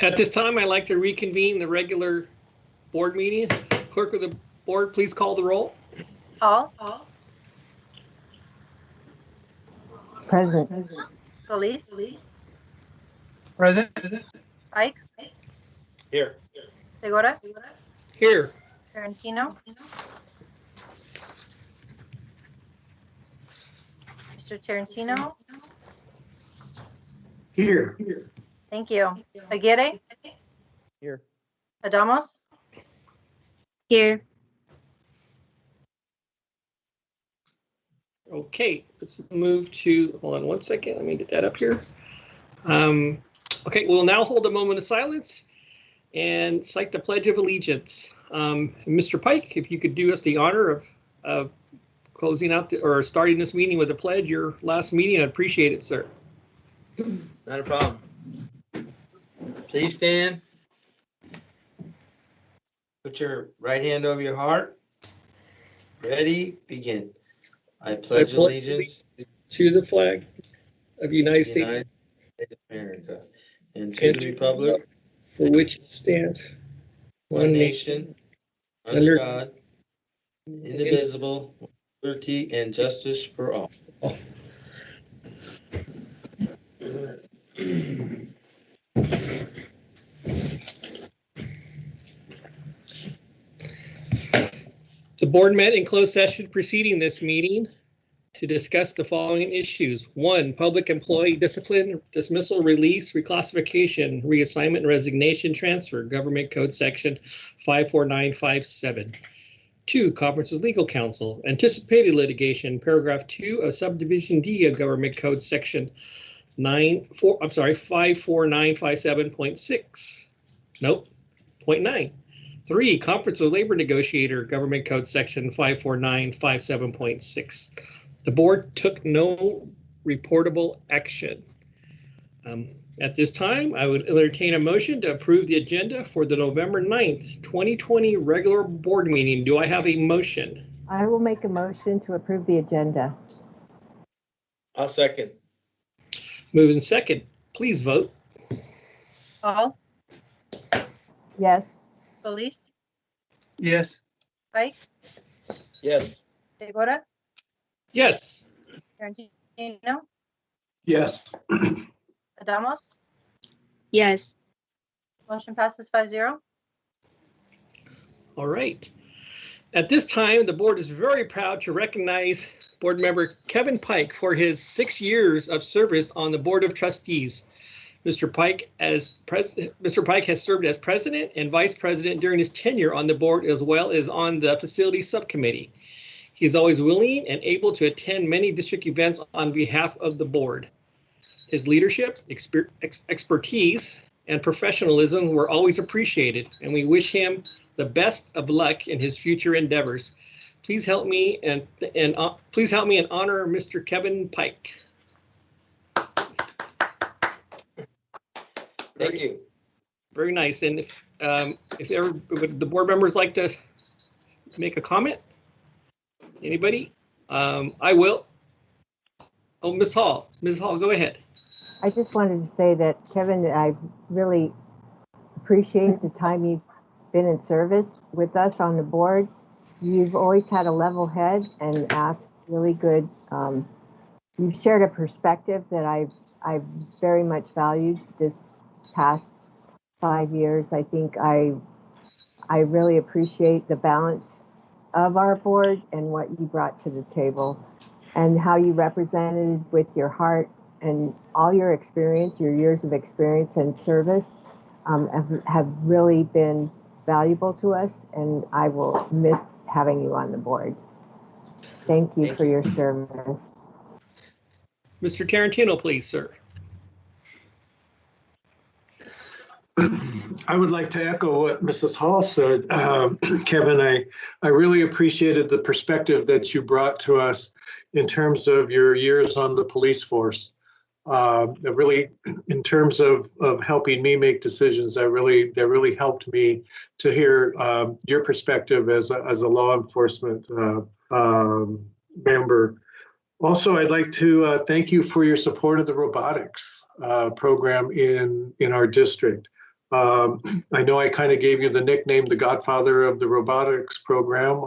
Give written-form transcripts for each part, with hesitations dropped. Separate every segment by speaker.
Speaker 1: At this time, I'd like to reconvene the regular board meeting. Clerk of the board, please call the roll.
Speaker 2: Hall.
Speaker 3: Present.
Speaker 2: Solis.
Speaker 4: Present.
Speaker 2: Pike.
Speaker 4: Here.
Speaker 2: Segura.
Speaker 1: Here.
Speaker 2: Tarantino. Mr. Tarantino.
Speaker 4: Here.
Speaker 2: Thank you. Aguirre.
Speaker 4: Here.
Speaker 2: Adamos.
Speaker 5: Here.
Speaker 1: Okay, let's move to, hold on one second, let me get that up here. Okay, we'll now hold a moment of silence and cite the Pledge of Allegiance. Mr. Pike, if you could do us the honor of closing out or starting this meeting with a pledge, your last meeting, I'd appreciate it, sir.
Speaker 6: Not a problem. Please stand. Put your right hand over your heart. Ready, begin. I pledge allegiance
Speaker 1: to the flag of the United States
Speaker 6: of America and to the republic
Speaker 1: for which it stands,
Speaker 6: one nation, under God, indivisible, with liberty and justice for all.
Speaker 1: The board met in closed session preceding this meeting to discuss the following issues. 1, public employee discipline, dismissal, release, reclassification, reassignment, resignation, transfer, Government Code Section 54957. 2, conference with legal counsel, anticipated litigation, paragraph 2 of subdivision D of Government Code Section 54957.6. Nope, 0.9. 3, conference with labor negotiator, Government Code Section 54957.6. The board took no reportable action. At this time, I would entertain a motion to approve the agenda for the November 9th, 2020 regular board meeting. Do I have a motion?
Speaker 3: I will make a motion to approve the agenda.
Speaker 6: I'll second.
Speaker 1: Moving second, please vote.
Speaker 2: Hall.
Speaker 3: Yes.
Speaker 2: Solis.
Speaker 4: Yes.
Speaker 2: Pike.
Speaker 6: Yes.
Speaker 2: Segura.
Speaker 1: Yes.
Speaker 2: Tarantino.
Speaker 4: Yes.
Speaker 2: Adamos.
Speaker 5: Yes.
Speaker 2: Motion passes 5-0.
Speaker 1: All right. At this time, the board is very proud to recognize board member Kevin Pike for his 6 years of service on the Board of Trustees. Mr. Pike has served as president and vice president during his tenure on the board, as well as on the facility subcommittee. He is always willing and able to attend many district events on behalf of the board. His leadership, expertise, and professionalism were always appreciated, and we wish him the best of luck in his future endeavors. Please help me and please help me and honor Mr. Kevin Pike.
Speaker 6: Thank you.
Speaker 1: Very nice. And if would the board members like to make a comment? Anybody? I will. Oh, Ms. Hall. Ms. Hall, go ahead.
Speaker 3: I just wanted to say that, Kevin, I really appreciate the time you've been in service with us on the board. You've always had a level head and asked really good. You've shared a perspective that I've very much valued this past 5 years. I think I really appreciate the balance of our board and what you brought to the table and how you represented with your heart and all your experience, your years of experience and service have really been valuable to us, and I will miss having you on the board. Thank you for your service.
Speaker 1: Mr. Tarantino, please, sir.
Speaker 4: I would like to echo what Mrs. Hall said. Kevin, I really appreciated the perspective that you brought to us in terms of your years on the police force. Really, in terms of helping me make decisions, that really helped me to hear your perspective as a law enforcement member. Also, I'd like to thank you for your support of the robotics program in our district. I know I kind of gave you the nickname, the godfather of the robotics program,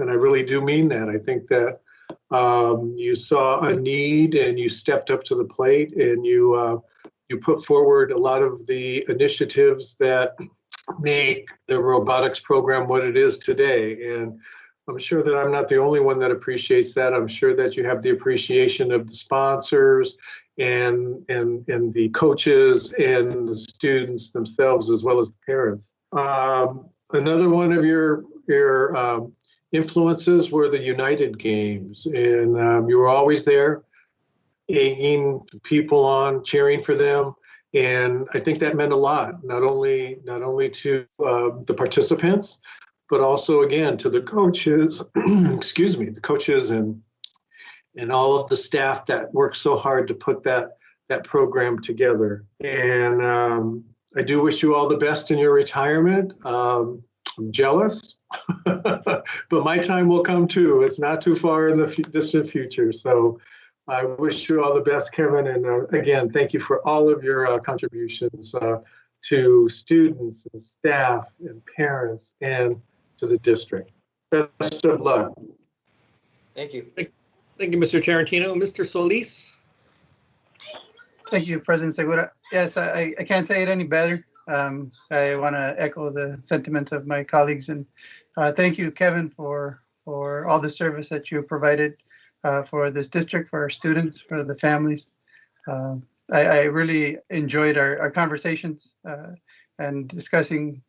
Speaker 4: and I really do mean that. I think that you saw a need and you stepped up to the plate, and you put forward a lot of the initiatives that make the robotics program what it is today. And I'm sure that I'm not the only one that appreciates that. I'm sure that you have the appreciation of the sponsors and the coaches and the students themselves, as well as the parents. Another one of your influences were the United Games, and you were always there, egging people on, cheering for them. And I think that meant a lot, not only to the participants, but also, again, to the coaches, excuse me, the coaches and all of the staff that worked so hard to put that program together. And I do wish you all the best in your retirement. I'm jealous, but my time will come too. It's not too far in the distant future. So I wish you all the best, Kevin. And again, thank you for all of your contributions to students and staff and parents and to the district. Best of luck.
Speaker 6: Thank you.
Speaker 1: Thank you, Mr. Tarantino. Mr. Solis?
Speaker 7: Thank you, President Segura. Yes, I can't say it any better. I want to echo the sentiments of my colleagues, and thank you, Kevin, for all the service that you provided for this district, for our students, for the families. I really enjoyed our conversations and discussing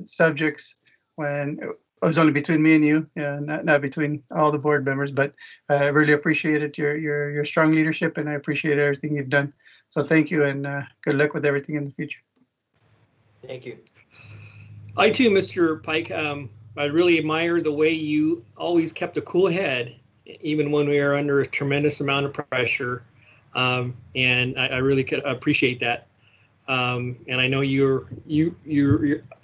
Speaker 7: subjects when it was only between me and you, not between all the board members, but I really appreciated your strong leadership, and I appreciate everything you've done. So thank you, and good luck with everything in the future.
Speaker 6: Thank you.
Speaker 1: I too, Mr. Pike, I really admire the way you always kept a cool head, even when we are under a tremendous amount of pressure. And I really could appreciate that. And I know you're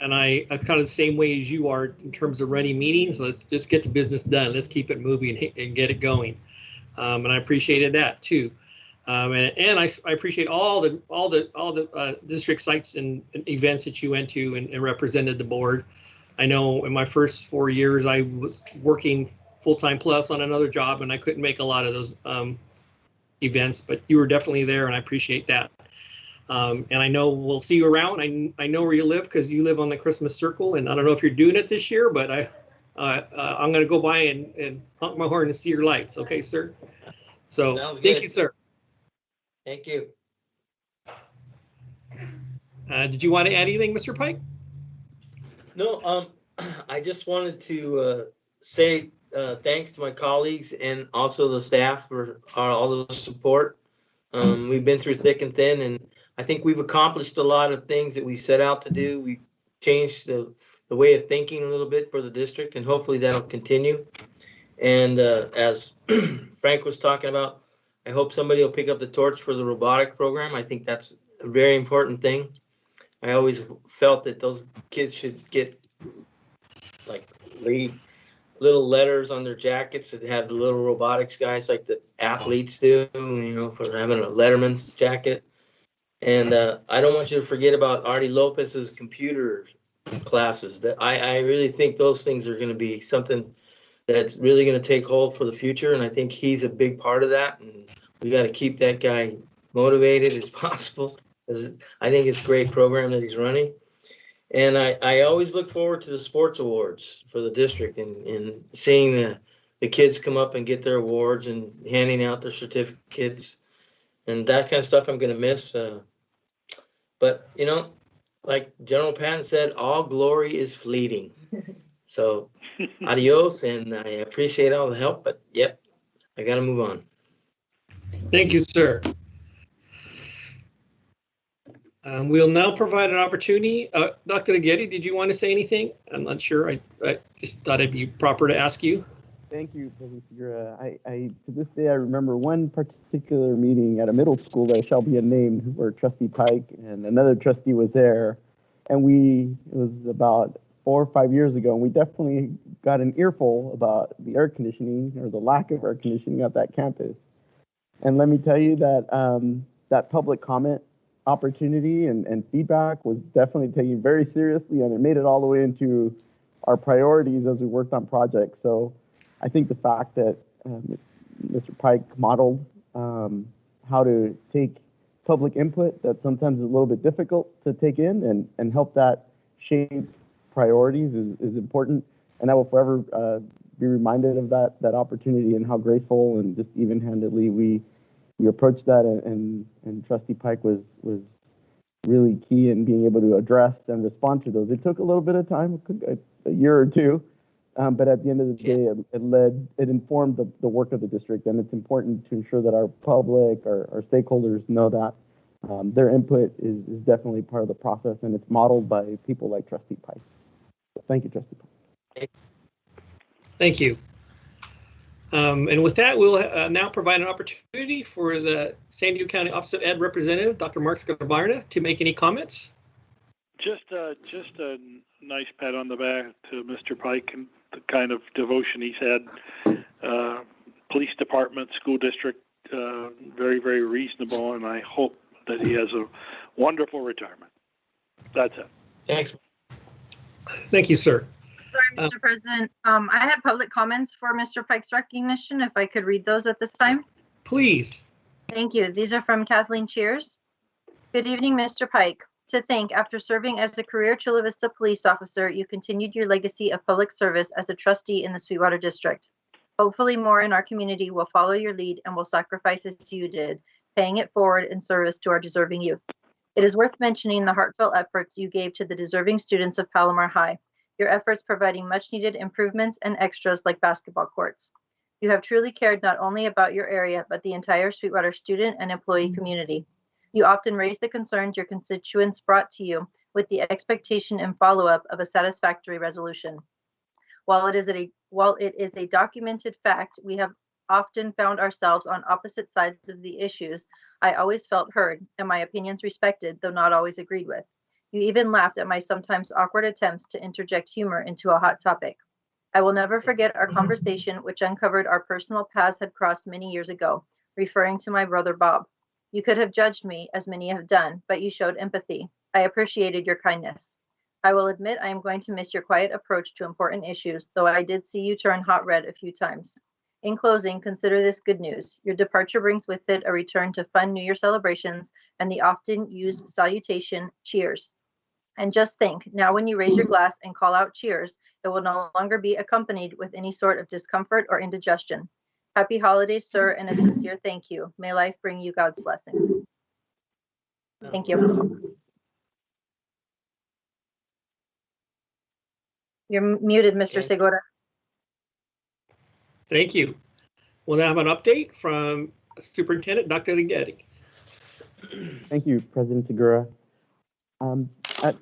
Speaker 1: and I'm kind of the same way as you are in terms of running meetings. Let's just get the business done. Let's keep it moving and get it going. And I appreciated that too. And I appreciate all the district sites and events that you went to and represented the board. I know in my first 4 years I was working full-time plus on another job, and I couldn't make a lot of those events, but you were definitely there, and I appreciate that. And I know we'll see you around. I know where you live because you live on the Christmas Circle, and I don't know if you're doing it this year, but I'm going to go by and honk my horn and see your lights. Okay, sir? So thank you, sir.
Speaker 6: Thank you.
Speaker 1: Did you want to add anything, Mr. Pike?
Speaker 6: No, I just wanted to say thanks to my colleagues and also the staff for all the support. We've been through thick and thin, and I think we've accomplished a lot of things that we set out to do. We changed the way of thinking a little bit for the district, and hopefully that'll continue. And as Frank was talking about, I hope somebody will pick up the torch for the robotic program. I think that's a very important thing. I always felt that those kids should get like little letters on their jackets that have the little robotics guys like the athletes do, you know, for having a Letterman's jacket. And I don't want you to forget about Artie Lopez's computer classes. That I really think those things are going to be something that's really going to take hold for the future. And I think he's a big part of that. And we got to keep that guy motivated as possible. I think it's a great program that he's running. And I always look forward to the sports awards for the district and seeing the kids come up and get their awards and handing out their certificates and that kind of stuff I'm going to miss. But, you know, like General Patton said, all glory is fleeting. So adios, and I appreciate all the help, but yep, I got to move on.
Speaker 1: Thank you, sir. We'll now provide an opportunity. Dr. Getty, did you want to say anything? I'm not sure. I just thought it'd be proper to ask you.
Speaker 8: Thank you, President Segura. I to this day, I remember one particular meeting at a middle school that shall be unnamed, where Trustee Pike and another trustee was there. And it was about 4 or 5 years ago, and we definitely got an earful about the air conditioning or the lack of air conditioning at that campus. And let me tell you that that public comment opportunity and feedback was definitely taken very seriously, and it made it all the way into our priorities as we worked on projects. So I think the fact that Mr. Pike modeled how to take public input that sometimes is a little bit difficult to take in and help that shape priorities is important. And I will forever be reminded of that opportunity and how graceful and just even-handedly we approached that, and Trustee Pike was really key in being able to address and respond to those. It took a little bit of time, a year or two, but at the end of the day, it informed the work of the district, and it's important to ensure that our public, our stakeholders know that their input is definitely part of the process, and it's modeled by people like Trustee Pike. So thank you, Trustee Pike.
Speaker 1: Thank you. And with that, we'll now provide an opportunity for the San Diego County Office of Ed representative, Dr. Mark Scavarna, to make any comments.
Speaker 9: Just a nice pat on the back to Mr. Pike and the kind of devotion he's had. Police department, school district, very, very reasonable, and I hope that he has a wonderful retirement. That's it.
Speaker 6: Thanks.
Speaker 1: Thank you, sir.
Speaker 2: Sorry, Mr. President. I had public comments for Mr. Pike's recognition, if I could read those at this time.
Speaker 1: Please.
Speaker 2: Thank you. These are from Kathleen Cheers. Good evening, Mr. Pike. To think, after serving as a career Chula Vista police officer, you continued your legacy of public service as a trustee in the Sweetwater District. Hopefully more in our community will follow your lead and will sacrifice as you did, paying it forward in service to our deserving youth. It is worth mentioning the heartfelt efforts you gave to the deserving students of Palomar High, your efforts providing much needed improvements and extras like basketball courts. You have truly cared not only about your area, but the entire Sweetwater student and employee community. You often raise the concerns your constituents brought to you with the expectation and follow-up of a satisfactory resolution. While it is a documented fact, we have often found ourselves on opposite sides of the issues. I always felt heard and my opinions respected, though not always agreed with. You even laughed at my sometimes awkward attempts to interject humor into a hot topic. I will never forget our conversation, which uncovered our personal paths had crossed many years ago, referring to my brother Bob. You could have judged me, as many have done, but you showed empathy. I appreciated your kindness. I will admit I am going to miss your quiet approach to important issues, though I did see you turn hot red a few times. In closing, consider this good news. Your departure brings with it a return to fun New Year celebrations and the often used salutation, cheers. And just think, now when you raise your glass and call out cheers, it will no longer be accompanied with any sort of discomfort or indigestion. Happy holidays, sir, and a sincere thank you. May life bring you God's blessings. Thank you. You're muted, Mr. Segura.
Speaker 1: Thank you. We'll now have an update from Superintendent Dr. Getty.
Speaker 8: Thank you, President Segura.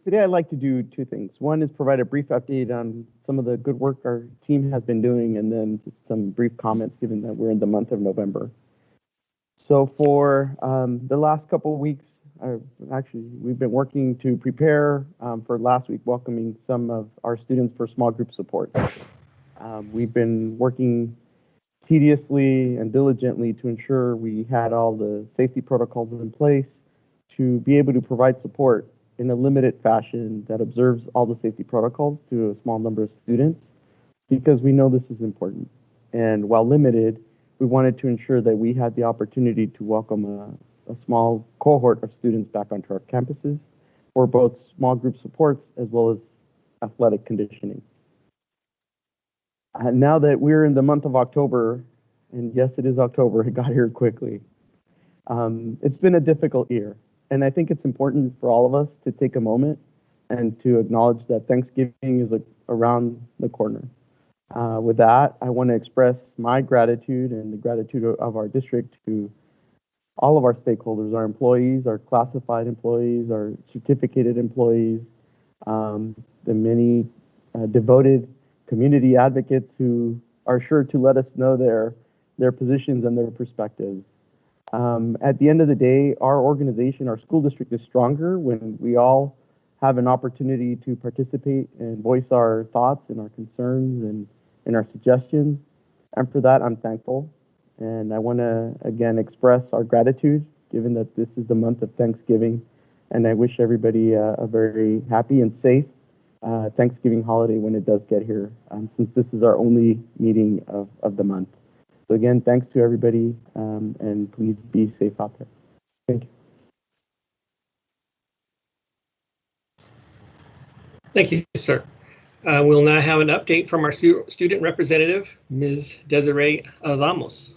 Speaker 8: Today I'd like to do two things. One is provide a brief update on some of the good work our team has been doing, and then just some brief comments given that we're in the month of November. So for the last couple of weeks, we've been working to prepare for last week, welcoming some of our students for small group support. We've been working tediously and diligently to ensure we had all the safety protocols in place to be able to provide support in a limited fashion that observes all the safety protocols to a small number of students, because we know this is important. And while limited, we wanted to ensure that we had the opportunity to welcome a small cohort of students back onto our campuses for both small group supports as well as athletic conditioning. Now that we're in the month of October, and yes, it is October, it got here quickly. It's been a difficult year. And I think it's important for all of us to take a moment and to acknowledge that Thanksgiving is around the corner. With that, I want to express my gratitude and the gratitude of our district to all of our stakeholders, our employees, our classified employees, our certificated employees, the many devoted community advocates who are sure to let us know their positions and their perspectives. At the end of the day, our organization, our school district is stronger when we all have an opportunity to participate and voice our thoughts and our concerns and our suggestions. And for that, I'm thankful. And I want to, again, express our gratitude, given that this is the month of Thanksgiving, and I wish everybody a very happy and safe Thanksgiving holiday when it does get here, since this is our only meeting of the month. So again, thanks to everybody, and please be safe out there. Thank you.
Speaker 1: Thank you, sir. We'll now have an update from our student representative, Ms. Desiree Ramos.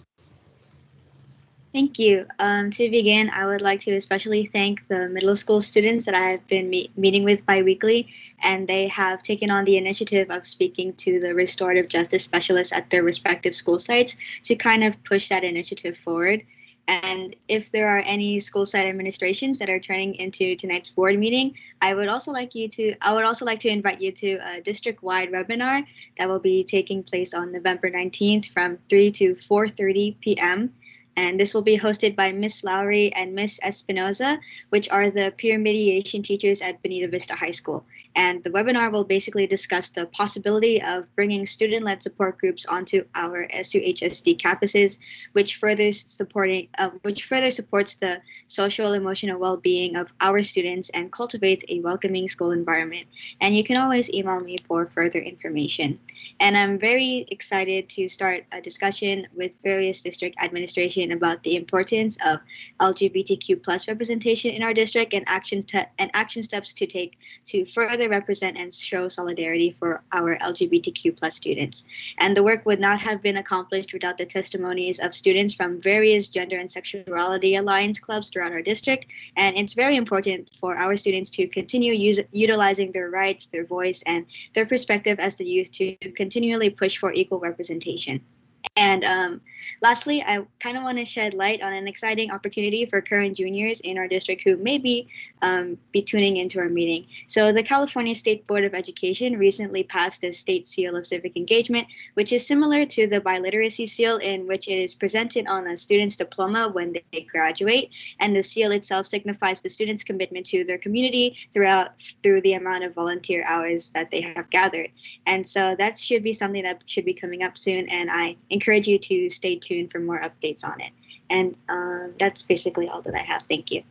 Speaker 5: Thank you. To begin, I would like to especially thank the middle school students that I have been meeting with bi-weekly, and they have taken on the initiative of speaking to the restorative justice specialists at their respective school sites to kind of push that initiative forward. And if there are any school site administrations that are turning into tonight's board meeting, I would also like to invite you to a district-wide webinar that will be taking place on November 19th from 3 to 4:30 p.m. And this will be hosted by Miss Lowry and Miss Espinoza, which are the peer mediation teachers at Bonita Vista High School. And the webinar will basically discuss the possibility of bringing student-led support groups onto our SUHSD campuses, which further supports the social emotional well-being of our students and cultivates a welcoming school environment. And you can always email me for further information. And I'm very excited to start a discussion with various district administration about the importance of LGBTQ+ representation in our district and action steps to take to further represent and show solidarity for our LGBTQ+ students. And the work would not have been accomplished without the testimonies of students from various gender and sexuality alliance clubs throughout our district. And it's very important for our students to continue utilizing their rights, their voice, and their perspective as the youth to continually push for equal representation. And lastly, I kind of want to shed light on an exciting opportunity for current juniors in our district who may be tuning into our meeting. So the California State Board of Education recently passed the State Seal of Civic Engagement, which is similar to the Biliteracy Seal, in which it is presented on a student's diploma when they graduate. And the seal itself signifies the student's commitment to their community through the amount of volunteer hours that they have gathered. And so that should be something that should be coming up soon, and I encourage you to stay tuned for more updates on it. And that's basically all that I have. Thank you.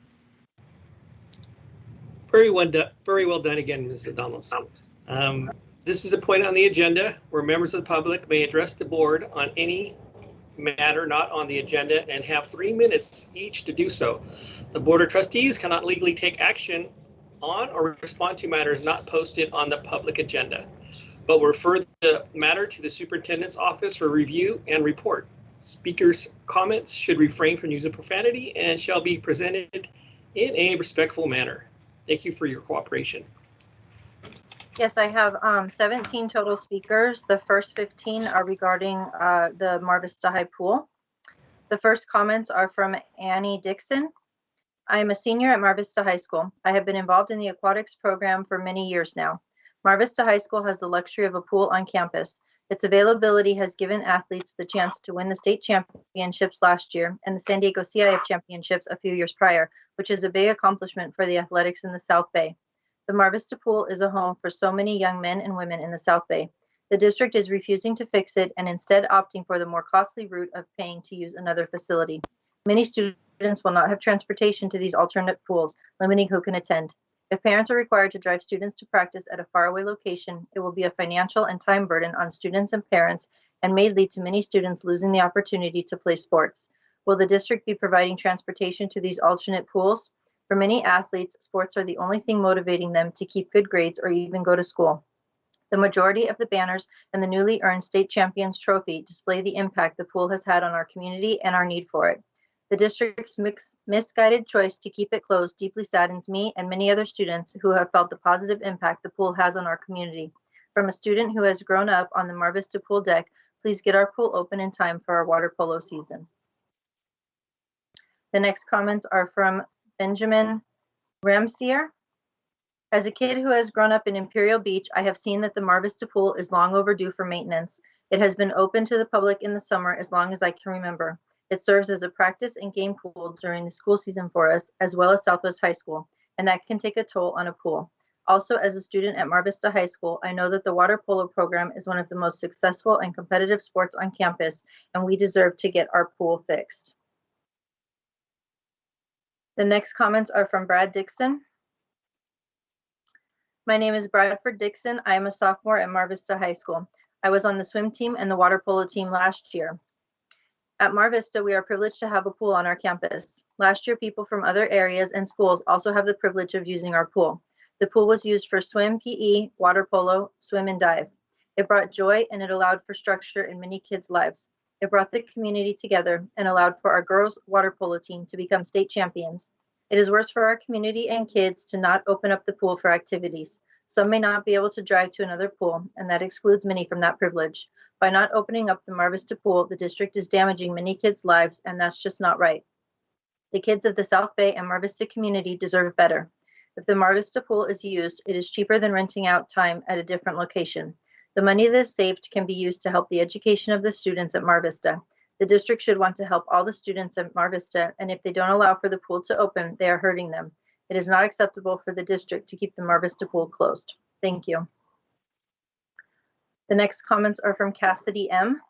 Speaker 1: Very well done again, Ms. Ramos. This is a point on the agenda where members of the public may address the board on any matter not on the agenda and have 3 minutes each to do so. The Board of Trustees cannot legally take action on or respond to matters not posted on the public agenda, but will refer the matter to the superintendent's office for review and report. Speakers' comments should refrain from use of profanity and shall be presented in a respectful manner. Thank you for your cooperation.
Speaker 2: Yes, I have 17 total speakers. The first 15 are regarding the Mar Vista High Pool. The first comments are from Annie Dixon. I am a senior at Mar Vista High School. I have been involved in the aquatics program for many years now. Mar Vista High School has the luxury of a pool on campus. Its availability has given athletes the chance to win the state championships last year and the San Diego CIF championships a few years prior, which is a big accomplishment for the athletics in the South Bay. The Mar Vista Pool is a home for so many young men and women in the South Bay. The district is refusing to fix it and instead opting for the more costly route of paying to use another facility. Many students will not have transportation to these alternate pools, limiting who can attend. If parents are required to drive students to practice at a faraway location, it will be a financial and time burden on students and parents and may lead to many students losing the opportunity to play sports. Will the district be providing transportation to these alternate pools? For many athletes, sports are the only thing motivating them to keep good grades or even go to school. The majority of the banners and the newly earned state champions trophy display the impact the pool has had on our community and our need for it. The district's misguided choice to keep it closed deeply saddens me and many other students who have felt the positive impact the pool has on our community. From a student who has grown up on the Mar Vista pool deck, please get our pool open in time for our water polo season. The next comments are from Benjamin Ramsier. As a kid who has grown up in Imperial Beach, I have seen that the Mar Vista pool is long overdue for maintenance. It has been open to the public in the summer as long as I can remember. It serves as a practice and game pool during the school season for us, as well as Southwest High School, and that can take a toll on a pool. Also, as a student at Mar Vista High School, I know that the water polo program is one of the most successful and competitive sports on campus, and we deserve to get our pool fixed. The next comments are from Brad Dixon. My name is Bradford Dixon. I am a sophomore at Mar Vista High School. I was on the swim team and the water polo team last year. At Mar Vista, we are privileged to have a pool on our campus. Last year, people from other areas and schools also have the privilege of using our pool. The pool was used for swim, PE, water polo, swim, and dive. It brought joy and it allowed for structure in many kids' lives. It brought the community together and allowed for our girls' water polo team to become state champions. It is worse for our community and kids to not open up the pool for activities. Some may not be able to drive to another pool, and that excludes many from that privilege. By not opening up the Mar Vista pool, the district is damaging many kids' lives, and that's just not right. The kids of the South Bay and Mar Vista community deserve better. If the Mar Vista pool is used, it is cheaper than renting out time at a different location. The money that is saved can be used to help the education of the students at Mar Vista. The district should want to help all the students at Mar Vista, and if they don't allow for the pool to open, they are hurting them. It is not acceptable for the district to keep the Mar Vista pool closed. Thank you. The next comments are from Cassidy M.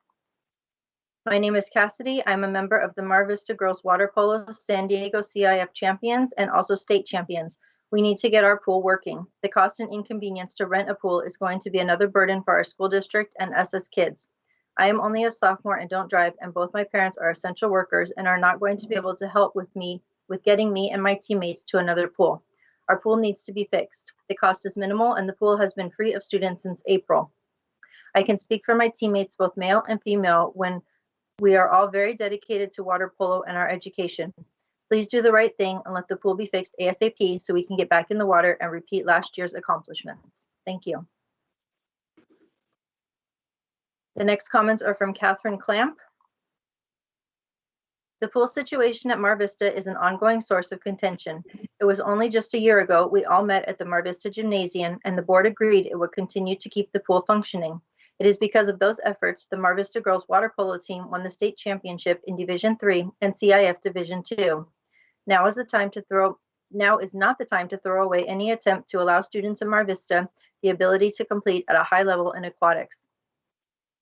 Speaker 2: My name is Cassidy. I'm a member of the Mar Vista Girls Water Polo San Diego CIF champions and also state champions. We need to get our pool working. The cost and inconvenience to rent a pool is going to be another burden for our school district and us as kids. I am only a sophomore and don't drive, and both my parents are essential workers and are not going to be able to help with getting me and my teammates to another pool. Our pool needs to be fixed. The cost is minimal and the pool has been free of students since April. I can speak for my teammates, both male and female, when we are all very dedicated to water polo and our education. Please do the right thing and let the pool be fixed ASAP so we can get back in the water and repeat last year's accomplishments. Thank you. The next comments are from Catherine Clamp. The pool situation at Mar Vista is an ongoing source of contention. It was only just a year ago we all met at the Mar Vista Gymnasium and the board agreed it would continue to keep the pool functioning. It is because of those efforts the Mar Vista girls water polo team won the state championship in Division III and CIF Division II. Now is not the time to throw away any attempt to allow students in Mar Vista the ability to compete at a high level in aquatics.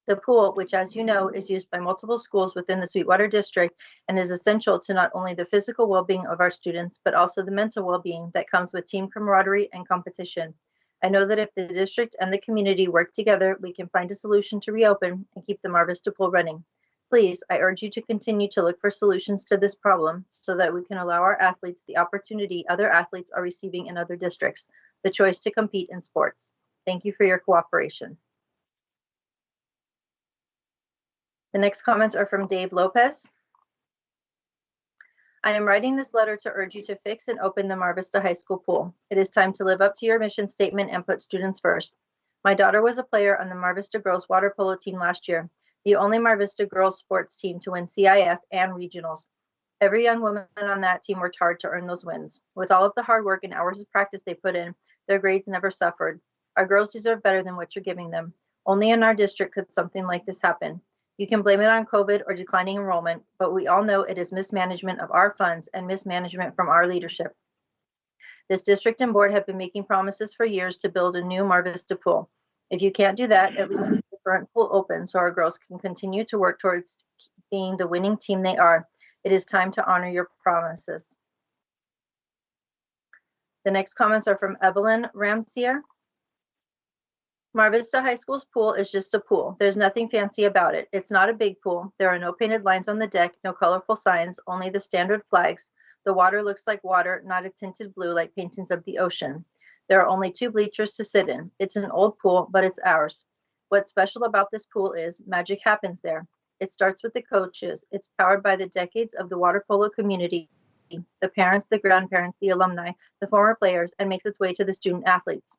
Speaker 2: The pool, which as you know, is used by multiple schools within the Sweetwater District and is essential to not only the physical well-being of our students, but also the mental well-being that comes with team camaraderie and competition. I know that if the district and the community work together, we can find a solution to reopen and keep the Mar Vista pool running. Please, I urge you to continue to look for solutions to this problem so that we can allow our athletes the opportunity other athletes are receiving in other districts, the choice to compete in sports. Thank you for your cooperation. The next comments are from Dave Lopez. I am writing this letter to urge you to fix and open the Mar Vista High School pool. It is time to live up to your mission statement and put students first. My daughter was a player on the Mar Vista girls water polo team last year, the only Mar Vista girls sports team to win CIF and regionals. Every young woman on that team worked hard to earn those wins. With all of the hard work and hours of practice they put in, their grades never suffered. Our girls deserve better than what you're giving them. Only in our district could something like this happen. You can blame it on COVID or declining enrollment, but we all know it is mismanagement of our funds and mismanagement from our leadership. This district and board have been making promises for years to build a new Mar Vista pool. If you can't do that, at least keep the current pool open so our girls can continue to work towards being the winning team they are. It is time to honor your promises. The next comments are from Evelyn Ramsier. Mar Vista High School's pool is just a pool. There's nothing fancy about it. It's not a big pool. There are no painted lines on the deck, no colorful signs, only the standard flags. The water looks like water, not a tinted blue like paintings of the ocean. There are only 2 bleachers to sit in. It's an old pool, but it's ours. What's special about this pool is magic happens there. It starts with the coaches. It's powered by the decades of the water polo community, the parents, the grandparents, the alumni, the former players, and makes its way to the student athletes.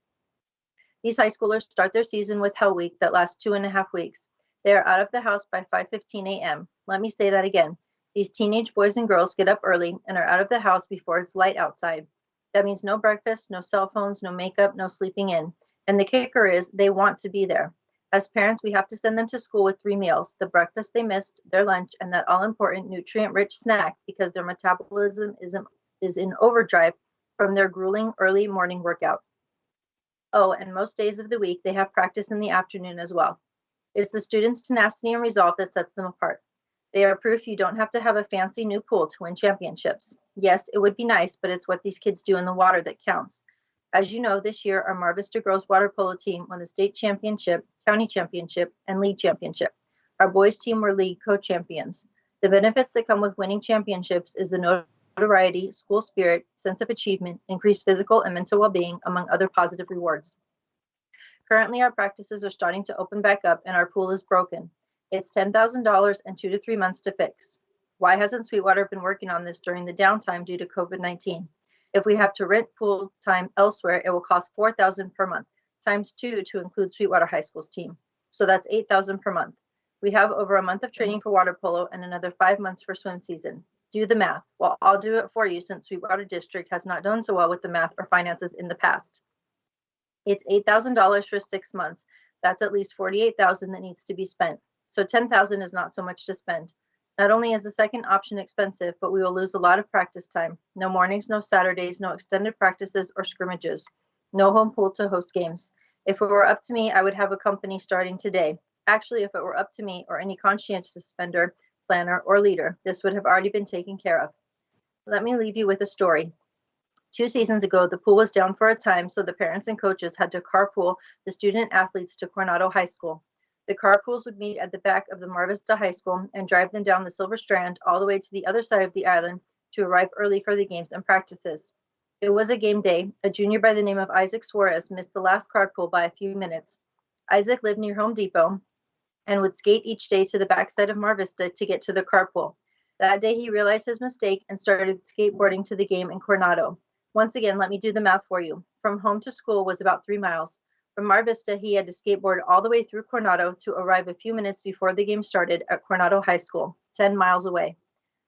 Speaker 2: These high schoolers start their season with Hell Week that lasts 2.5 weeks. They are out of the house by 5:15 a.m. Let me say that again. These teenage boys and girls get up early and are out of the house before it's light outside. That means no breakfast, no cell phones, no makeup, no sleeping in. And the kicker is they want to be there. As parents, we have to send them to school with 3 meals, the breakfast they missed, their lunch, and that all-important nutrient-rich snack because their metabolism is in overdrive from their grueling early morning workout. Oh, and most days of the week, they have practice in the afternoon as well. It's the students' tenacity and resolve that sets them apart. They are proof you don't have to have a fancy new pool to win championships. Yes, it would be nice, but it's what these kids do in the water that counts. As you know, this year our Mar Vista girls water polo team won the state championship, county championship, and league championship. Our boys team were league co-champions. The benefits that come with winning championships is the notoriety, school spirit, sense of achievement, increased physical and mental well-being, among other positive rewards. Currently, our practices are starting to open back up and our pool is broken. It's $10,000 and 2 to 3 months to fix. Why hasn't Sweetwater been working on this during the downtime due to COVID-19? If we have to rent pool time elsewhere, it will cost $4,000 per month, times 2 to include Sweetwater High School's team. So that's $8,000 per month. We have over a month of training for water polo and another 5 months for swim season. Do the math. Well, I'll do it for you since Sweetwater District has not done so well with the math or finances in the past. It's $8,000 for 6 months. That's at least $48,000 that needs to be spent. So $10,000 is not so much to spend. Not only is the second option expensive, but we will lose a lot of practice time. No mornings, no Saturdays, no extended practices or scrimmages. No home pool to host games. If it were up to me, I would have a company starting today. Actually, if it were up to me or any conscientious vendor, planner, or leader, this would have already been taken care of. Let me leave you with a story. 2 seasons ago, the pool was down for a time, so the parents and coaches had to carpool the student athletes to Coronado High School. The carpools would meet at the back of the Mar Vista High School and drive them down the Silver Strand all the way to the other side of the island to arrive early for the games and practices. It was a game day. A junior by the name of Isaac Suarez missed the last carpool by a few minutes. Isaac lived near Home Depot and would skate each day to the backside of Mar Vista to get to the carpool. That day he realized his mistake and started skateboarding to the game in Coronado. Once again, let me do the math for you. From home to school was about 3 miles. From Mar Vista, he had to skateboard all the way through Coronado to arrive a few minutes before the game started at Coronado High School, 10 miles away.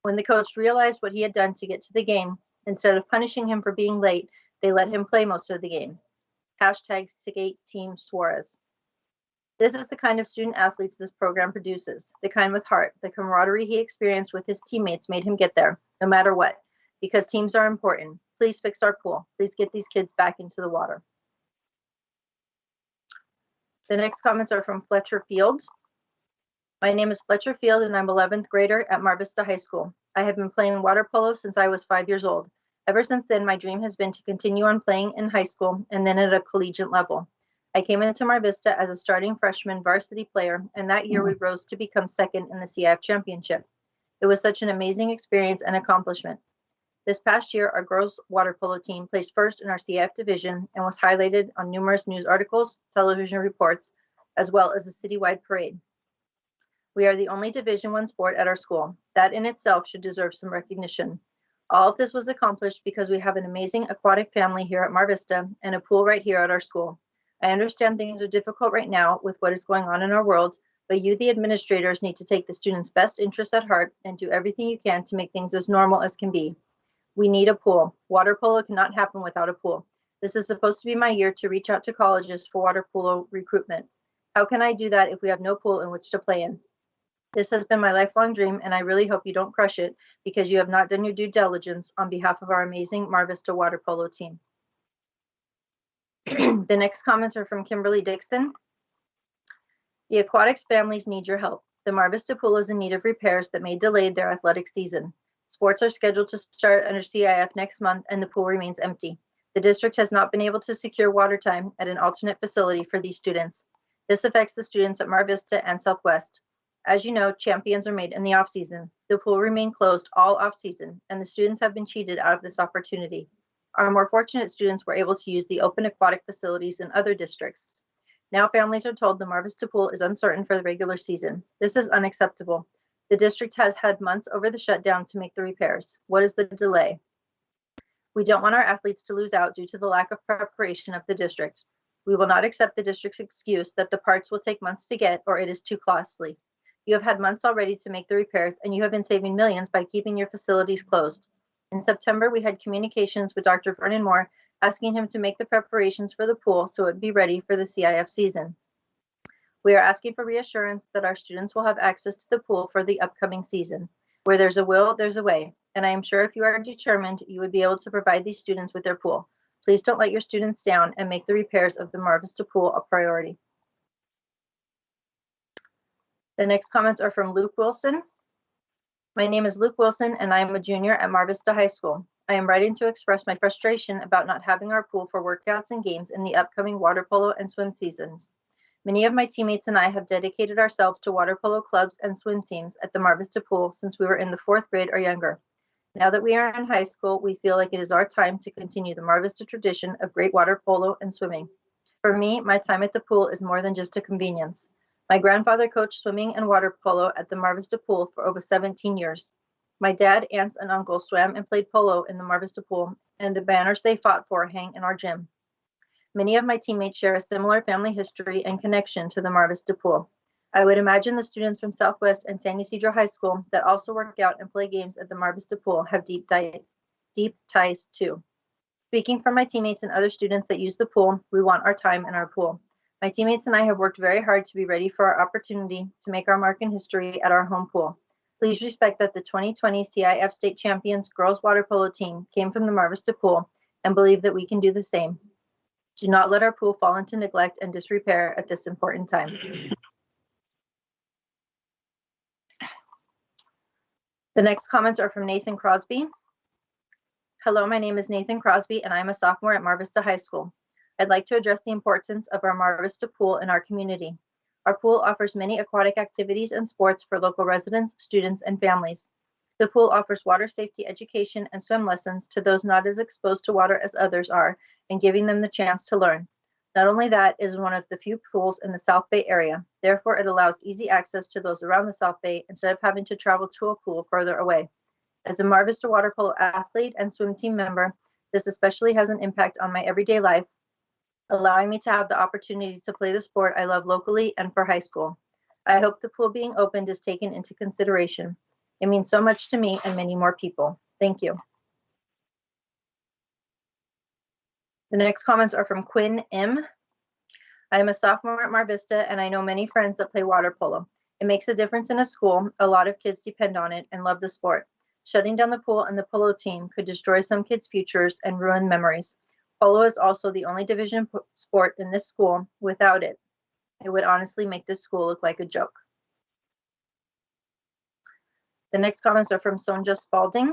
Speaker 2: When the coach realized what he had done to get to the game, instead of punishing him for being late, they let him play most of the game. Hashtag Skate Team Suarez. This is the kind of student athletes this program produces, the kind with heart. The camaraderie he experienced with his teammates made him get there, no matter what, because teams are important. Please fix our pool. Please get these kids back into the water. The next comments are from Fletcher Field. My name is Fletcher Field and I'm 11th grader at Mar Vista High School. I have been playing water polo since I was 5 years old. Ever since then, my dream has been to continue on playing in high school and then at a collegiate level. I came into Mar Vista as a starting freshman varsity player, and that year we rose to become second in the CIF championship. It was such an amazing experience and accomplishment. This past year, our girls water polo team placed first in our CIF division and was highlighted on numerous news articles, television reports, as well as a citywide parade. We are the only Division I sport at our school. That in itself should deserve some recognition. All of this was accomplished because we have an amazing aquatic family here at Mar Vista and a pool right here at our school. I understand things are difficult right now with what is going on in our world, but you, the administrators, need to take the students' best interests at heart and do everything you can to make things as normal as can be. We need a pool. Water polo cannot happen without a pool. This is supposed to be my year to reach out to colleges for water polo recruitment. How can I do that if we have no pool in which to play in? This has been my lifelong dream, and I really hope you don't crush it because you have not done your due diligence on behalf of our amazing Mar Vista water polo team. The next comments are from Kimberly Dixon. The aquatics families need your help. The Mar Vista pool is in need of repairs that may delay their athletic season. Sports are scheduled to start under CIF next month and the pool remains empty. The district has not been able to secure water time at an alternate facility for these students. This affects the students at Mar Vista and Southwest. As you know, champions are made in the off-season. The pool remained closed all off-season, and the students have been cheated out of this opportunity. Our more fortunate students were able to use the open aquatic facilities in other districts. Now families are told the Mar Vista pool is uncertain for the regular season. This is unacceptable. The district has had months over the shutdown to make the repairs. What is the delay? We don't want our athletes to lose out due to the lack of preparation of the district. We will not accept the district's excuse that the parts will take months to get or it is too costly. You have had months already to make the repairs and you have been saving millions by keeping your facilities closed. In September, we had communications with Dr. Vernon Moore asking him to make the preparations for the pool so it would be ready for the CIF season. We are asking for reassurance that our students will have access to the pool for the upcoming season. Where there's a will, there's a way. And I am sure if you are determined, you would be able to provide these students with their pool. Please don't let your students down and make the repairs of the Mar Vista pool a priority. The next comments are from Luke Wilson. My name is Luke Wilson and I am a junior at Mar Vista High School. I am writing to express my frustration about not having our pool for workouts and games in the upcoming water polo and swim seasons. Many of my teammates and I have dedicated ourselves to water polo clubs and swim teams at the Mar Vista Pool since we were in the 4th grade or younger. Now that we are in high school, we feel like it is our time to continue the Mar Vista tradition of great water polo and swimming. For me, my time at the pool is more than just a convenience. My grandfather coached swimming and water polo at the Mar Vista Pool for over 17 years. My dad, aunts, and uncle swam and played polo in the Mar Vista Pool, and the banners they fought for hang in our gym. Many of my teammates share a similar family history and connection to the Mar Vista Pool. I would imagine the students from Southwest and San Ysidro High School that also work out and play games at the Mar Vista Pool have deep ties too. Speaking for my teammates and other students that use the pool, we want our time in our pool. My teammates and I have worked very hard to be ready for our opportunity to make our mark in history at our home pool. Please respect that the 2020 CIF State Champions Girls Water Polo team came from the Mar Vista Pool and believe that we can do the same. Do not let our pool fall into neglect and disrepair at this important time. The next comments are from Nathan Crosby. Hello, my name is Nathan Crosby and I'm a sophomore at Mar Vista High School. I'd like to address the importance of our Mar Vista Pool in our community. Our pool offers many aquatic activities and sports for local residents, students, and families. The pool offers water safety education and swim lessons to those not as exposed to water as others are, and giving them the chance to learn. Not only that, it is one of the few pools in the South Bay area. Therefore, it allows easy access to those around the South Bay instead of having to travel to a pool further away. As a Mar Vista water polo athlete and swim team member, this especially has an impact on my everyday life, allowing me to have the opportunity to play the sport I love locally and for high school. I hope the pool being opened is taken into consideration. It means so much to me and many more people. Thank you. The next comments are from Quinn M. I am a sophomore at Mar Vista and I know many friends that play water polo. It makes a difference in a school. A lot of kids depend on it and love the sport. Shutting down the pool and the polo team could destroy some kids' futures and ruin memories. Polo is also the only division sport in this school. Without it, it would honestly make this school look like a joke. The next comments are from Sonja Spalding.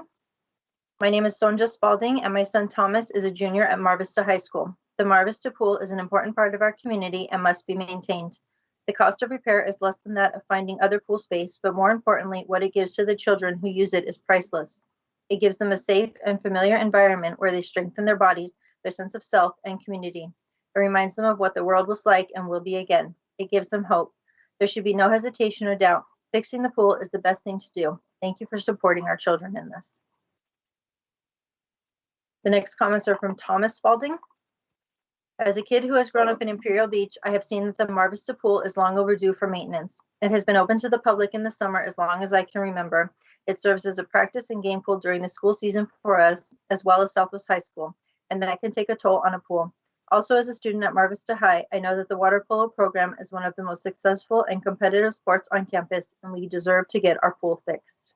Speaker 2: My name is Sonja Spalding and my son Thomas is a junior at Mar Vista High School. The Mar Vista Pool is an important part of our community and must be maintained. The cost of repair is less than that of finding other pool space, but more importantly, what it gives to the children who use it is priceless. It gives them a safe and familiar environment where they strengthen their bodies, their sense of self, and community. It reminds them of what the world was like and will be again. It gives them hope. There should be no hesitation or doubt. Fixing the pool is the best thing to do. Thank you for supporting our children in this. The next comments are from Thomas Spalding. As a kid who has grown up in Imperial Beach, I have seen that the Mar Vista Pool is long overdue for maintenance. It has been open to the public in the summer as long as I can remember. It serves as a practice and game pool during the school season for us, as well as Southwest High School, and that can take a toll on a pool. Also, as a student at Mar Vista High, I know that the water polo program is one of the most successful and competitive sports on campus, and we deserve to get our pool fixed.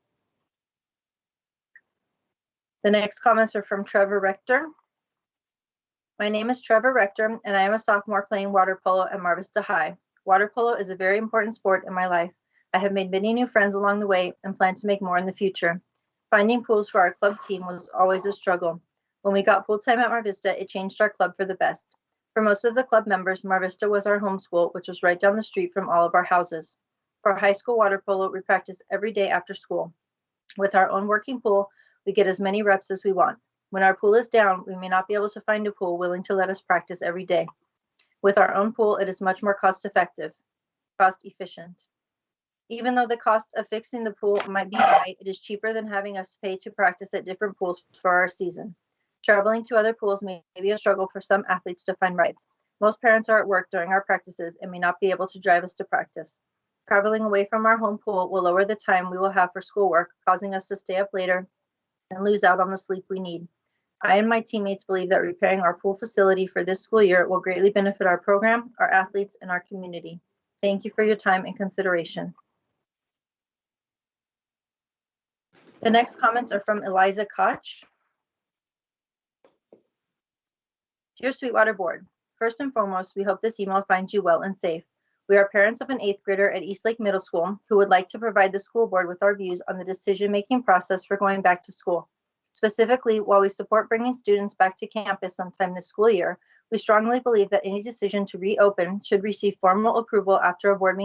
Speaker 2: The next comments are from Trevor Rector. My name is Trevor Rector, and I am a sophomore playing water polo at Mar Vista High. Water polo is a very important sport in my life. I have made many new friends along the way and plan to make more in the future. Finding pools for our club team was always a struggle. When we got full time at Mar Vista, it changed our club for the best. For most of the club members, Mar Vista was our home school, which was right down the street from all of our houses. For high school water polo, we practice every day after school. With our own working pool, we get as many reps as we want. When our pool is down, we may not be able to find a pool willing to let us practice every day. With our own pool, it is much more cost efficient. Even though the cost of fixing the pool might be high, it is cheaper than having us pay to practice at different pools for our season. Traveling to other pools may be a struggle for some athletes to find rides. Most parents are at work during our practices and may not be able to drive us to practice. Traveling away from our home pool will lower the time we will have for schoolwork, causing us to stay up later and lose out on the sleep we need. I and my teammates believe that repairing our pool facility for this school year will greatly benefit our program, our athletes, and our community. Thank you for your time and consideration. The next comments are from Eliza Koch. Dear Sweetwater Board, first and foremost, we hope this email finds you well and safe. We are parents of an 8th grader at Eastlake Middle School who would like to provide the school board with our views on the decision-making process for going back to school. Specifically, while we support bringing students back to campus sometime this school year, we strongly believe that any decision to reopen should receive formal approval after a board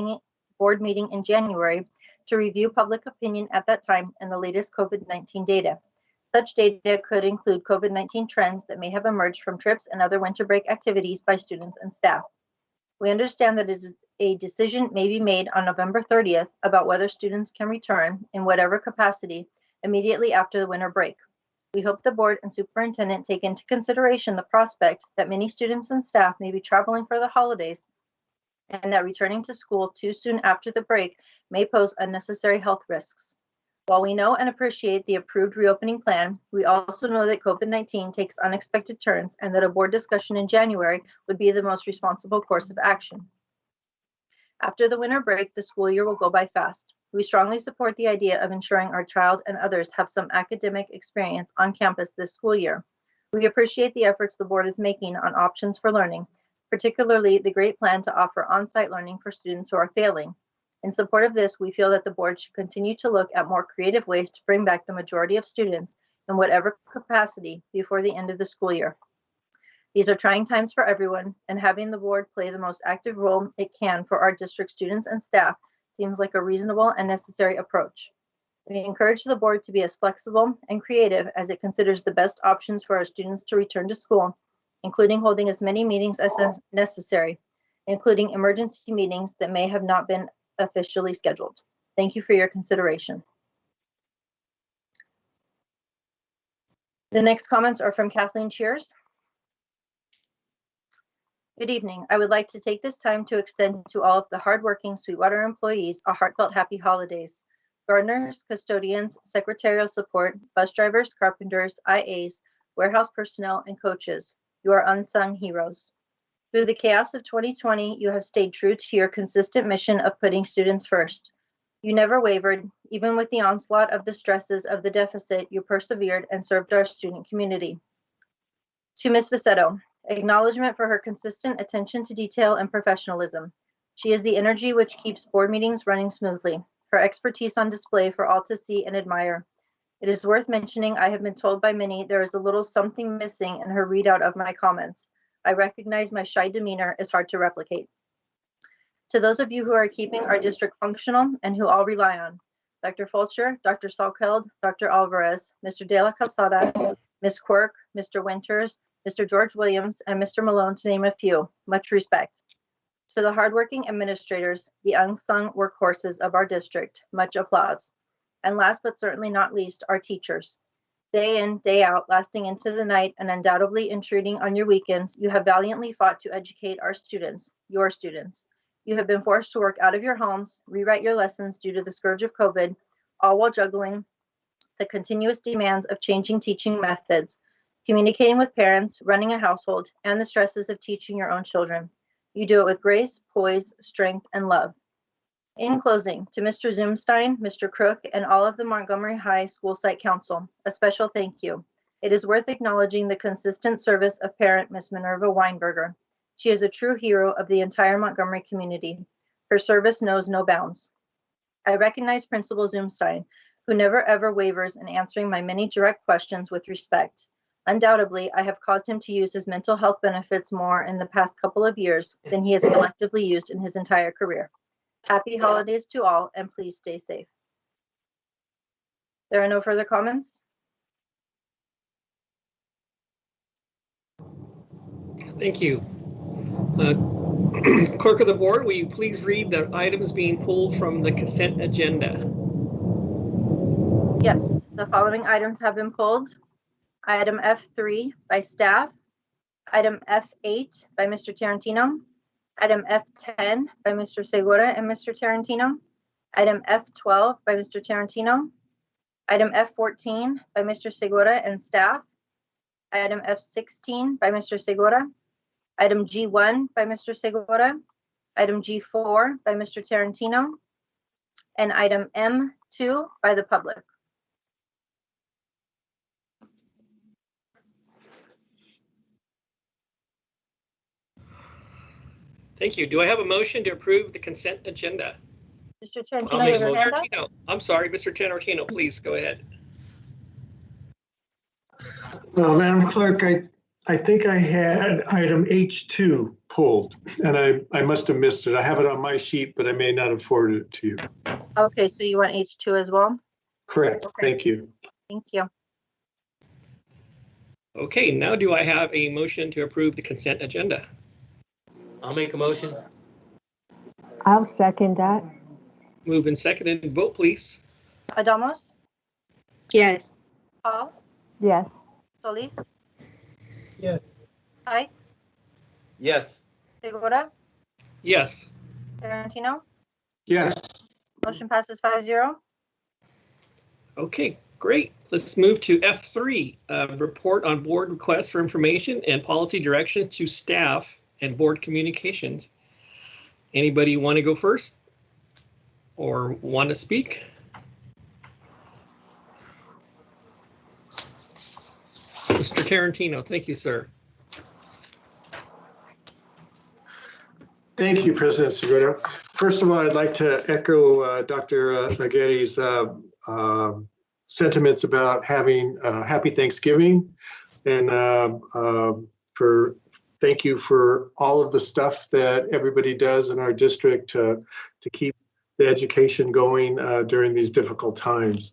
Speaker 2: meeting in January to review public opinion at that time and the latest COVID-19 data. Such data could include COVID-19 trends that may have emerged from trips and other winter break activities by students and staff. We understand that a decision may be made on November 30th about whether students can return in whatever capacity immediately after the winter break. We hope the board and superintendent take into consideration the prospect that many students and staff may be traveling for the holidays and that returning to school too soon after the break may pose unnecessary health risks. While we know and appreciate the approved reopening plan, we also know that COVID-19 takes unexpected turns and that a board discussion in January would be the most responsible course of action. After the winter break, the school year will go by fast. We strongly support the idea of ensuring our child and others have some academic experience on campus this school year. We appreciate the efforts the board is making on options for learning, particularly the great plan to offer on-site learning for students who are failing. In support of this, we feel that the board should continue to look at more creative ways to bring back the majority of students in whatever capacity before the end of the school year. These are trying times for everyone, and having the board play the most active role it can for our district students and staff seems like a reasonable and necessary approach. We encourage the board to be as flexible and creative as it considers the best options for our students to return to school, including holding as many meetings as necessary, including emergency meetings that may have not been officially scheduled. Thank you for your consideration. The next comments are from Kathleen Cheers. Good evening. I would like to take this time to extend to all of the hardworking Sweetwater employees a heartfelt happy holidays. Gardeners, custodians, secretarial support, bus drivers, carpenters, IAs, warehouse personnel, and coaches. You are unsung heroes. Through the chaos of 2020, you have stayed true to your consistent mission of putting students first. You never wavered. Even with the onslaught of the stresses of the deficit, you persevered and served our student community. To Ms. Vicetto, acknowledgement for her consistent attention to detail and professionalism. She is the energy which keeps board meetings running smoothly, her expertise on display for all to see and admire. It is worth mentioning, I have been told by many there is a little something missing in her readout of my comments. I recognize my shy demeanor is hard to replicate. To those of you who are keeping our district functional and who all rely on, Dr. Fulcher, Dr. Salkeld, Dr. Alvarez, Mr. De La Calzada, Ms. Quirk, Mr. Winters, Mr. George Williams, and Mr. Malone, to name a few, much respect. To the hardworking administrators, the unsung workhorses of our district, much applause. And last but certainly not least, our teachers. Day in, day out, lasting into the night, and undoubtedly intruding on your weekends, you have valiantly fought to educate our students, your students. You have been forced to work out of your homes, rewrite your lessons due to the scourge of COVID, all while juggling the continuous demands of changing teaching methods, communicating with parents, running a household, and the stresses of teaching your own children. You do it with grace, poise, strength, and love. In closing, to Mr. Zoomstein, Mr. Crook, and all of the Montgomery High School Site Council, a special thank you. It is worth acknowledging the consistent service of parent Ms. Minerva Weinberger. She is a true hero of the entire Montgomery community. Her service knows no bounds. I recognize Principal Zoomstein, who never ever wavers in answering my many direct questions with respect. Undoubtedly, I have caused him to use his mental health benefits more in the past couple of years than he has collectively used in his entire career. Happy holidays to all, and please stay safe. There are no further comments.
Speaker 1: Thank you. Clerk of the board, will you please read the items being pulled from the consent agenda?
Speaker 2: Yes, the following items have been pulled. Item F3 by staff, item F8 by Mr. Tarantino, item F10 by Mr. Segura and Mr. Tarantino, item F12 by Mr. Tarantino, item F14 by Mr. Segura and staff, item F16 by Mr. Segura, item G1 by Mr. Segura, item G4 by Mr. Tarantino, and item M2 by the public.
Speaker 1: Thank you. Do I have a motion to approve the consent agenda?
Speaker 2: Mr. Tarantino,
Speaker 1: I'm sorry, Mr. Tarantino, please go ahead.
Speaker 4: Madam Clerk, I think I had item H2 pulled, and I must have missed it. I have it on my sheet, but I may not have forwarded it to you.
Speaker 2: Okay, so you want H2 as well?
Speaker 4: Correct.
Speaker 2: Okay.
Speaker 4: Thank you.
Speaker 2: Thank you.
Speaker 1: Okay, now do I have a motion to approve the consent agenda?
Speaker 6: I'll make a motion.
Speaker 3: I'll second that.
Speaker 1: Move and seconded. Vote, please.
Speaker 2: Adamos,
Speaker 5: Yes.
Speaker 2: Hall,
Speaker 3: Yes.
Speaker 2: Solis,
Speaker 7: Yes.
Speaker 2: Pike,
Speaker 6: Yes.
Speaker 2: Segura,
Speaker 1: Yes.
Speaker 2: Tarantino.
Speaker 4: Yes.
Speaker 2: Motion passes 5-0.
Speaker 1: Okay, great. Let's move to F3, report on board requests for information and policy directions to staff and board communications. Anybody want to go first or want to speak? Mr. Tarantino, thank you, sir.
Speaker 4: Thank you, President Segura. First of all, I'd like to echo Dr. Getty's sentiments about having a happy Thanksgiving, and thank you for all of the stuff that everybody does in our district to keep the education going during these difficult times.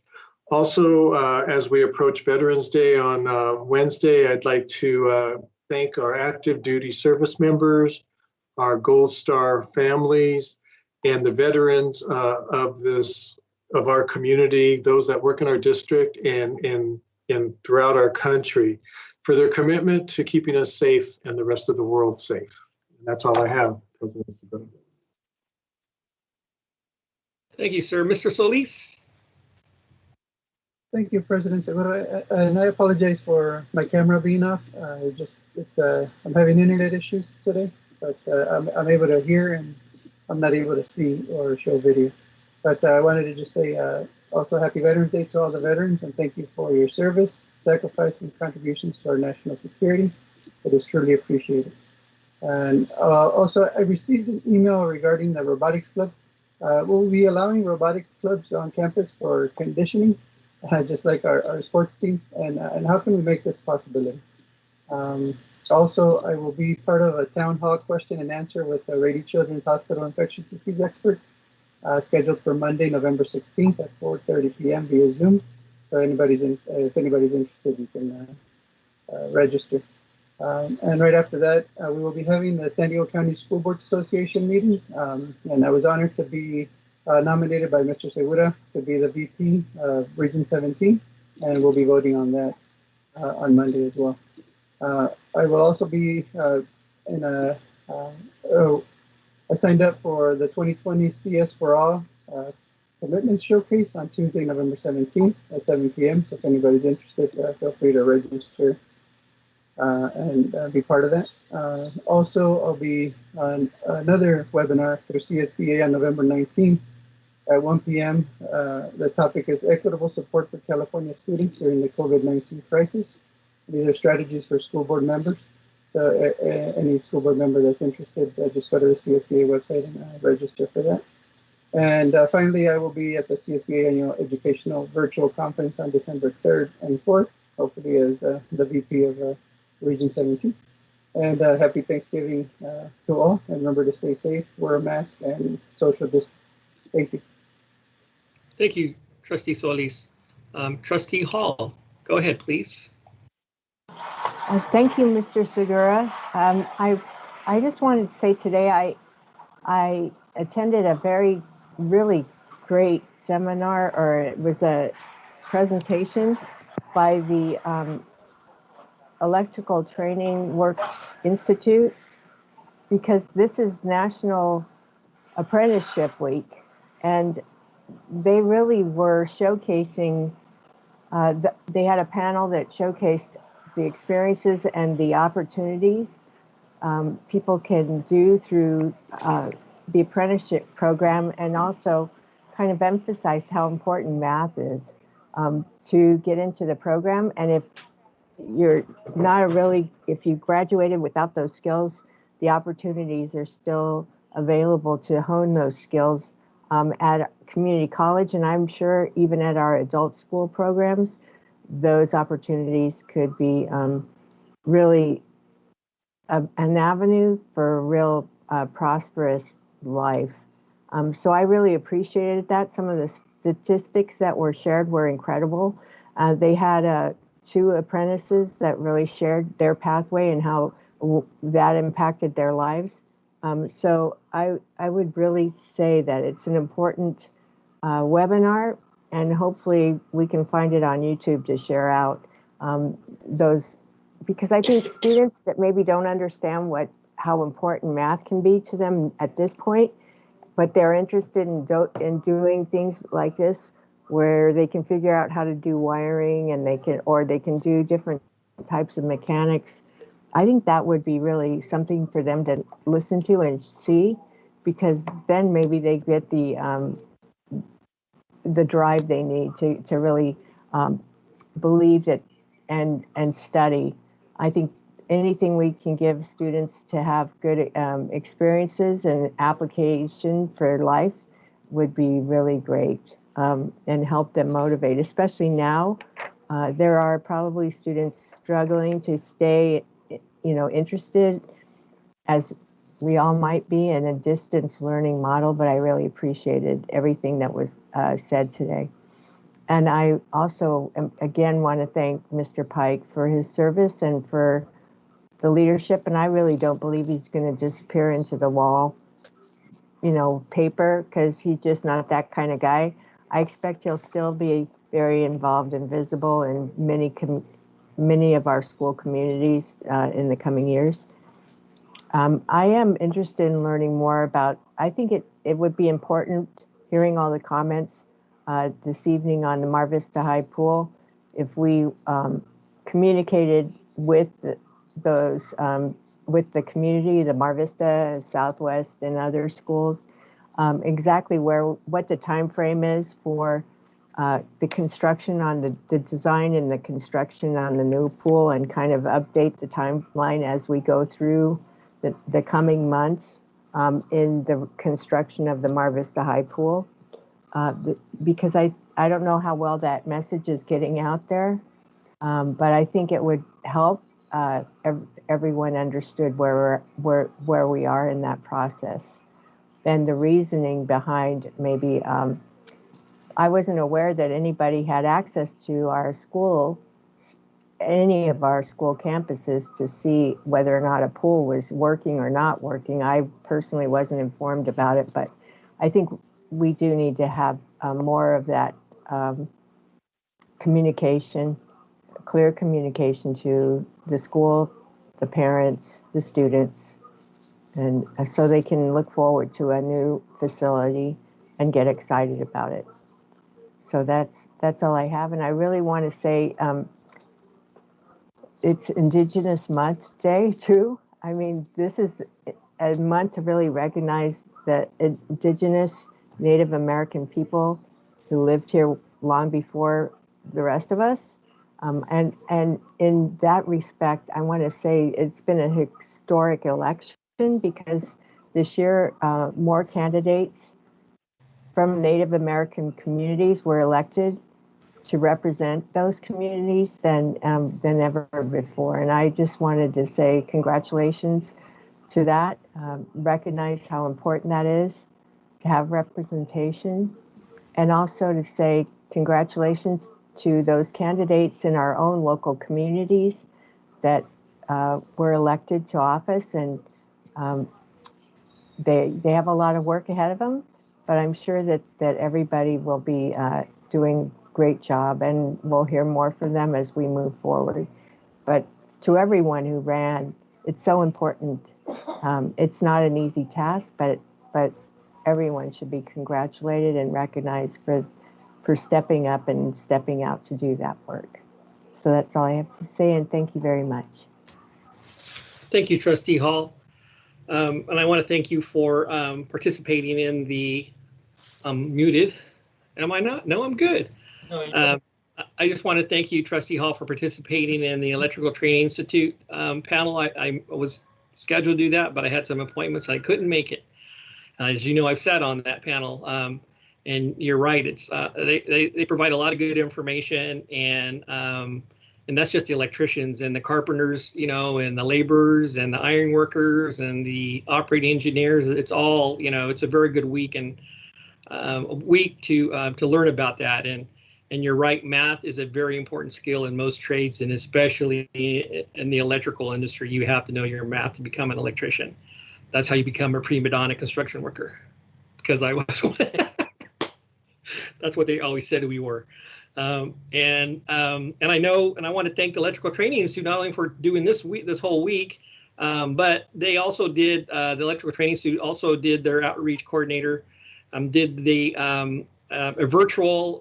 Speaker 4: Also, as we approach Veterans Day on Wednesday, I'd like to thank our active duty service members, our Gold Star families, and the veterans of our community, those that work in our district and throughout our country, for their commitment to keeping us safe and the rest of the world safe. And that's all I have, President Segura.
Speaker 2: Thank you, sir.
Speaker 1: Mr. Solis?
Speaker 7: Thank you, President Segura. And I apologize for my camera being off. I'm having internet issues today, but I'm able to hear and I'm not able to see or show video. But I wanted to just say also happy Veterans Day to all the veterans, and thank you for your service, sacrifice, and contributions to our national security. It is truly appreciated. And also, I received an email regarding the robotics club. We'll be allowing robotics clubs on campus for conditioning, just like our sports teams. And how can we make this a possibility? Also, I will be part of a town hall question and answer with the Rady Children's Hospital infectious disease expert, scheduled for Monday, November 16th at 4:30 p.m. via Zoom. So if anybody's interested, you can register. And right after that, we will be having the San Diego County School Board Association meeting. And I was honored to be nominated by Mr. Segura to be the VP of Region 17, and we'll be voting on that on Monday as well. I will also be I signed up for the 2020 CS for All Commitment Showcase on Tuesday, November 17th at 7 p.m. So if anybody's interested, feel free to register and be part of that. Also, I'll be on another webinar through CSBA on November 19th at 1 p.m. The topic is Equitable Support for California Students During the COVID-19 Crisis. These are strategies for school board members. So any school board member that's interested, just go to the CSBA website and register for that. And finally, I will be at the CSBA Annual Educational Virtual Conference on December 3rd and 4th, hopefully as the VP of Region 17. And happy Thanksgiving to all. And remember to stay safe, wear a mask, and social distance. Thank you.
Speaker 1: Thank you, Trustee Solis. Trustee Hall, go ahead, please.
Speaker 3: Thank you, Mr. Segura. I just wanted to say today I attended a really great seminar, or it was a presentation by the Electrical Training Work Institute, because this is National Apprenticeship Week, and they really were showcasing, they had a panel that showcased the experiences and the opportunities people can do through the apprenticeship program, and also kind of emphasize how important math is to get into the program. And if you're if you graduated without those skills, the opportunities are still available to hone those skills at community college, and I'm sure even at our adult school programs. those opportunities could be really an avenue for a real prosperous life. So I really appreciated that. Some of the statistics that were shared were incredible. They had 2 apprentices that really shared their pathway and how that impacted their lives. So I would really say that it's an important webinar, and hopefully we can find it on YouTube to share out those, because I think students that maybe don't understand how important math can be to them at this point, but they're interested in doing things like this where they can figure out how to do wiring, and they can do different types of mechanics. I think that would be really something for them to listen to and see, because then maybe they get the drive they need to really believe it and study. I think anything we can give students to have good experiences and application for life would be really great, and help them motivate, especially now. There are probably students struggling to stay, interested, as we all might be, in a distance learning model, but I really appreciated everything that was said today. And I also, again, want to thank Mr. Pike for his service and for the leadership. And I really don't believe he's going to disappear into the wall, paper, because he's just not that kind of guy. I expect he'll still be very involved and visible in many of our school communities in the coming years. I am interested in learning more about, I think it would be important, hearing all the comments this evening on the Mar Vista High Pool, if we communicated with with the community, the Mar Vista, Southwest, and other schools, exactly what the time frame is for the construction on the design and the construction on the new pool, and kind of update the timeline as we go through the coming months in the construction of the Mar Vista High Pool. Because I don't know how well that message is getting out there, but I think it would help everyone understood where we are in that process, and the reasoning behind maybe. I wasn't aware that anybody had access to our school, any of our school campuses, to see whether or not a pool was working or not working. I personally wasn't informed about it, but I think we do need to have more of that communication, clear communication to the school, the parents, the students, and so they can look forward to a new facility and get excited about it. So that's all I have, and I really want to say it's Indigenous Month Day too. I mean, this is a month to really recognize the Indigenous Native American people who lived here long before the rest of us. And in that respect, I want to say it's been a historic election, because this year more candidates from Native American communities were elected to represent those communities than ever before. And I just wanted to say congratulations to that, recognize how important that is to have representation, and also to say congratulations to those candidates in our own local communities that were elected to office, and they have a lot of work ahead of them, but I'm sure that everybody will be doing a great job, and we'll hear more from them as we move forward. But to everyone who ran, it's so important. It's not an easy task, but everyone should be congratulated and recognized for stepping up and stepping out to do that work. So that's all I have to say, and thank you very much.
Speaker 1: Thank you, Trustee Hall. And I want to thank you for participating in the muted. Am I not? No, I'm good. No, I just want to thank you, Trustee Hall, for participating in the Electrical Training Institute panel. I was scheduled to do that, but I had some appointments. I couldn't make it. As you know, I've sat on that panel. And you're right, it's they provide a lot of good information, and that's just the electricians and the carpenters, you know, and the laborers and the iron workers and the operating engineers. It's all, you know, it's a very good week and a week to learn about that. And you're right, math is a very important skill in most trades, and especially in the electrical industry. You have to know your math to become an electrician. That's how you become a prima donna construction worker, because I was. That's what they always said we were. And I know, and I want to thank the Electrical Training Institute not only for doing this whole week, but they also did, the Electrical Training Institute also did their outreach coordinator, did the a virtual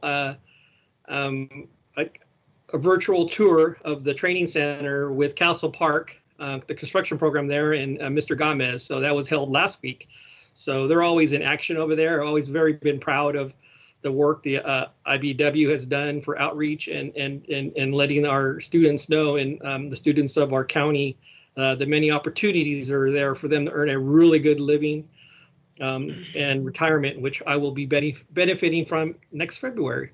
Speaker 1: tour of the training center with Castle Park, the construction program there, and Mr. Gomez. So that was held last week. So they're always in action over there. Always been proud of the work the IBW has done for outreach and letting our students know, and the students of our county, the many opportunities are there for them to earn a really good living and retirement, which I will be benefiting from next February.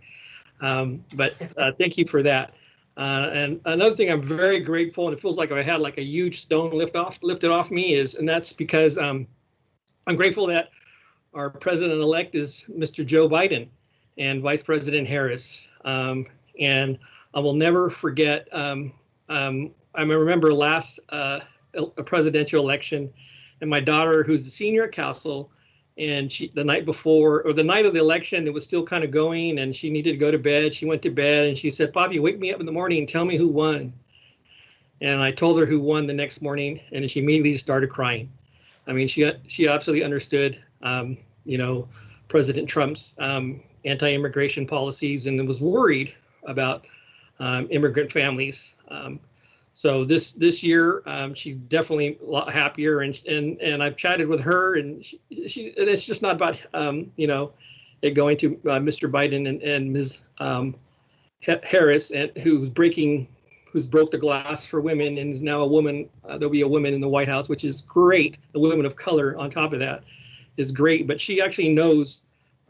Speaker 1: But thank you for that. And another thing I'm very grateful, and it feels like I had like a huge stone lifted off me, and that's because I'm grateful that our president-elect is Mr. Joe Biden and Vice President Harris. And I will never forget, I remember last presidential election, and my daughter, who's a senior at Castle, and the night before, or the night of the election, it was still kind of going, and she needed to go to bed. She went to bed, and she said, "Bobby, wake me up in the morning and tell me who won." And I told her who won the next morning, and she immediately started crying. I mean, she absolutely understood, you know, President Trump's anti-immigration policies, and was worried about immigrant families. So this year, she's definitely a lot happier, and I've chatted with her, and and it's just not about you know, it going to Mr. Biden and Ms. Harris, and who's broke the glass for women and is now a woman. There'll be a woman in the White House, which is great. The women of color on top of that is great. But she actually knows,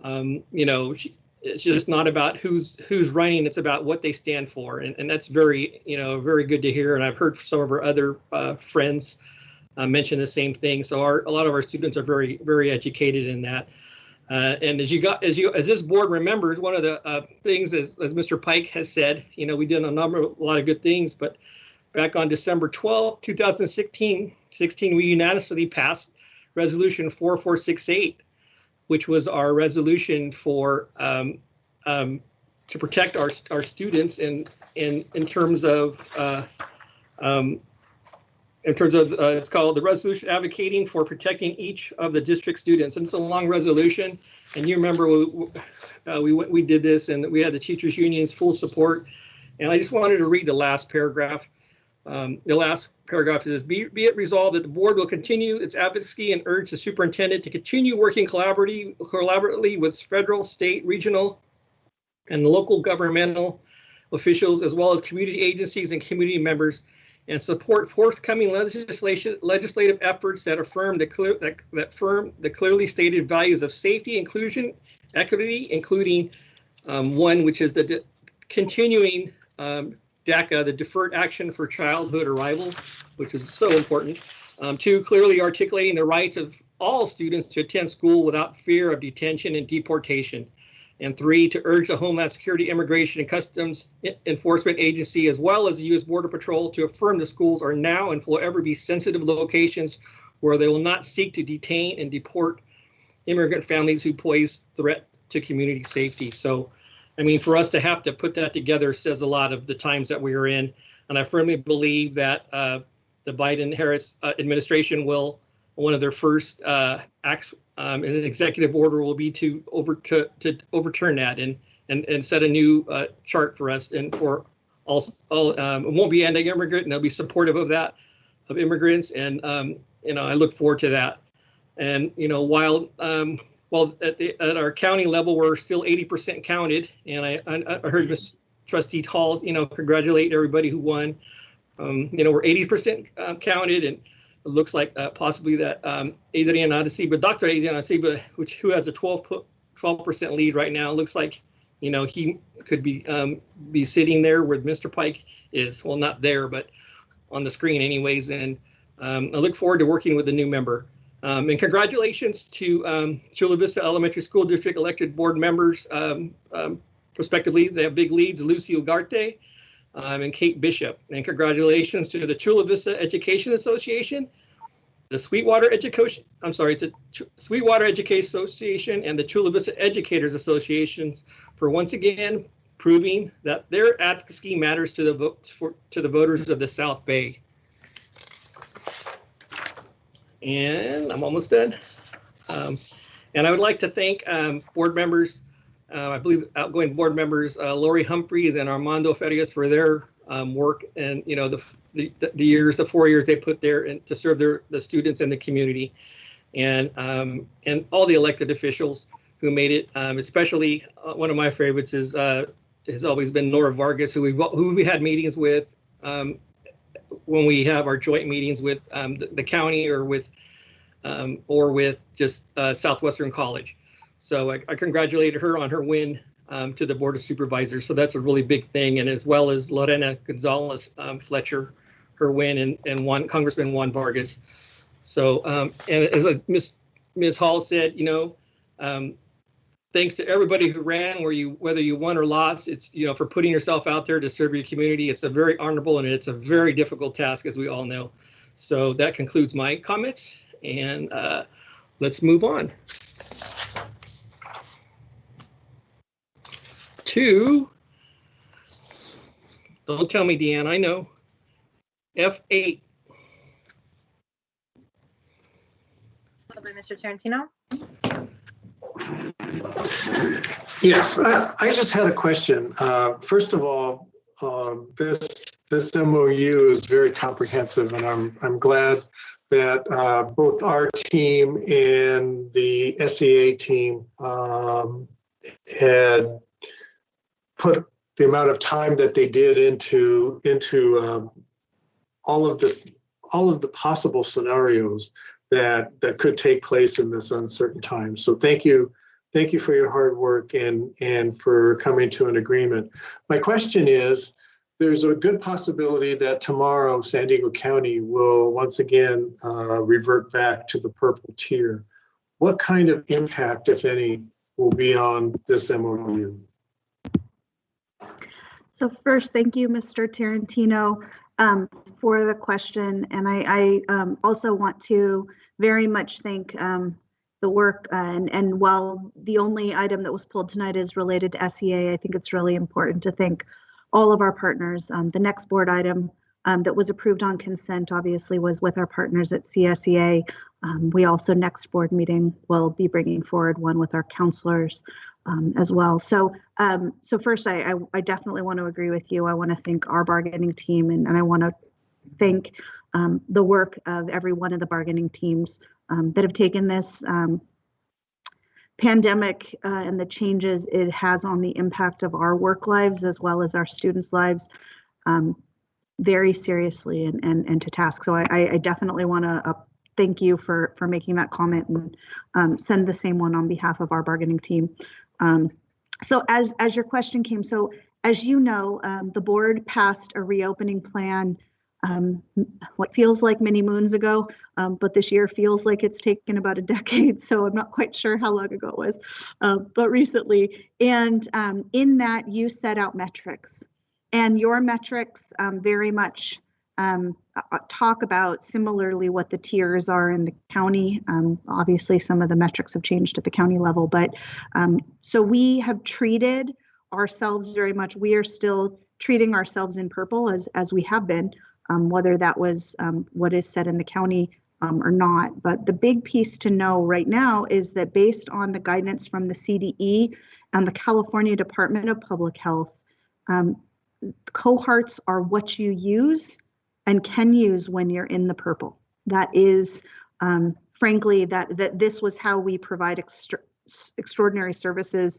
Speaker 1: you know, it's just not about who's running. It's about what they stand for, and that's very, you know, very good to hear. And I've heard some of our other friends mention the same thing. So a lot of our students are very, very educated in that. And as this board remembers, one of the things, as Mr. Pike has said, you know, we did a lot of good things, but back on December 12, 2016, we unanimously passed Resolution 4468, which was our resolution for to protect our students in terms of it's called the resolution advocating for protecting each of the district students. And it's a long resolution. And you remember we did this, and we had the teachers union's full support. And I just wanted to read the last paragraph. The last paragraph is, be it resolved that the board will continue its advocacy and urge the superintendent to continue working collaboratively with federal, state, regional, and local governmental officials, as well as community agencies and community members, and support forthcoming legislative efforts that affirm the clearly stated values of safety, inclusion, equity, including one which is the continuing DACA, the Deferred Action for Childhood Arrival, which is so important. Two, clearly articulating the rights of all students to attend school without fear of detention and deportation. And three, to urge the Homeland Security, Immigration, and Customs Enforcement Agency, as well as the U.S. Border Patrol, to affirm the schools are now and will ever be sensitive locations where they will not seek to detain and deport immigrant families who pose threat to community safety. So, I mean, for us to have to put that together says a lot of the times that we are in. And I firmly believe that the Biden-Harris administration will, one of their first acts in an executive order will be to overturn that and set a new chart for us, and for all it won't be anti-immigrant, and they'll be supportive of that, of immigrants, and you know, I look forward to that. And you know, while at our county level we're still 80% counted, and I heard Ms. Trustee Hall, you know, congratulate everybody who won. You know, we're 80% counted, and it looks like possibly that Dr. Adriana Siba, who has a 12 12% lead right now. It looks like, you know, he could be sitting there where Mr. Pike is. Well, not there, but on the screen anyways. And I look forward to working with the new member. And congratulations to Chula Vista Elementary School District elected board members, respectively. They have big leads, Lucy Ugarte and Kate Bishop. And congratulations to the Chula Vista Education Association, the Sweetwater Education, Sweetwater Education Association and the Chula Vista Educators Associations for once again proving that their advocacy matters to the voters of the South Bay. And I'm almost done. And I would like to thank board members, I believe outgoing board members, Lori Humphreys and Armando Farias for their work and, you know, the 4 years they put there and to serve the students and the community, and all the elected officials who made it. Especially one of my favorites is has always been Nora Vargas, who we had meetings with when we have our joint meetings with the county or with just Southwestern College. So I congratulated her on her win to the Board of Supervisors. So that's a really big thing. And as well as Lorena Gonzalez Fletcher, her win, and Congressman Juan Vargas. So and as Ms. Hall said, you know, thanks to everybody who ran, whether you won or lost, it's, you know, for putting yourself out there to serve your community. It's a very honorable and it's a very difficult task, as we all know. So that concludes my comments, and let's move on to, don't tell me, Deanne, I know, F8.
Speaker 2: Mr. Tarantino?
Speaker 4: Yes, I just had a question. First of all, this MOU is very comprehensive, and I'm glad that both our team and the SEA team had put the amount of time that they did into all of the possible scenarios that could take place in this uncertain time. So thank you for your hard work and for coming to an agreement. My question is, there's a good possibility that tomorrow San Diego County will once again revert back to the purple tier. What kind of impact, if any, will be on this MOU?
Speaker 10: So first, thank you, Mr. Tarantino, for the question. And I also want to very much thank the work, and while the only item that was pulled tonight is related to SEA, I think it's really important to thank all of our partners. The next board item that was approved on consent obviously was with our partners at CSEA. We also, next board meeting, will be bringing forward one with our counselors as well. So first, I definitely want to agree with you. I want to thank our bargaining team, and I want to thank the work of every one of the bargaining teams that have taken this pandemic and the changes it has on the impact of our work lives as well as our students' lives very seriously and to task. So I definitely want to thank you for making that comment, and send the same one on behalf of our bargaining team. So as your question came, so as you know, the board passed a reopening plan what feels like many moons ago, but this year feels like it's taken about a decade, so I'm not quite sure how long ago it was, but recently. And in that, you set out metrics, and your metrics very much talk about similarly what the tiers are in the county. Obviously, some of the metrics have changed at the county level, but so we have treated ourselves very much. We are still treating ourselves in purple as we have been. Whether that was what is said in the county or not. But the big piece to know right now is that based on the guidance from the CDE and the California Department of Public Health, cohorts are what you use and can use when you're in the purple. That is, frankly, that this was how we provide extraordinary services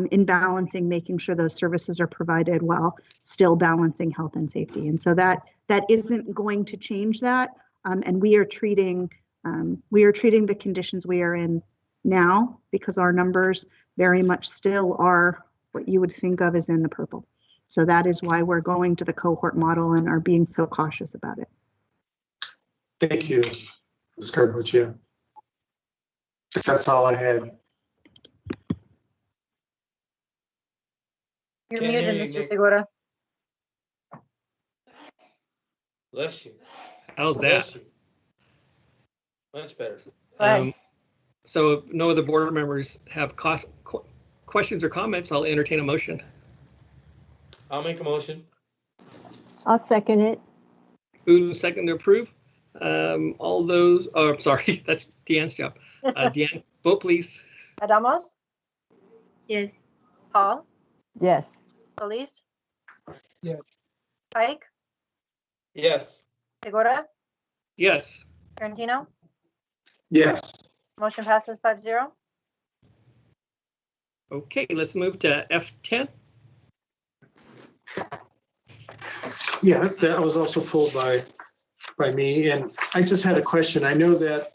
Speaker 10: in balancing, making sure those services are provided while still balancing health and safety. And so that isn't going to change that. And we are treating the conditions we are in now, because our numbers very much still are what you would think of as in the purple. So that is why we're going to the cohort model and are being so cautious about it.
Speaker 4: Thank you, Ms. Carbuccia. That's all I had.
Speaker 2: You're
Speaker 6: Can't hear
Speaker 2: muted,
Speaker 6: you,
Speaker 2: Mr.
Speaker 6: Nick.
Speaker 2: Segura.
Speaker 6: Bless you.
Speaker 1: How's
Speaker 6: Bless
Speaker 1: that?
Speaker 6: you. Much better.
Speaker 2: Go ahead.
Speaker 1: So if no other board members have questions or comments, I'll entertain a motion.
Speaker 6: I'll make a motion.
Speaker 3: I'll second it.
Speaker 1: Moved and second to approve. All those, oh, I'm sorry, that's Deanne's job. Deanne, vote please.
Speaker 2: Adamos,
Speaker 5: Yes.
Speaker 2: Hall,
Speaker 3: Yes.
Speaker 2: Solis.
Speaker 7: Yes.
Speaker 2: Pike,
Speaker 6: Yes.
Speaker 2: Segura,
Speaker 1: Yes.
Speaker 2: Tarantino.
Speaker 4: Yes.
Speaker 2: Motion passes 5-0.
Speaker 1: Okay, let's move to F10.
Speaker 4: Yeah, that was also pulled by me, and I just had a question. I know that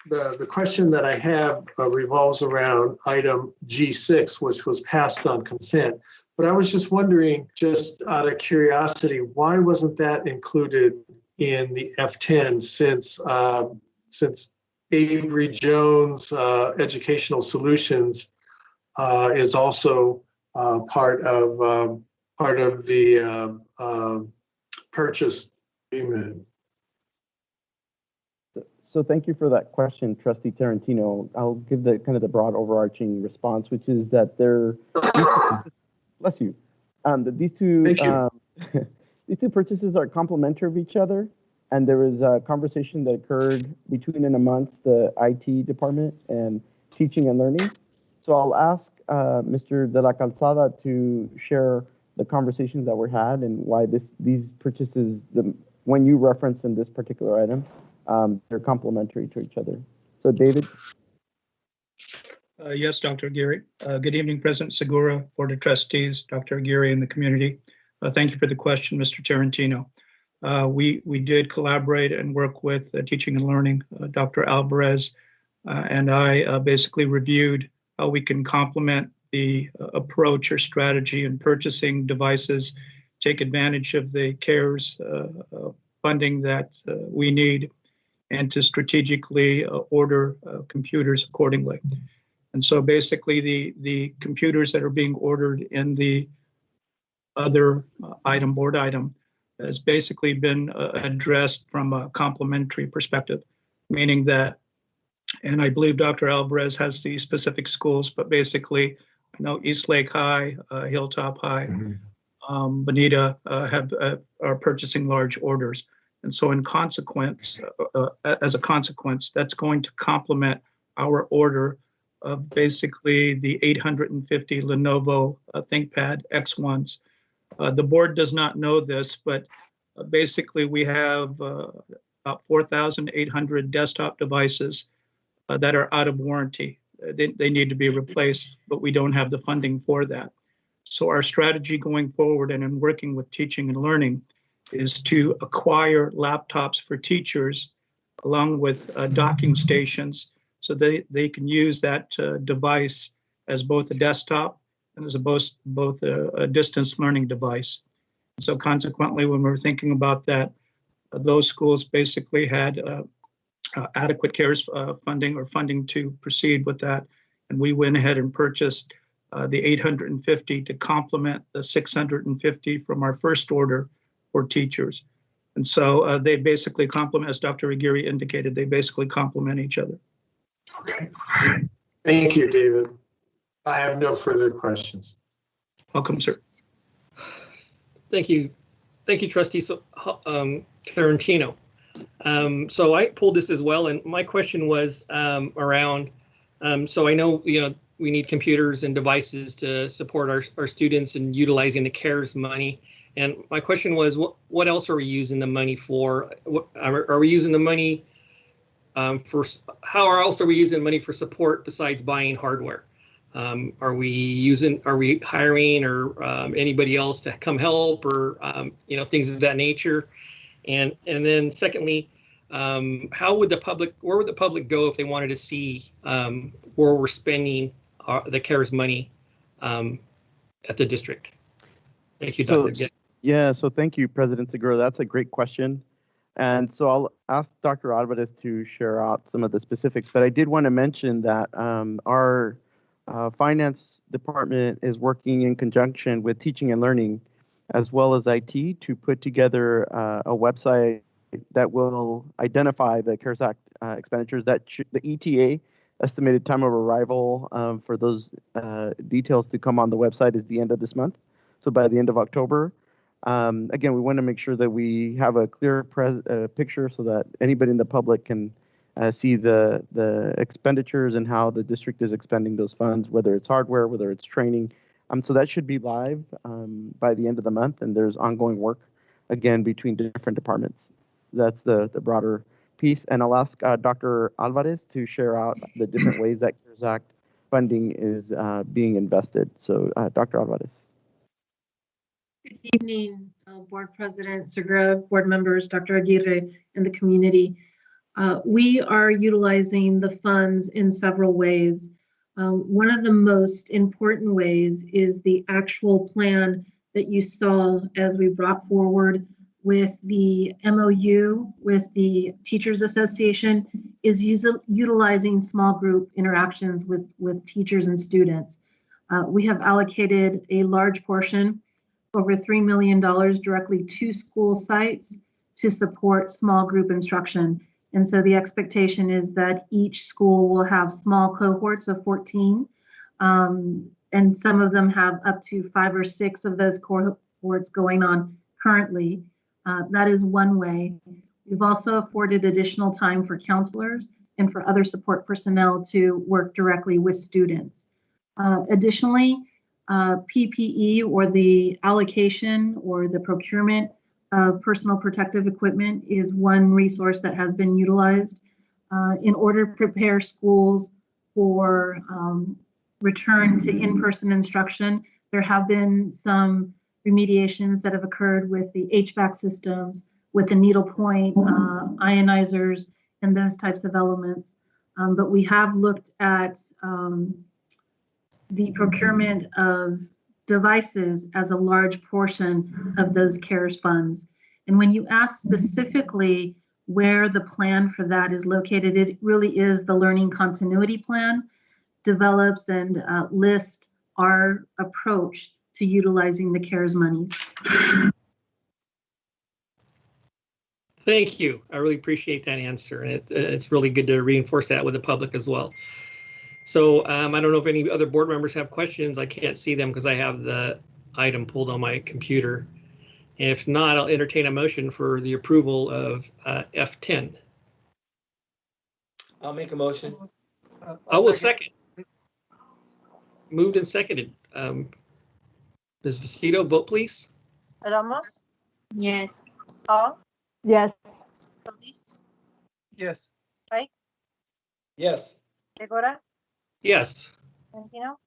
Speaker 4: the question that I have revolves around item G6, which was passed on consent. But I was just wondering, just out of curiosity, why wasn't that included in the F10 since Avery Jones Educational Solutions is also part of the purchase agreement?
Speaker 8: So thank you for that question, Trustee Tarantino. I'll give the kind of the broad overarching response, which is that bless you. These two
Speaker 4: Thank you.
Speaker 8: these two purchases are complementary of each other, and there was a conversation that occurred between and amongst the IT department and teaching and learning. So I'll ask Mr. De La Calzada to share the conversations that were had and why these purchases, when you reference in this particular item, they're complementary to each other. So David?
Speaker 11: Yes, Dr. Aguirre. Good evening, President Segura, Board of Trustees, Dr. Aguirre, and the community. Thank you for the question, Mr. Tarantino. We did collaborate and work with Teaching and Learning. Dr. Alvarez and I basically reviewed how we can complement the approach or strategy in purchasing devices, take advantage of the CARES funding that we need, and to strategically order computers accordingly. And so basically the computers that are being ordered in the other board item, has basically been addressed from a complementary perspective, meaning that, and I believe Dr. Alvarez has the specific schools, but basically I know East Lake High, Hilltop High, Bonita are purchasing large orders. And so in consequence, as a consequence, that's going to complement our order of basically the 850 Lenovo ThinkPad X1s. The board does not know this, but basically we have about 4,800 desktop devices that are out of warranty. They need to be replaced, but we don't have the funding for that. So our strategy going forward and in working with Teaching and Learning is to acquire laptops for teachers along with docking stations so they can use that device as both a desktop and as both a distance learning device. So consequently, when we're thinking about that, those schools basically had adequate CARES funding or funding to proceed with that. And we went ahead and purchased the 850 to complement the 650 from our first order for teachers. And so they basically complement, as Dr. Aguirre indicated, they basically complement each other.
Speaker 4: Okay. Thank you, David. I have no further questions.
Speaker 11: Welcome, sir.
Speaker 1: Thank you. Thank you, Trustee Tarantino. So I pulled this as well, and my question was around, so I know, we need computers and devices to support our students in utilizing the CARES money. And my question was, what else are we using the money for? Are we using the money how else are we using money for support besides buying hardware? Are we hiring or anybody else to come help or things of that nature? And then secondly, where would the public go if they wanted to see where we're spending the CARES money at the district? Thank you,
Speaker 8: So,
Speaker 1: Dr. Getty.
Speaker 8: yeah, so thank you, President Segura. That's a great question. And so I'll ask Dr. Alvarez to share out some of the specifics, but I did want to mention that our finance department is working in conjunction with teaching and learning as well as IT to put together a website that will identify the CARES Act expenditures that the ETA, estimated time of arrival, for those details to come on the website is the end of this month. So by the end of October. Again, we want to make sure that we have a clear picture so that anybody in the public can see the expenditures and how the district is expending those funds, whether it's hardware, whether it's training. So that should be live by the end of the month, and there's ongoing work, again, between different departments. That's the broader piece. And I'll ask Dr. Alvarez to share out the different ways that CARES Act funding is being invested. So Dr. Alvarez.
Speaker 12: Good evening, Board President Segura, board members, Dr. Aguirre, and the community. We are utilizing the funds in several ways. One of the most important ways is the actual plan that you saw as we brought forward with the MOU with the Teachers Association is utilizing small group interactions with teachers and students. We have allocated a large portion, over $3 million, directly to school sites to support small group instruction. And so the expectation is that each school will have small cohorts of 14, and some of them have up to 5 or 6 of those cohorts going on currently. That is one way. We've also afforded additional time for counselors and for other support personnel to work directly with students. Additionally, PPE, or the allocation or the procurement of personal protective equipment, is one resource that has been utilized in order to prepare schools for return to in-person instruction. There have been some remediations that have occurred with the HVAC systems, with the needlepoint ionizers, and those types of elements. But we have looked at the procurement of devices as a large portion of those CARES funds. And when you ask specifically where the plan for that is located, it really is the Learning Continuity Plan develops and lists our approach to utilizing the CARES monies.
Speaker 1: Thank you. I really appreciate that answer. And it's really good to reinforce that with the public as well. So I don't know if any other board members have questions. I can't see them because I have the item pulled on my computer. If not, I'll entertain a motion for the approval of F10.
Speaker 6: I'll make a motion.
Speaker 1: I will second. Moved and seconded. Ms. Vecito, vote please.
Speaker 2: Ramos,
Speaker 5: Yes.
Speaker 2: Hall,
Speaker 3: Yes.
Speaker 2: Solis,
Speaker 7: Yes.
Speaker 2: Pike,
Speaker 6: Yes.
Speaker 2: Segura,
Speaker 1: Yes.
Speaker 2: Trentino.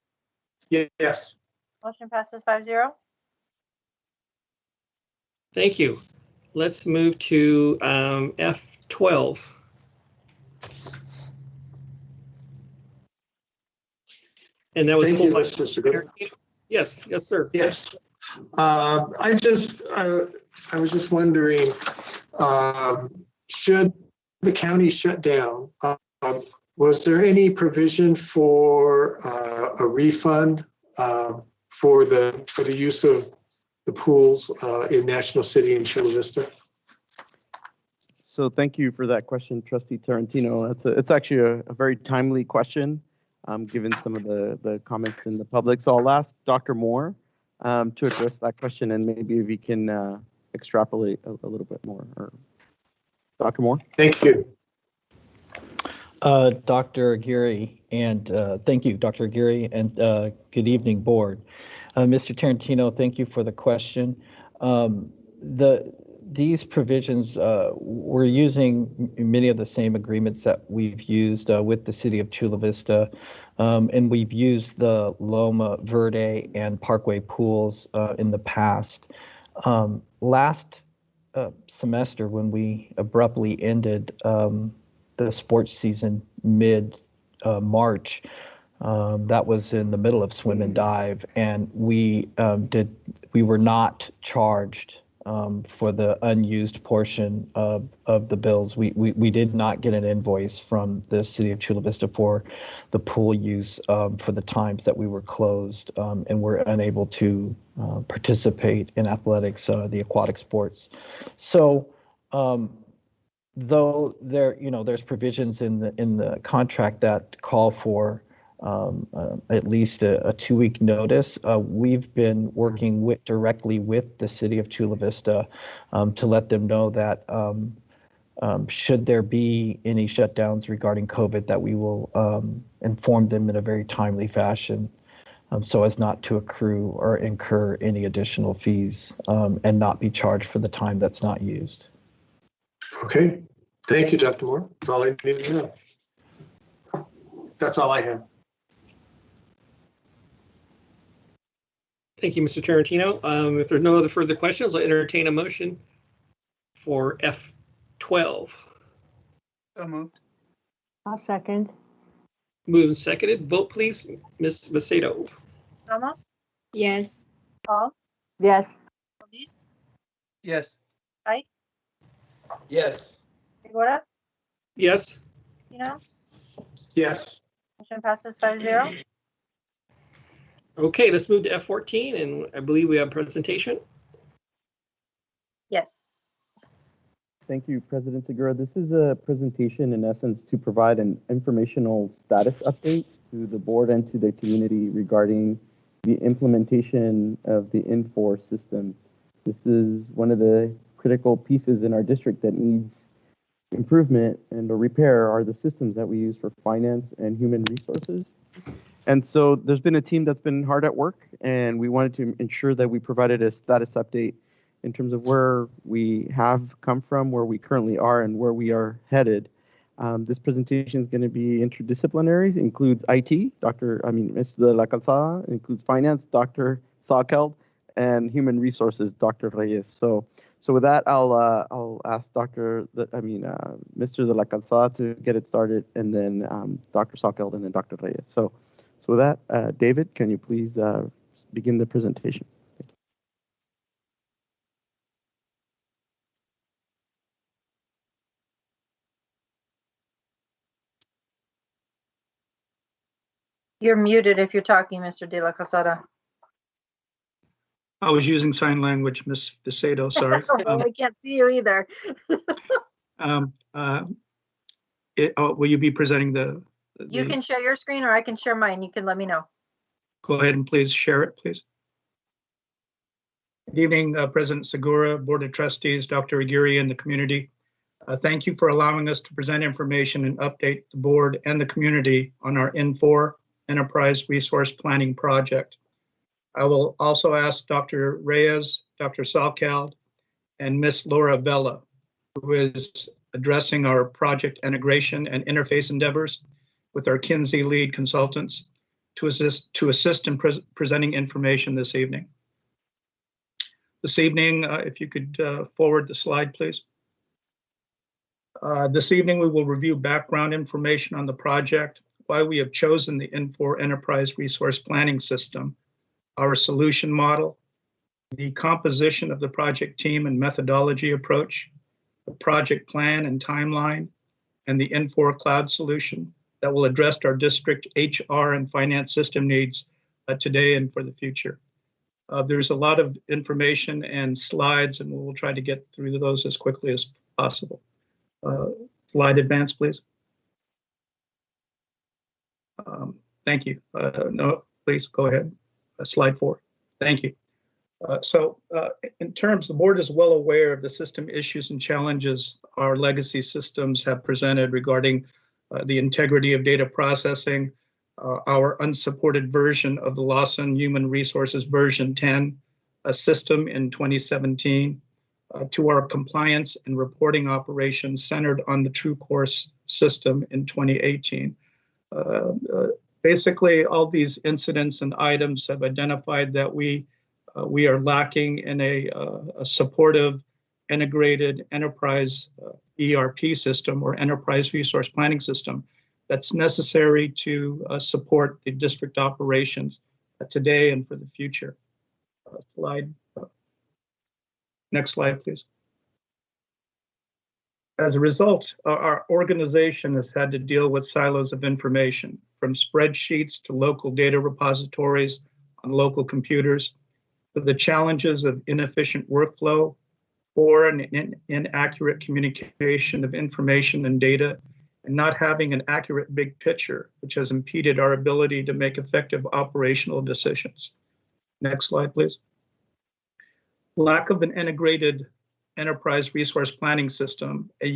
Speaker 4: Yes.
Speaker 2: Motion passes 5-0.
Speaker 1: Thank you. Let's move to F12. And that was
Speaker 4: Thank you,
Speaker 1: pulled by
Speaker 4: Mr. Segura.
Speaker 1: Yes, yes, sir.
Speaker 4: Yes. I was just wondering, should the county shut down, was there any provision for a refund for the use of the pools in National City and Chula Vista?
Speaker 8: So thank you for that question, Trustee Tarantino. It's actually a very timely question, given some of the comments in the public. So I'll ask Dr. Moore to address that question, and maybe if he can extrapolate a little bit more. Or Dr. Moore?
Speaker 4: Thank you.
Speaker 13: Dr. Aguirre, and thank you, Dr. Aguirre, and good evening, board. Mr. Tarantino, thank you for the question. These provisions, we're using many of the same agreements that we've used with the city of Chula Vista, and we've used the Loma Verde and Parkway pools in the past. Last semester, when we abruptly ended the sports season mid-March, That was in the middle of swim and dive, and we were not charged for the unused portion of the bills. We did not get an invoice from the city of Chula Vista for the pool use for the times that we were closed and were unable to participate in athletics, the aquatic sports. So though there's provisions in the contract that call for at least a 2-week notice, we've been working directly with the city of Chula Vista to let them know that should there be any shutdowns regarding COVID, that we will inform them in a very timely fashion so as not to accrue or incur any additional fees and not be charged for the time that's not used.
Speaker 4: Okay, thank you, Dr. Moore. That's all I need to know. That's all I have.
Speaker 1: Thank you, Mr. Tarantino. If there's no other further questions, I'll entertain a motion for F12.
Speaker 7: So moved.
Speaker 3: I'll second.
Speaker 1: Moved and seconded. Vote, please, Ms. Macedo.
Speaker 2: Ramos,
Speaker 5: Yes.
Speaker 2: Paul,
Speaker 3: Yes.
Speaker 2: Solis,
Speaker 7: Yes.
Speaker 2: Pike,
Speaker 6: Yes.
Speaker 2: Segura,
Speaker 1: Yes.
Speaker 4: Yes.
Speaker 2: Motion passes 5-0.
Speaker 1: Okay, let's move to F14, and I believe we have a presentation.
Speaker 2: Yes.
Speaker 8: Thank you, President Segura. This is a presentation, in essence, to provide an informational status update to the board and to the community regarding the implementation of the Infor system. This is one of the critical pieces in our district that needs improvement and repair are the systems that we use for finance and human resources. And so there's been a team that's been hard at work, and we wanted to ensure that we provided a status update in terms of where we have come from, where we currently are, and where we are headed. This presentation is going to be interdisciplinary. It includes IT, Mr. De La Calzada, includes finance, Dr. Salkeld, and human resources, Dr. Reyes. So with that, I'll ask Mr. De La Calzada to get it started, and then Dr. Salkeld, and then Dr. Reyes. So with that, David, can you please begin the presentation? Thank you.
Speaker 2: You're muted if you're talking, Mr. De La Calzada.
Speaker 11: I was using sign language, Ms. Macedo, sorry.
Speaker 2: We can't see you either.
Speaker 11: Will you be presenting the?
Speaker 2: You can share your screen or I can share mine. You can let me know.
Speaker 11: Go ahead and please share it, please. Good evening, President Segura, Board of Trustees, Dr. Aguirre, and the community. Thank you for allowing us to present information and update the board and the community on our Infor Enterprise Resource Planning Project. I will also ask Dr. Reyes, Dr. Salkeld, and Ms. Laura Vela, who is addressing our project integration and interface endeavors with our Kinsey lead consultants to assist in presenting information this evening. This evening, if you could forward the slide, please. This evening, we will review background information on the project, why we have chosen the Infor Enterprise Resource Planning System, our solution model, the composition of the project team and methodology approach, the project plan and timeline, and the Infor cloud solution that will address our district HR and finance system needs today and for the future. There's a lot of information and slides, and we'll try to get through those as quickly as possible. Slide advance, please. Thank you. No, please go ahead. Slide 4. Thank you. In terms, the board is well aware of the system issues and challenges our legacy systems have presented regarding the integrity of data processing, our unsupported version of the Lawson Human Resources version 10, a system in 2017, to our compliance and reporting operations centered on the True Course system in 2018. Basically, all these incidents and items have identified that we are lacking in a supportive, integrated enterprise ERP system or enterprise resource planning system that's necessary to support the district operations today and for the future. Next slide, please. As a result, our organization has had to deal with silos of information, from spreadsheets to local data repositories on local computers, to the challenges of inefficient workflow or an inaccurate communication of information and data, and not having an accurate big picture, which has impeded our ability to make effective operational decisions. Next slide, please. Lack of an integrated enterprise resource planning system, a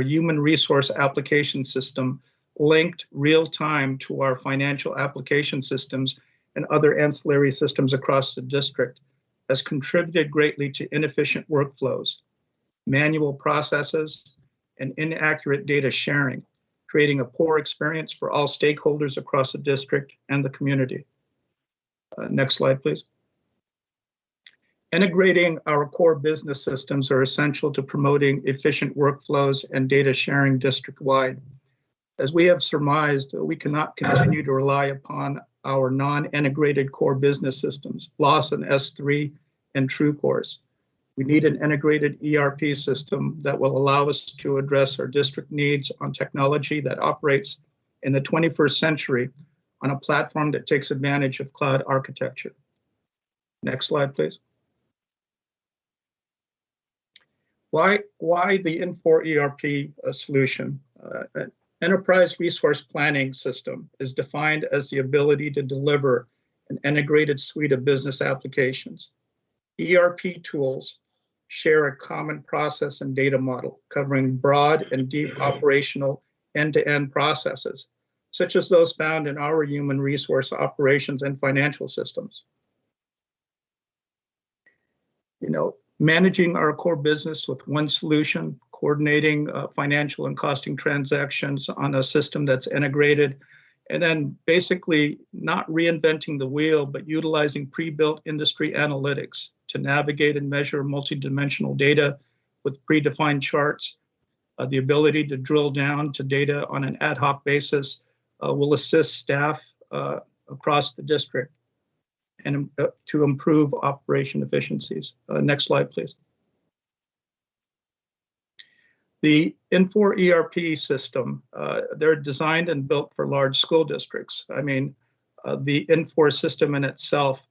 Speaker 11: human resource application system linked real-time to our financial application systems and other ancillary systems across the district, has contributed greatly to inefficient workflows, manual processes, and inaccurate data sharing, creating a poor experience for all stakeholders across the district and the community. Next slide, please. Integrating our core business systems are essential to promoting efficient workflows and data sharing district-wide. As we have surmised, we cannot continue to rely upon our non-integrated core business systems, Lawson S3 and TrueCourse. We need an integrated ERP system that will allow us to address our district needs on technology that operates in the 21st century on a platform that takes advantage of cloud architecture. Next slide, please. Why the Infor ERP solution? Enterprise resource planning system is defined as the ability to deliver an integrated suite of business applications. ERP tools share a common process and data model covering broad and deep operational end-to-end processes, such as those found in our human resource operations and financial systems. Managing our core business with one solution, coordinating financial and costing transactions on a system that's integrated, and then basically not reinventing the wheel, but utilizing pre-built industry analytics to navigate and measure multidimensional data with predefined charts. The ability to drill down to data on an ad hoc basis will assist staff across the district and to improve operation efficiencies. Next slide, please. The Infor ERP system, they're designed and built for large school districts. I mean, the Infor system in itself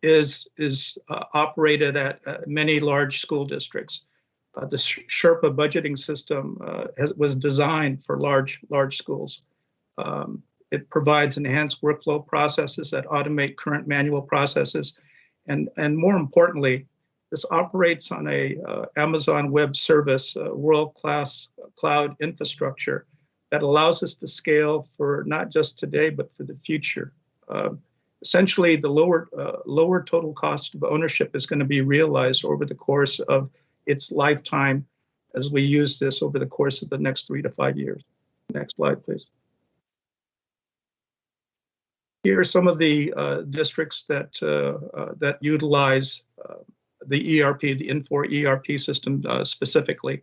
Speaker 11: is operated at many large school districts. The Sherpa budgeting system was designed for large schools. It provides enhanced workflow processes that automate current manual processes. And more importantly, this operates on a Amazon Web Service, world-class cloud infrastructure that allows us to scale for not just today, but for the future. Essentially, the lower total cost of ownership is going to be realized over the course of its lifetime as we use this over the course of the next 3 to 5 years. Next slide, please. Here are some of the districts that utilize the ERP, the Infor ERP system specifically.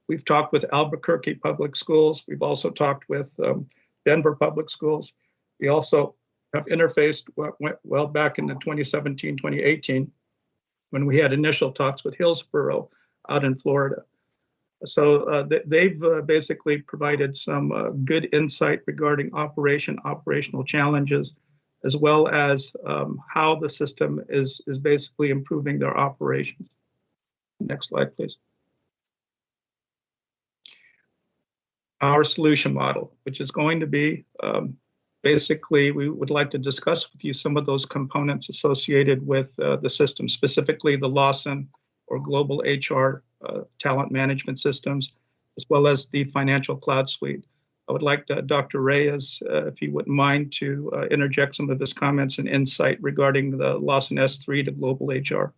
Speaker 11: We've talked with Albuquerque Public Schools. We've also talked with Denver Public Schools. We also have interfaced well back in the 2017, 2018, when we had initial talks with Hillsborough out in Florida. So they've basically provided some good insight regarding operational challenges, as well as how the system is basically improving their operations. Next slide, please. Our solution model, which is going to be basically, we would like to discuss with you some of those components associated with the system, specifically the Lawson or global HR talent management systems, as well as the financial cloud suite. I would like Dr. Reyes, if he wouldn't mind, to interject some of his comments and insight regarding the Lawson S3 to global HR.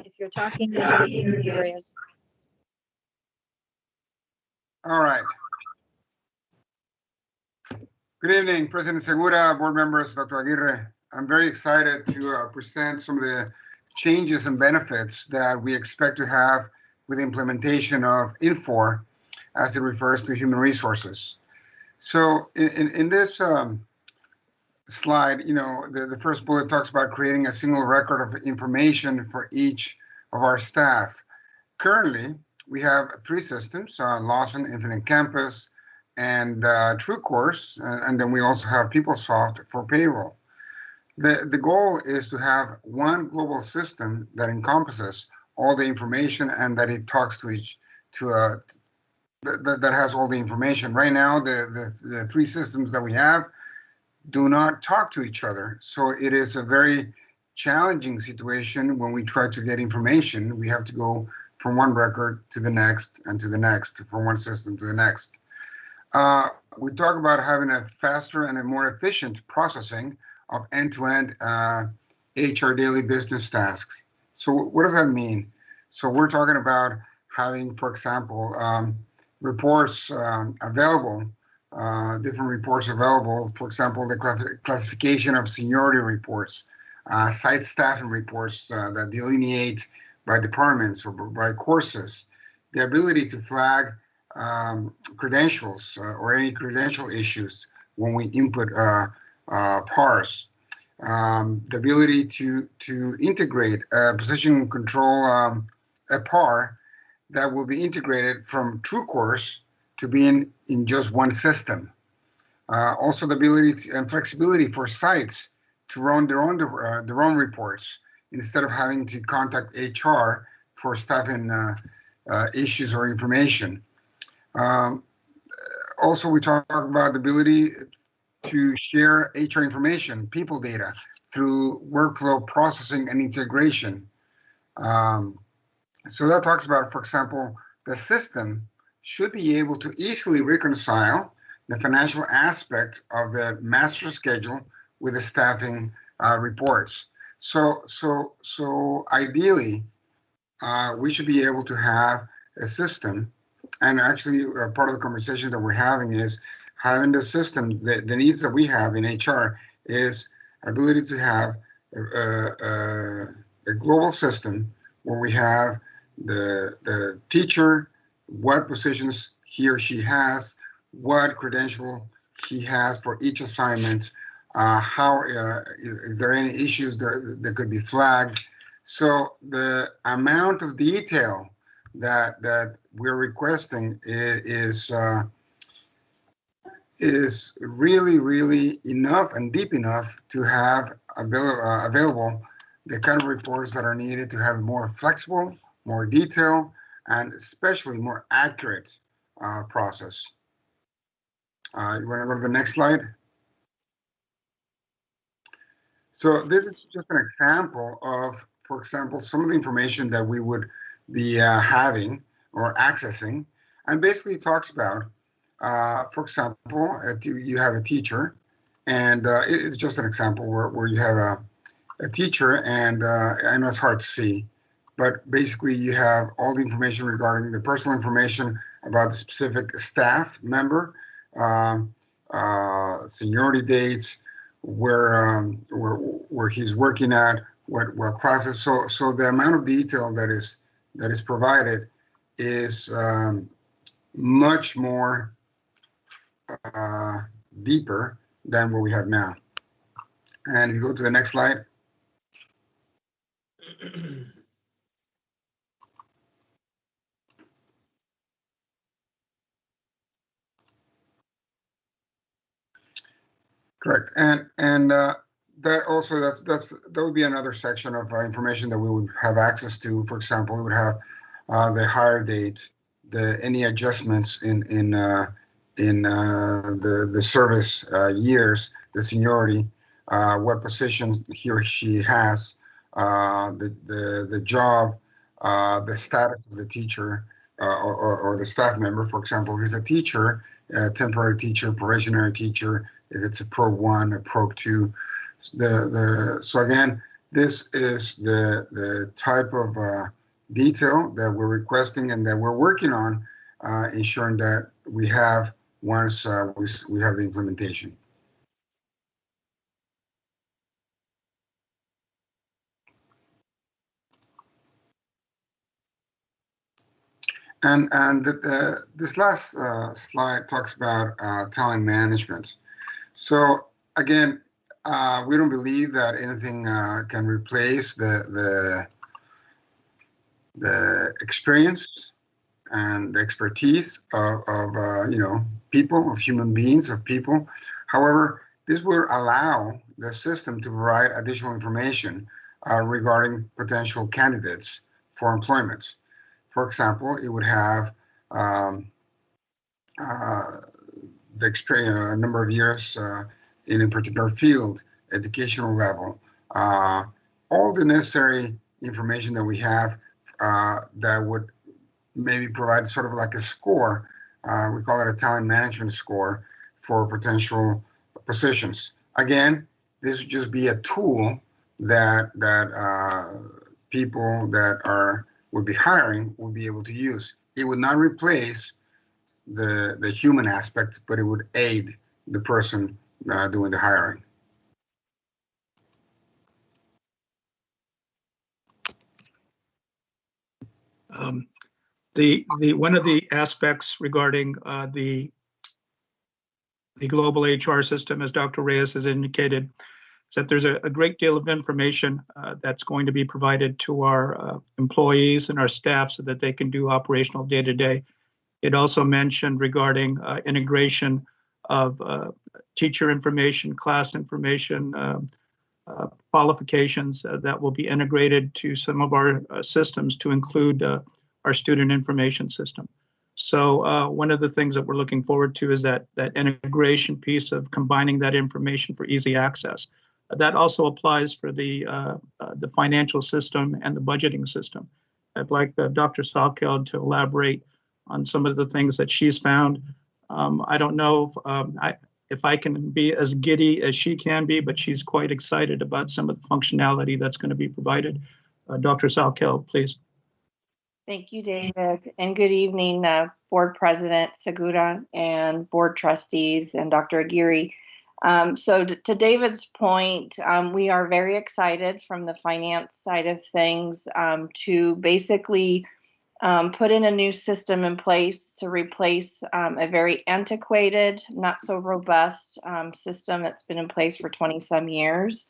Speaker 2: If you're talking, Dr. Reyes.
Speaker 14: All right. Good evening, President Segura, board members, Dr. Aguirre. I'm very excited to present some of the changes and benefits that we expect to have with the implementation of Infor as it refers to human resources. So in this slide, you know, the first bullet talks about creating a single record of information for each of our staff. Currently, we have 3 systems, Lawson, Infinite Campus, and TrueCourse, and then we also have PeopleSoft for payroll. The goal is to have one global system that encompasses all the information and that it talks to that has all the information. Right now, the 3 systems that we have do not talk to each other. So it is a very challenging situation when we try to get information. We have to go from one record to the next and to the next, from one system to the next. We talk about having a faster and a more efficient processing of end-to-end HR daily business tasks. So what does that mean? So we're talking about having, for example, reports available, different reports available. For example, the classification of seniority reports, site staffing reports that delineate by departments or by courses, the ability to flag credentials or any credential issues when we input PARs, the ability to integrate a position control a PAR that will be integrated from TrueCourse to being in just one system. Also the ability and flexibility for sites to run their own reports instead of having to contact HR for staffing issues or information. Also, we talk about the ability to share HR information, people data, through workflow processing and integration. So that talks about, for example, the system should be able to easily reconcile the financial aspect of the master schedule with the staffing reports. So ideally, we should be able to have a system, and actually part of the conversation that we're having is having the system, the needs that we have in HR is ability to have a global system where we have the teacher, what positions he or she has, what credential he has for each assignment, how if there are any issues that could be flagged. So the amount of detail that we're requesting is really enough and deep enough to have available the kind of reports that are needed to have more flexible, more detailed, and especially more accurate process. You want to go to the next slide? So this is just an example of, for example, some of the information that we would be having or accessing, and basically talks about, for example, you have a teacher, and it's just an example where you have a teacher, and I know it's hard to see, but basically you have all the information regarding the personal information about the specific staff member, seniority dates, where he's working at, what classes. So the amount of detail that is provided is much more deeper than what we have now. And if you go to the next slide. Correct, and that also that would be another section of information that we would have access to. For example, we would have the hire date, any adjustments in the service years, the seniority, what position he or she has, the job, the status of the teacher or the staff member. For example, if he's a teacher, a temporary teacher, probationary teacher, if it's a Probe 1, a Probe 2. So again, this is the type of detail that we're requesting and that we're working on, ensuring that we have once we have the implementation. And this last slide talks about talent management. So again, we don't believe that anything can replace the experience and the expertise of people, of human beings, of people. However, this will allow the system to provide additional information regarding potential candidates for employment. For example, it would have the experience, a number of years in a particular field, educational level, all the necessary information that we have that would maybe provide sort of like a score. We call it a talent management score for potential positions. Again, this would just be a tool that people that would be hiring would be able to use. It would not replace the human aspect, but it would aid the person doing the hiring.
Speaker 11: One of the aspects regarding the global HR system, as Dr. Reyes has indicated, is that there's a great deal of information that's going to be provided to our employees and our staff so that they can do operational day-to-day. It also mentioned regarding integration of teacher information, class information, qualifications that will be integrated to some of our systems to include our student information system. So one of the things that we're looking forward to is that integration piece of combining that information for easy access. That also applies for the financial system and the budgeting system. I'd like Dr. Salkeld to elaborate on some of the things that she's found. I don't know if I can be as giddy as she can be, but she's quite excited about some of the functionality that's going to be provided. Dr. Salkeld, please.
Speaker 15: Thank you, David, and good evening, Board President Segura and Board Trustees and Dr. Aguirre. So to David's point, we are very excited from the finance side of things to basically put in a new system in place to replace a very antiquated, not so robust system that's been in place for 20-some years.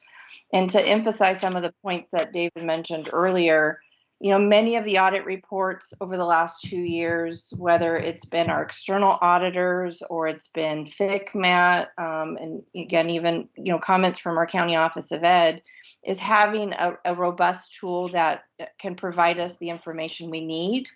Speaker 15: And to emphasize some of the points that David mentioned earlier, many of the audit reports over the last 2 years, whether it's been our external auditors or it's been FICMAT, and again, even comments from our County Office of Ed, is having a robust tool that can provide us the information we need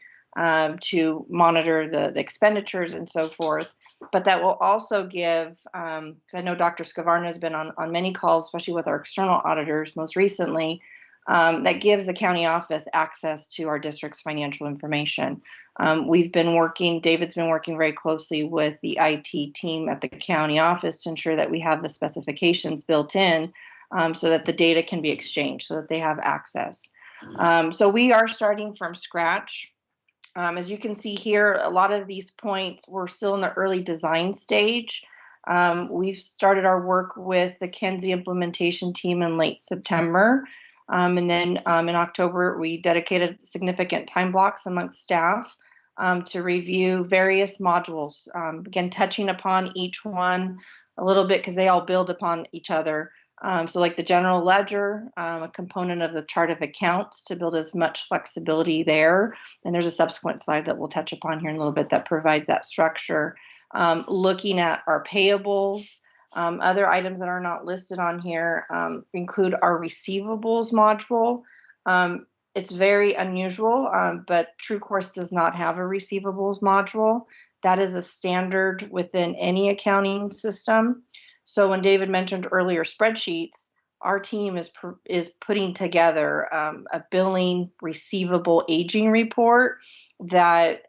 Speaker 15: to monitor the expenditures and so forth. But that will also give, because I know Dr. Scavarna has been on many calls, especially with our external auditors most recently, that gives the county office access to our district's financial information. David's been working very closely with the IT team at the county office to ensure that we have the specifications built in so that the data can be exchanged, so that they have access. So we are starting from scratch. As you can see here, a lot of these points we're still in the early design stage. We've started our work with the Kenzie implementation team in late September. And then in October, we dedicated significant time blocks amongst staff to review various modules, again, touching upon each one a little bit because they all build upon each other. So like the general ledger, a component of the chart of accounts to build as much flexibility there. And there's a subsequent slide that we'll touch upon here in a little bit that provides that structure. Looking at our payables. Other items that are not listed on here include our receivables module. It's very unusual, but TrueCourse does not have a receivables module. That is a standard within any accounting system. So when David mentioned earlier spreadsheets, our team is putting together a billing receivable aging report that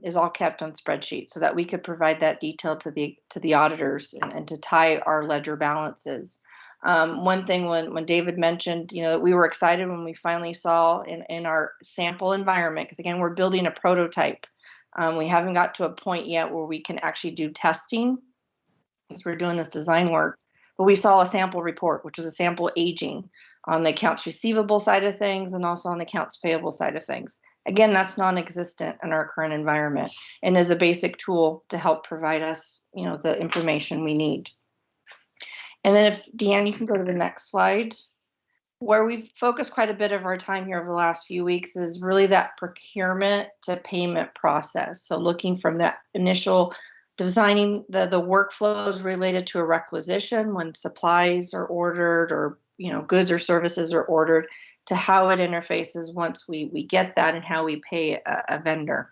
Speaker 15: is all kept on spreadsheets so that we could provide that detail to the auditors and to tie our ledger balances. One thing when David mentioned, that we were excited when we finally saw in our sample environment, because again, we're building a prototype. We haven't got to a point yet where we can actually do testing because we're doing this design work. But we saw a sample report, which was a sample aging on the accounts receivable side of things and also on the accounts payable side of things. Again, that's non-existent in our current environment and is a basic tool to help provide us, the information we need. And then if Deanne, you can go to the next slide. Where we've focused quite a bit of our time here over the last few weeks is really that procurement to payment process. So looking from that initial designing the workflows related to a requisition when supplies are ordered or goods or services are ordered, to how it interfaces once we get that and how we pay a vendor.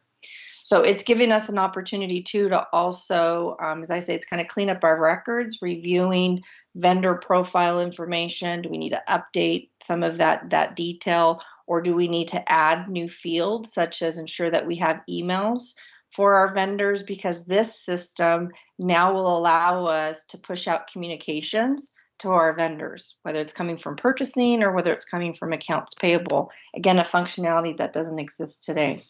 Speaker 15: So it's giving us an opportunity too to also, as I say, it's kind of clean up our records, reviewing vendor profile information. Do we need to update some of that detail, or do we need to add new fields such as ensure that we have emails for our vendors, because this system now will allow us to push out communications to our vendors, whether it's coming from purchasing or whether it's coming from accounts payable. Again, a functionality that doesn't exist today.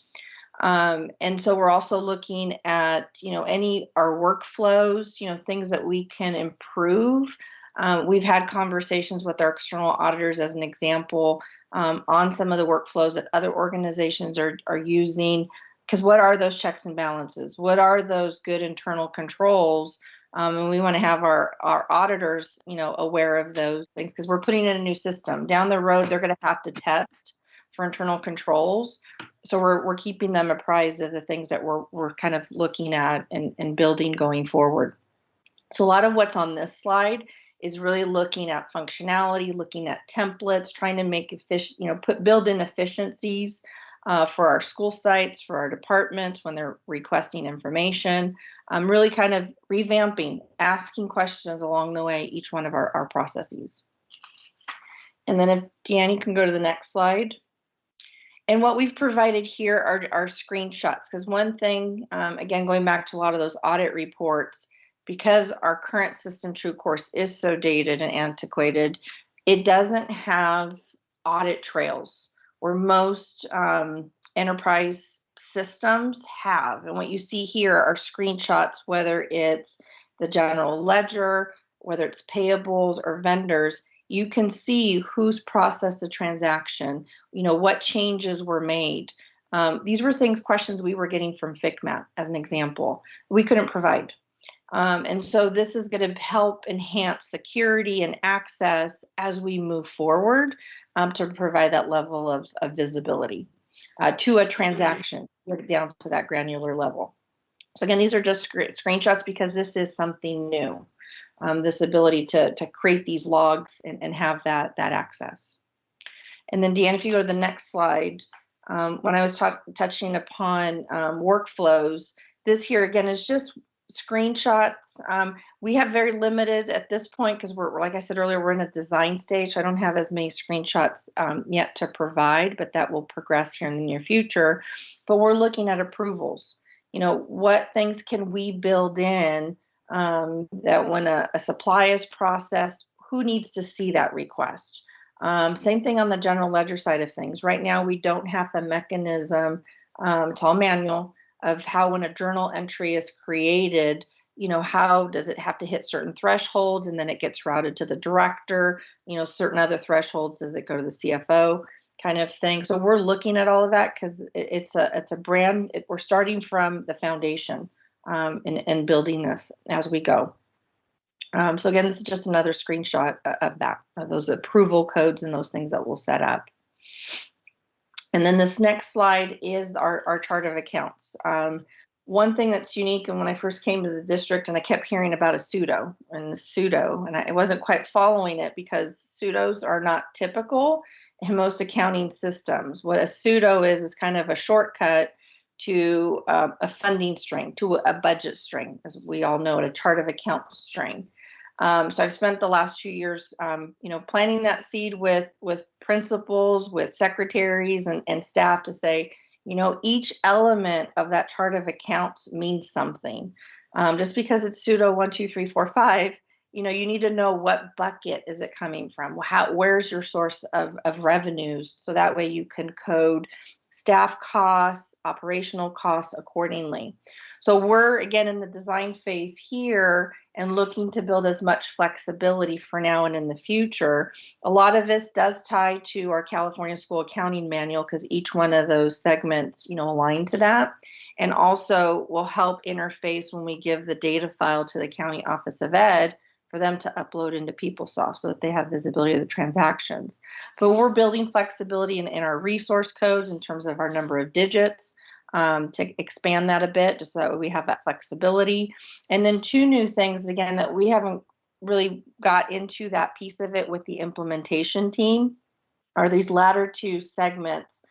Speaker 15: And so we're also looking at, our workflows, things that we can improve. We've had conversations with our external auditors, as an example, on some of the workflows that other organizations are using. Because what are those checks and balances? What are those good internal controls? And we want to have our auditors, aware of those things, because we're putting in a new system. Down the road, they're going to have to test for internal controls. So we're keeping them apprised of the things that we're kind of looking at and building going forward. So a lot of what's on this slide is really looking at functionality, looking at templates, trying to make build in efficiencies for our school sites, for our departments when they're requesting information, really kind of revamping, asking questions along the way, each one of our processes. And then if Deanne, you can go to the next slide. And what we've provided here are screenshots, because one thing, again, going back to a lot of those audit reports, because our current system, TrueCourse, is so dated and antiquated, it doesn't have audit trails where most enterprise systems have. And what you see here are screenshots, whether it's the general ledger, whether it's payables or vendors. You can see who's processed the transaction, what changes were made. These were questions we were getting from FCMAT, as an example, we couldn't provide. And so this is going to help enhance security and access as we move forward to provide that level of visibility to a transaction, down to that granular level. So again, these are just screenshots because this is something new, this ability to create these logs and have that access. And then Deanne, if you go to the next slide, when I was touching upon workflows, this here again is just screenshots. We have very limited at this point because we're, like I said earlier, we're in a design stage. I don't have as many screenshots yet to provide, but that will progress here in the near future. But we're looking at approvals. What things can we build in that when a supply is processed, who needs to see that request? Same thing on the general ledger side of things. Right now, we don't have a mechanism, it's all manual, of how when a journal entry is created, how does it have to hit certain thresholds and then it gets routed to the director, certain other thresholds, does it go to the CFO kind of thing. So we're looking at all of that because it's a brand, we're starting from the foundation and building this as we go. So again, this is just another screenshot of that, of those approval codes and those things that we'll set up. And then this next slide is our chart of accounts. One thing that's unique, and when I first came to the district and I kept hearing about a pseudo, and I wasn't quite following it because pseudos are not typical in most accounting systems. What a pseudo is kind of a shortcut to a funding string, to a budget string, as we all know, a chart of account string. So I've spent the last few years, planting that seed with principals, with secretaries and staff to say, each element of that chart of accounts means something. Just because it's pseudo 1, 2, 3, 4, 5, you need to know what bucket is it coming from? Where's your source of revenues? So that way you can code staff costs, operational costs accordingly. So we're, again, in the design phase here, and looking to build as much flexibility for now and in the future. A lot of this does tie to our California School Accounting Manual because each one of those segments, align to that, and also will help interface when we give the data file to the County Office of Ed for them to upload into PeopleSoft so that they have visibility of the transactions. But we're building flexibility in our resource codes in terms of our number of digits to expand that a bit, just so that we have that flexibility. And then 2 new things, again, that we haven't really got into that piece of it with the implementation team, are these latter 2 segments,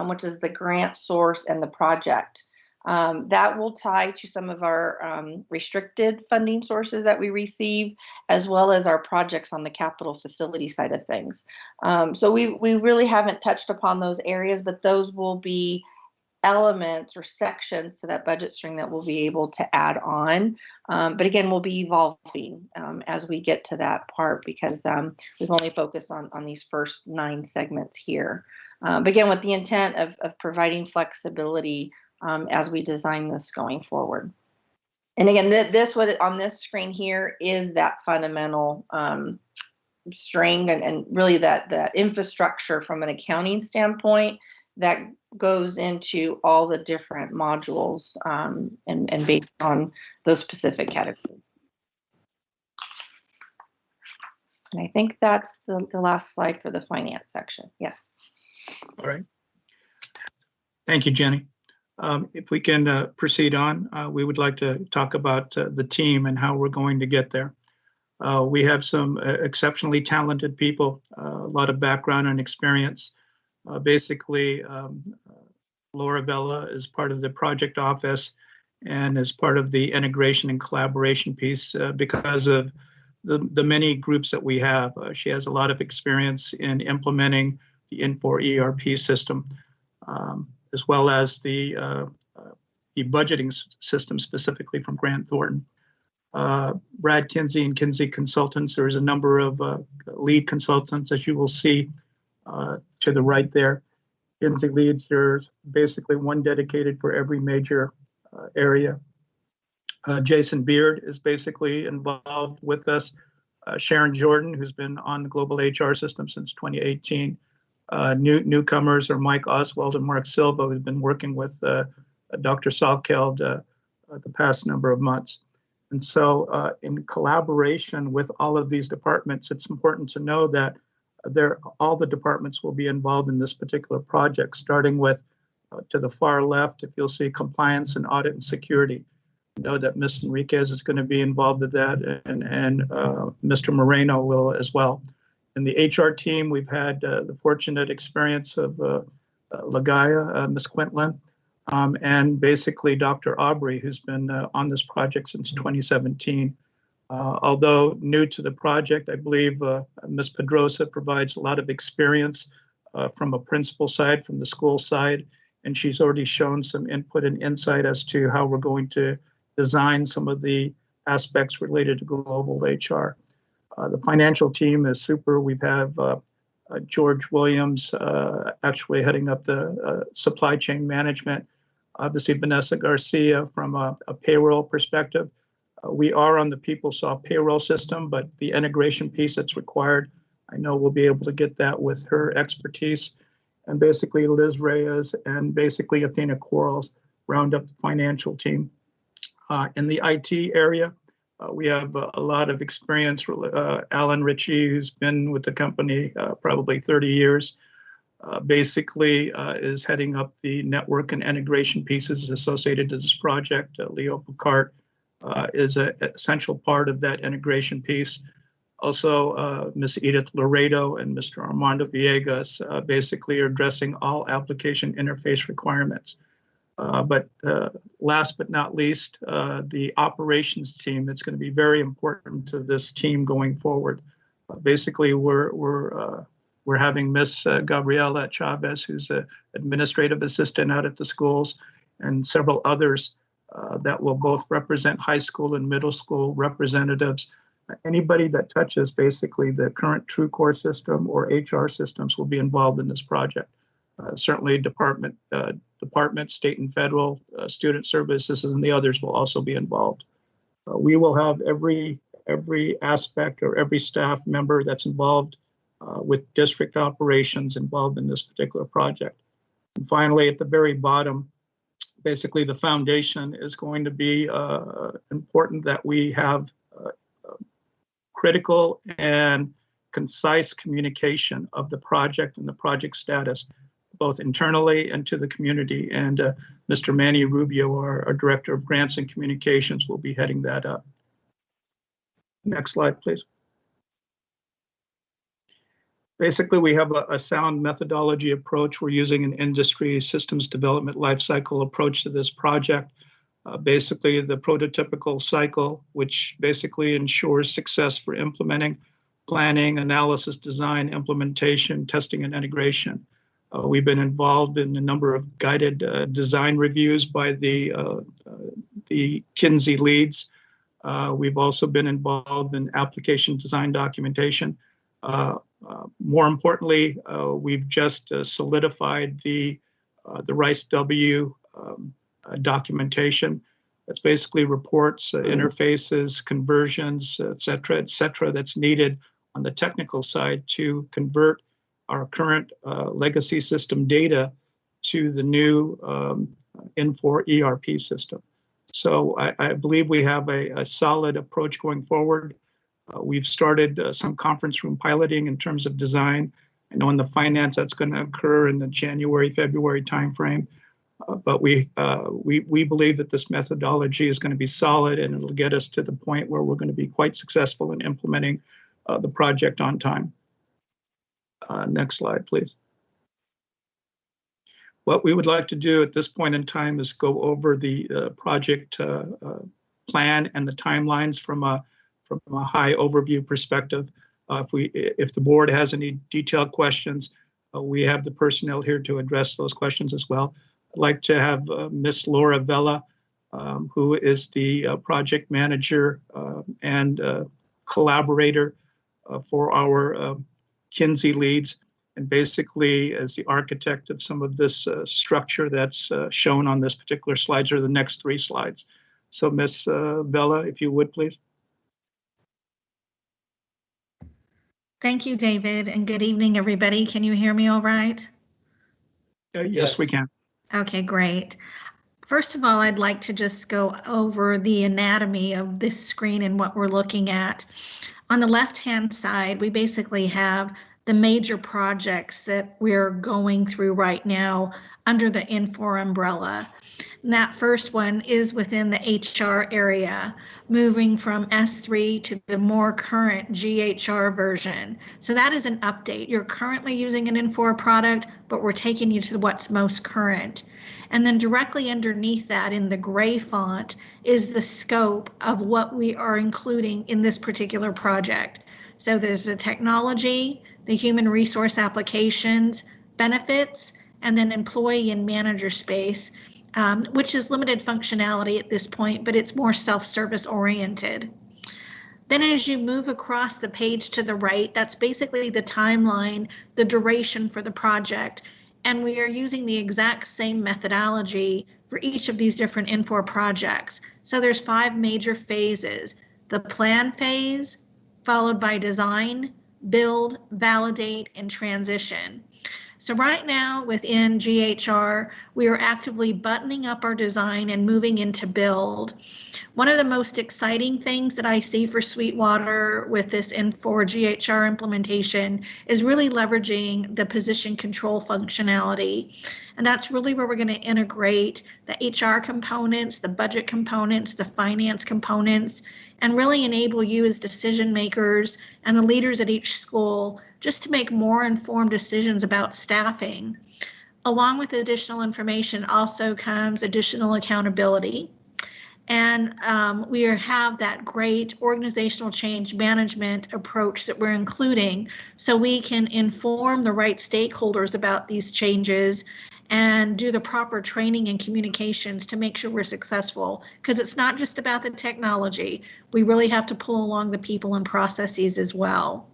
Speaker 15: which is the grant source and the project. That will tie to some of our restricted funding sources that we receive, as well as our projects on the capital facility side of things. So we really haven't touched upon those areas, but those will be elements or sections to that budget string that we'll be able to add on. But again, we'll be evolving as we get to that part, because we've only focused on these first 9 segments here. But again, with the intent of providing flexibility as we design this going forward. And again, this what on this screen here is that fundamental string and really that infrastructure from an accounting standpoint that goes into all the different modules and based on those specific categories. And I think that's the last slide for the finance section. Yes.
Speaker 11: All right. Thank you, Jenny. If we can proceed on, we would like to talk about the team and how we're going to get there. We have some exceptionally talented people, a lot of background and experience. Basically, Laura Vella is part of the project office and is part of the integration and collaboration piece because of the many groups that we have. She has a lot of experience in implementing the Infor ERP system, as well as the budgeting system specifically from Grant Thornton. Brad Kinsey and Kinsey Consultants, there's a number of lead consultants, as you will see to the right there. Kinsey leads, there's basically one dedicated for every major area. Jason Beard is basically involved with us. Sharon Jordan, who's been on the global HR system since 2018. Newcomers are Mike Oswald and Mark Silva, who's been working with Dr. Salkeld the past number of months. And so in collaboration with all of these departments, it's important to know that all the departments will be involved in this particular project, starting with to the far left, if you'll see compliance and audit and security. You know that Ms. Enriquez is going to be involved with that, and Mr. Moreno will as well. In the HR team, we've had the fortunate experience of Lagaya, Ms. Quintlin, and basically Dr. Aubrey, who's been on this project since 2017. Although new to the project, I believe Ms. Pedrosa provides a lot of experience from a principal side, from the school side, and she's already shown some input and insight as to how we're going to design some of the aspects related to global HR. The financial team is super. We have George Williams actually heading up the supply chain management. Obviously, Vanessa Garcia from a payroll perspective. We are on the PeopleSoft payroll system, but the integration piece that's required, I know we'll be able to get that with her expertise. And basically Liz Reyes and basically Athena Quarles round up the financial team. In the IT area, we have a lot of experience. Alan Ritchie, who's been with the company probably 30 years, basically is heading up the network and integration pieces associated to this project. Leo Picard is an essential part of that integration piece. Also, Ms. Edith Laredo and Mr. Armando Villegas basically are addressing all application interface requirements. But last but not least, the operations team, it's going to be very important to this team going forward. Basically, we're having Miss Gabriela Chavez, who's an administrative assistant out at the schools, and several others that will both represent high school and middle school representatives. Anybody that touches basically the current TrueCore system or HR systems will be involved in this project. Certainly department, state and federal, student services, and the others will also be involved. We will have every aspect or every staff member that's involved with district operations involved in this particular project. And finally, at the very bottom, basically the foundation is going to be important that we have critical and concise communication of the project and the project status, both internally and to the community. And Mr. Manny Rubio, our Director of Grants and Communications, will be heading that up. Next slide, please. Basically, we have a sound methodology approach. We're using an industry systems development lifecycle approach to this project. Basically, the prototypical cycle, which basically ensures success for implementing, planning, analysis, design, implementation, testing, and integration. We've been involved in a number of guided design reviews by the Kinsey leads. We've also been involved in application design documentation. More importantly, we've just solidified the RICE-W documentation. That's basically reports, interfaces, conversions, et cetera, that's needed on the technical side to convert our current legacy system data to the new Infor ERP system. So I believe we have a solid approach going forward. We've started some conference room piloting in terms of design. I know in the finance that's going to occur in the January, February timeframe. But we believe that this methodology is going to be solid and it'll get us to the point where we're going to be quite successful in implementing the project on time. Next slide, please. What we would like to do at this point in time is go over the project plan and the timelines from a high overview perspective. If the board has any detailed questions, we have the personnel here to address those questions as well. I'd like to have Miss Laura Vela, who is the project manager and collaborator for our Kinsey leads, and basically as the architect of some of this structure that's shown on this particular slides, or the next 3 slides. So Miss Vela, if you would, please.
Speaker 16: Thank you, David, and good evening, everybody. Can you hear me all right?
Speaker 11: Yes, we can.
Speaker 16: Okay, great. First of all, I'd like to just go over the anatomy of this screen and what we're looking at. On the left-hand side, we basically have the major projects that we're going through right now under the Infor umbrella. And that first one is within the HR area, moving from S3 to the more current GHR version. So that is an update. You're currently using an Infor product, but we're taking you to what's most current. And then directly underneath that in the gray font is the scope of what we are including in this particular project. So there's the technology, the human resource applications, benefits, and then employee and manager space, which is limited functionality at this point, but it's more self-service oriented. Then as you move across the page to the right, that's basically the timeline, the duration for the project. And we are using the exact same methodology for each of these different Infor projects. So there's 5 major phases: the plan phase, followed by design, build, validate, and transition. So right now within GHR, we are actively buttoning up our design and moving into build. One of the most exciting things that I see for Sweetwater with this Infor GHR implementation is really leveraging the position control functionality. And that's really where we're going to integrate the HR components, the budget components, the finance components, and really enable you as decision makers and the leaders at each school just to make more informed decisions about staffing. Along with additional information also comes additional accountability. And we have that great organizational change management approach that we're including so we can inform the right stakeholders about these changes and do the proper training and communications to make sure we're successful, because it's not just about the technology. We really have to pull along the people and processes as well.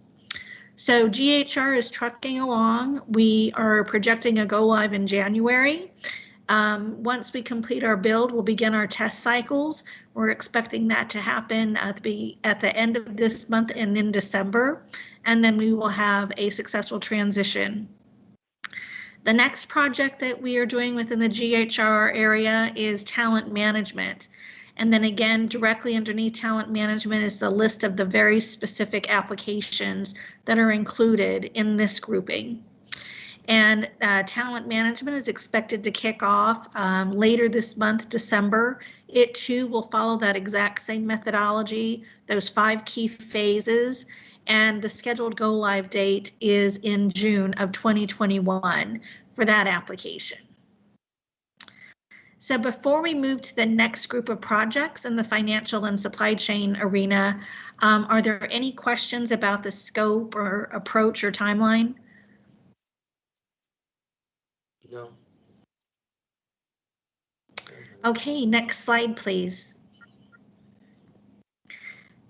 Speaker 16: So GHR is trucking along. We are projecting a go live in January. Once we complete our build, we'll begin our test cycles. We're expecting that to happen at the end of this month and in December, and then we will have a successful transition. The next project that we are doing within the GHR area is talent management. And then again, directly underneath talent management is the list of the very specific applications that are included in this grouping. And talent management is expected to kick off later this month, December. It too will follow that exact same methodology, those 5 key phases, and the scheduled go live date is in June of 2021 for that application. So before we move to the next group of projects in the financial and supply chain arena, are there any questions about the scope or approach or timeline?
Speaker 6: No.
Speaker 16: Okay, next slide, please.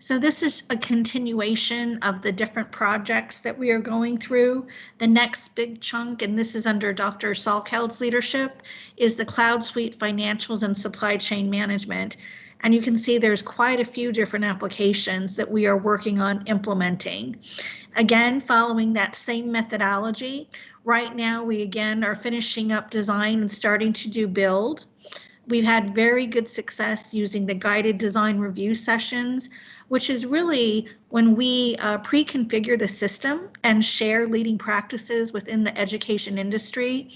Speaker 16: So this is a continuation of the different projects that we are going through. The next big chunk, and this is under Dr. Salkheld's leadership, is the Cloud Suite Financials and Supply Chain Management. And you can see there's quite a few different applications that we are working on implementing. Again, following that same methodology, right now we again are finishing up design and starting to do build. We've had very good success using the guided design review sessions, which is really when we pre-configure the system and share leading practices within the education industry.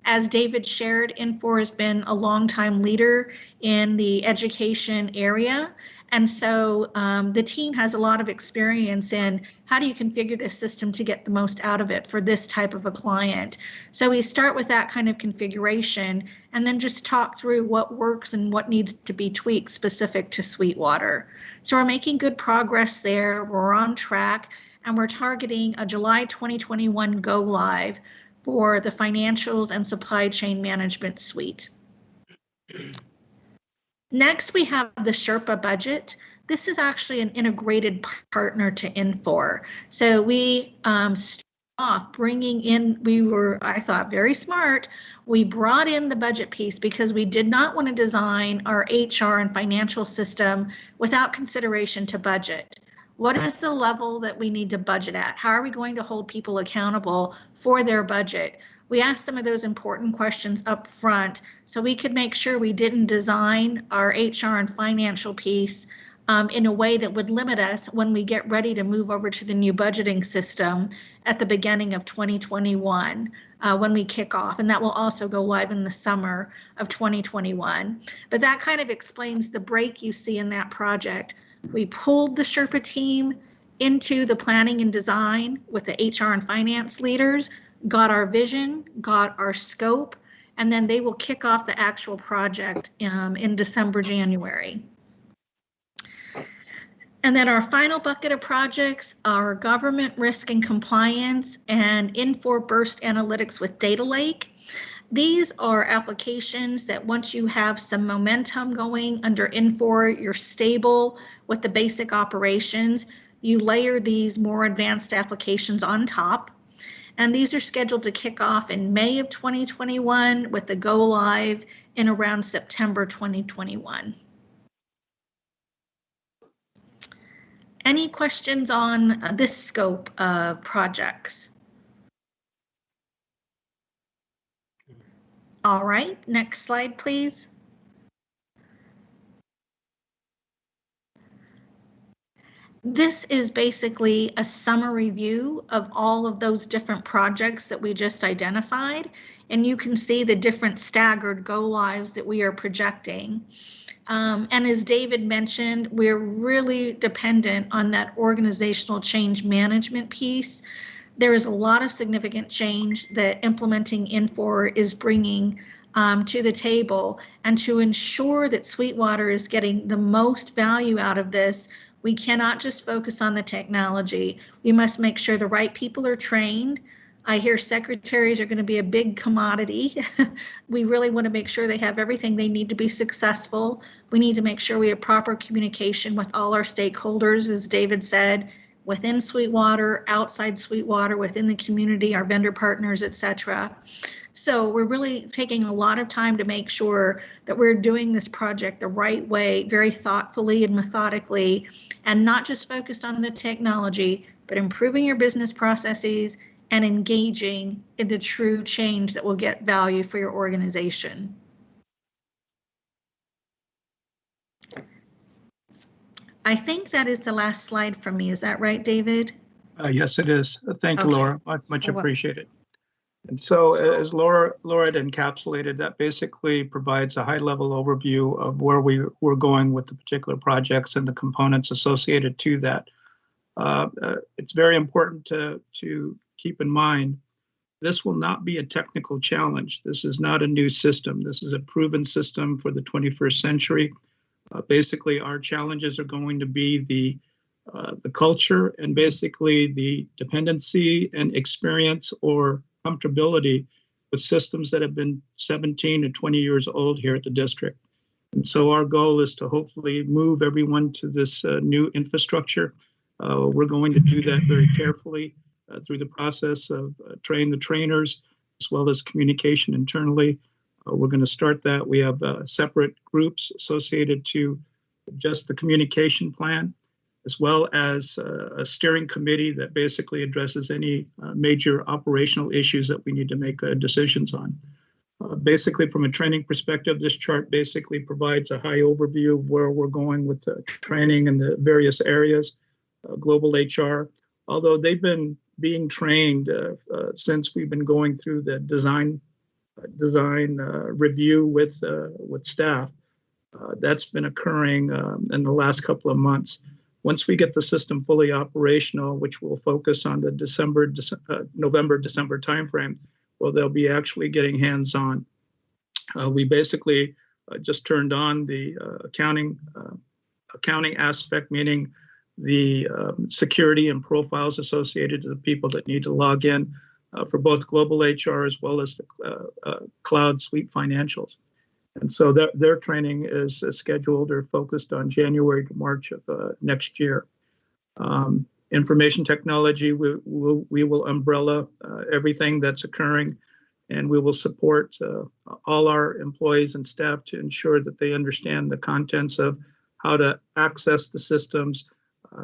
Speaker 16: As David shared, Infor has been a longtime leader in the education area. And so the team has a lot of experience in how do you configure this system to get the most out of it for this type of a client. So we start with that kind of configuration and then just talk through what works and what needs to be tweaked specific to Sweetwater. So we're making good progress there. We're on track and we're targeting a July 2021 go live for the financials and supply chain management suite. Next, we have the Sherpa Budget. This is actually an integrated partner to Infor. So we started off bringing in, we were, I thought, very smart. We brought in the budget piece because we did not want to design our HR and financial system without consideration to budget. What is the level that we need to budget at? How are we going to hold people accountable for their budget? We asked some of those important questions up front so we could make sure we didn't design our HR and financial piece in a way that would limit us when we get ready to move over to the new budgeting system at the beginning of 2021 when we kick off, and that will also go live in the summer of 2021. But that kind of explains the break you see in that project. We pulled the Sherpa team into the planning and design with the HR and finance leaders, got our vision, got our scope, and then they will kick off the actual project in December, January. And then our final bucket of projects are government risk and compliance and Infor Burst Analytics with Data Lake. These are applications that once you have some momentum going under Infor, you're stable with the basic operations, you layer these more advanced applications on top. And these are scheduled to kick off in May of 2021 with the go live in around September 2021. Any questions on this scope of projects? All right, next slide, please. This is basically a summary view of all of those different projects that we just identified, and you can see the different staggered go lives that we are projecting. And as David mentioned, we're really dependent on that organizational change management piece. There is a lot of significant change that implementing Infor is bringing to the table, and to ensure that Sweetwater is getting the most value out of this, we cannot just focus on the technology. We must make sure the right people are trained. I hear secretaries are going to be a big commodity. We really want to make sure they have everything they need to be successful. We need to make sure we have proper communication with all our stakeholders, as David said, within Sweetwater, outside Sweetwater, within the community, our vendor partners, etc. So we're really taking a lot of time to make sure that we're doing this project the right way, very thoughtfully and methodically, and not just focused on the technology, but improving your business processes and engaging in the true change that will get value for your organization. I think that is the last slide from me. Is that right, David?
Speaker 11: Yes, it is. Thank you,
Speaker 16: Okay.
Speaker 11: Laura. Much appreciated. And so as Laura had encapsulated, that basically provides a high-level overview of where we're going with the particular projects and the components associated to that. It's very important to keep in mind, this will not be a technical challenge. This is not a new system. This is a proven system for the 21st century. Basically, our challenges are going to be the culture and basically the dependency and experience or comfortability with systems that have been 17 to 20 years old here at the district. And so our goal is to hopefully move everyone to this new infrastructure. We're going to do that very carefully through the process of train the trainers, as well as communication internally. We're going to start that. We have separate groups associated to just the communication plan, as well as a steering committee that basically addresses any major operational issues that we need to make decisions on. Basically, from a training perspective, this chart basically provides a high overview of where we're going with the training in the various areas. Global HR, although they've been being trained since we've been going through the design review with staff. That's been occurring in the last couple of months. Once we get the system fully operational, which will focus on the November-December timeframe, well, they'll be actually getting hands-on. We basically just turned on the accounting aspect, meaning the security and profiles associated to the people that need to log in for both global HR as well as the cloud suite financials. And so their training is scheduled or focused on January to March of next year. Information technology, we will umbrella everything that's occurring, and we will support all our employees and staff to ensure that they understand the contents of how to access the systems,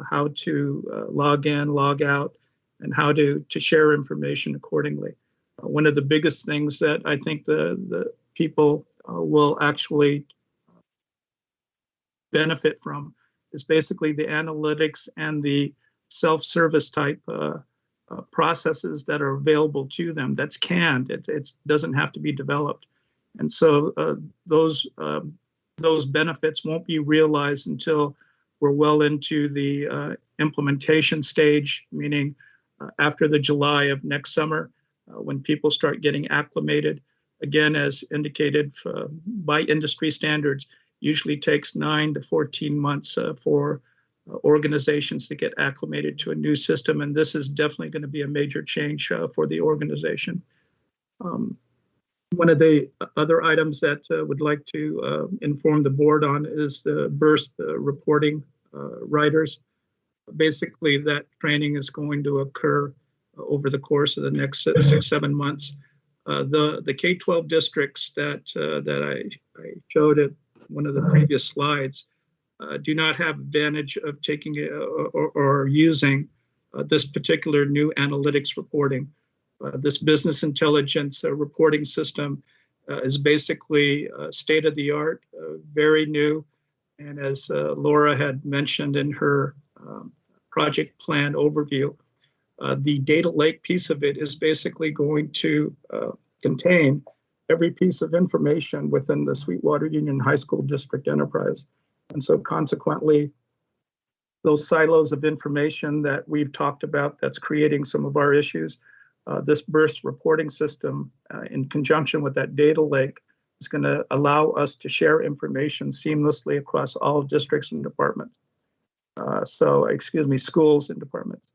Speaker 11: how to log in, log out, and how to share information accordingly. One of the biggest things that I think the people will actually benefit from is basically the analytics and the self-service type processes that are available to them. That's canned. It doesn't have to be developed. And so those benefits won't be realized until we're well into the implementation stage, meaning after the July of next summer, when people start getting acclimated. Again, as indicated by industry standards, usually takes 9 to 14 months for organizations to get acclimated to a new system, and this is definitely going to be a major change for the organization. One of the other items that would like to inform the board on is the burst reporting writers. Basically, that training is going to occur over the course of the next 6-7 months. The K-12 districts that I showed at one of the previous slides do not have advantage of taking or using this particular new analytics reporting. This business intelligence reporting system is basically state of the art, very new. And as Laura had mentioned in her project plan overview, the data lake piece of it is basically going to contain every piece of information within the Sweetwater Union High School District enterprise. And so consequently, those silos of information that we've talked about that's creating some of our issues, this burst reporting system in conjunction with that data lake is going to allow us to share information seamlessly across all districts and departments. Schools and departments.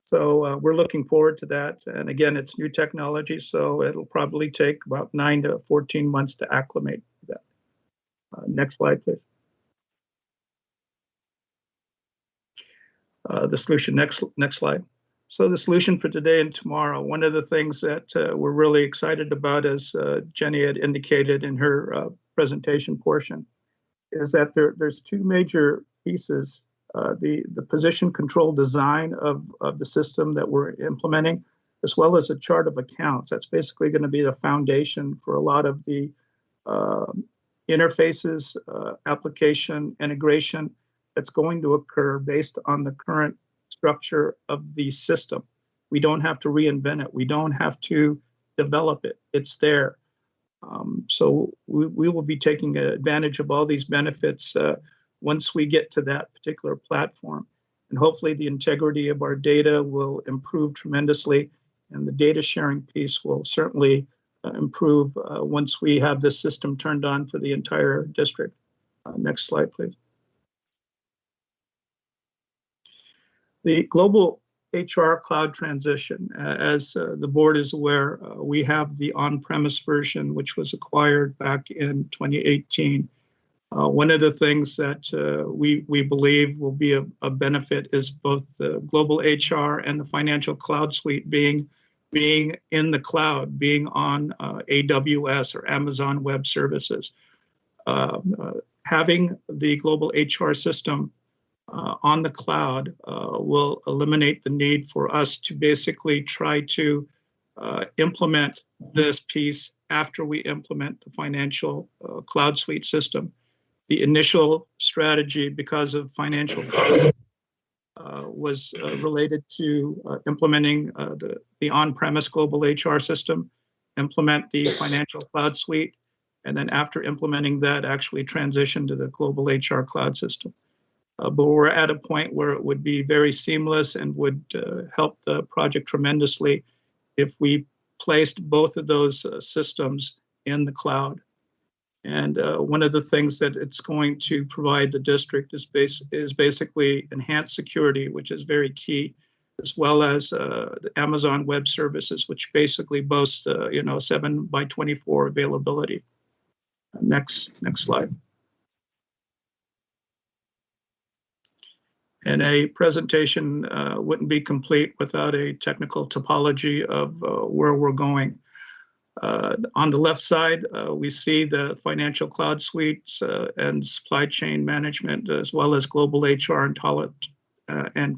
Speaker 11: So we're looking forward to that. And again, it's new technology, so it'll probably take about 9 to 14 months to acclimate to that. Next slide, please. The solution, next slide. So the solution for today and tomorrow, one of the things that we're really excited about, as Jenny had indicated in her presentation portion, is that there's two major pieces. The position control design of the system that we're implementing, as well as a chart of accounts. That's basically going to be the foundation for a lot of the interfaces, application integration that's going to occur based on the current structure of the system. We don't have to reinvent it. We don't have to develop it. It's there. So we will be taking advantage of all these benefits once we get to that particular platform. And hopefully the integrity of our data will improve tremendously, and the data sharing piece will certainly improve once we have this system turned on for the entire district. Next slide, please. The global HR cloud transition, as the board is aware, we have the on-premise version, which was acquired back in 2018. One of the things that we believe will be a benefit is both the global HR and the financial cloud suite being in the cloud, being on AWS or Amazon Web Services. Having the global HR system on the cloud will eliminate the need for us to basically try to implement this piece after we implement the financial cloud suite system. The initial strategy, because of financial costs, was related to implementing the on-premise global HR system, implement the financial cloud suite, and then after implementing that, actually transition to the global HR cloud system. But we're at a point where it would be very seamless and would help the project tremendously if we placed both of those systems in the cloud. And one of the things that it's going to provide the district is basically enhanced security, which is very key, as well as the Amazon Web Services, which basically boasts 7x24 availability. Next slide. And a presentation wouldn't be complete without a technical topology of where we're going. On the left side, we see the financial cloud suites and supply chain management, as well as global HR and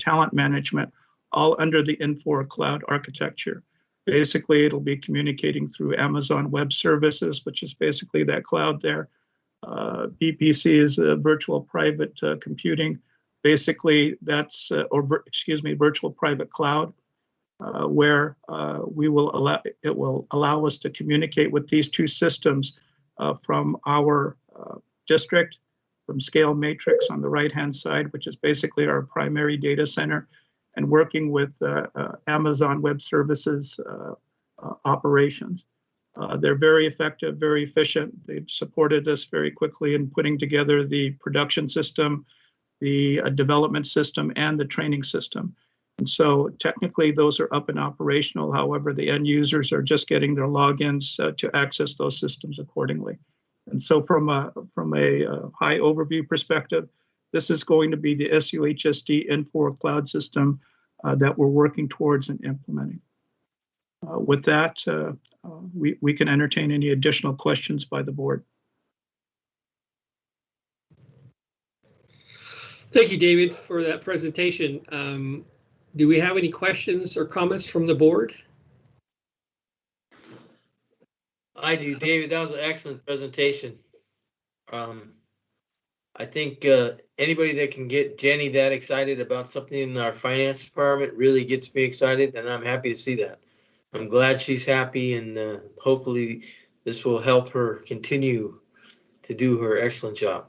Speaker 11: talent management, all under the Infor cloud architecture. Basically, it'll be communicating through Amazon Web Services, which is basically that cloud there. VPC is virtual private computing. Basically, that's, virtual private cloud, where it will allow us to communicate with these two systems from our district, from Scale Matrix on the right-hand side, which is basically our primary data center, and working with Amazon Web Services operations. They're very effective, very efficient. They've supported us very quickly in putting together the production system, the development system, and the training system. And so technically those are up and operational. However, the end users are just getting their logins to access those systems accordingly. And so from a high overview perspective, this is going to be the SUHSD Infor cloud system that we're working towards and implementing. With that, we can entertain any additional questions by the board.
Speaker 1: Thank you, David, for that presentation. Do we have any questions or comments from the board?
Speaker 6: I do, David. That was an excellent presentation. I think anybody that can get Jenny that excited about something in our finance department really gets me excited, and I'm happy to see that. I'm glad she's happy, and hopefully this will help her continue to do her excellent job.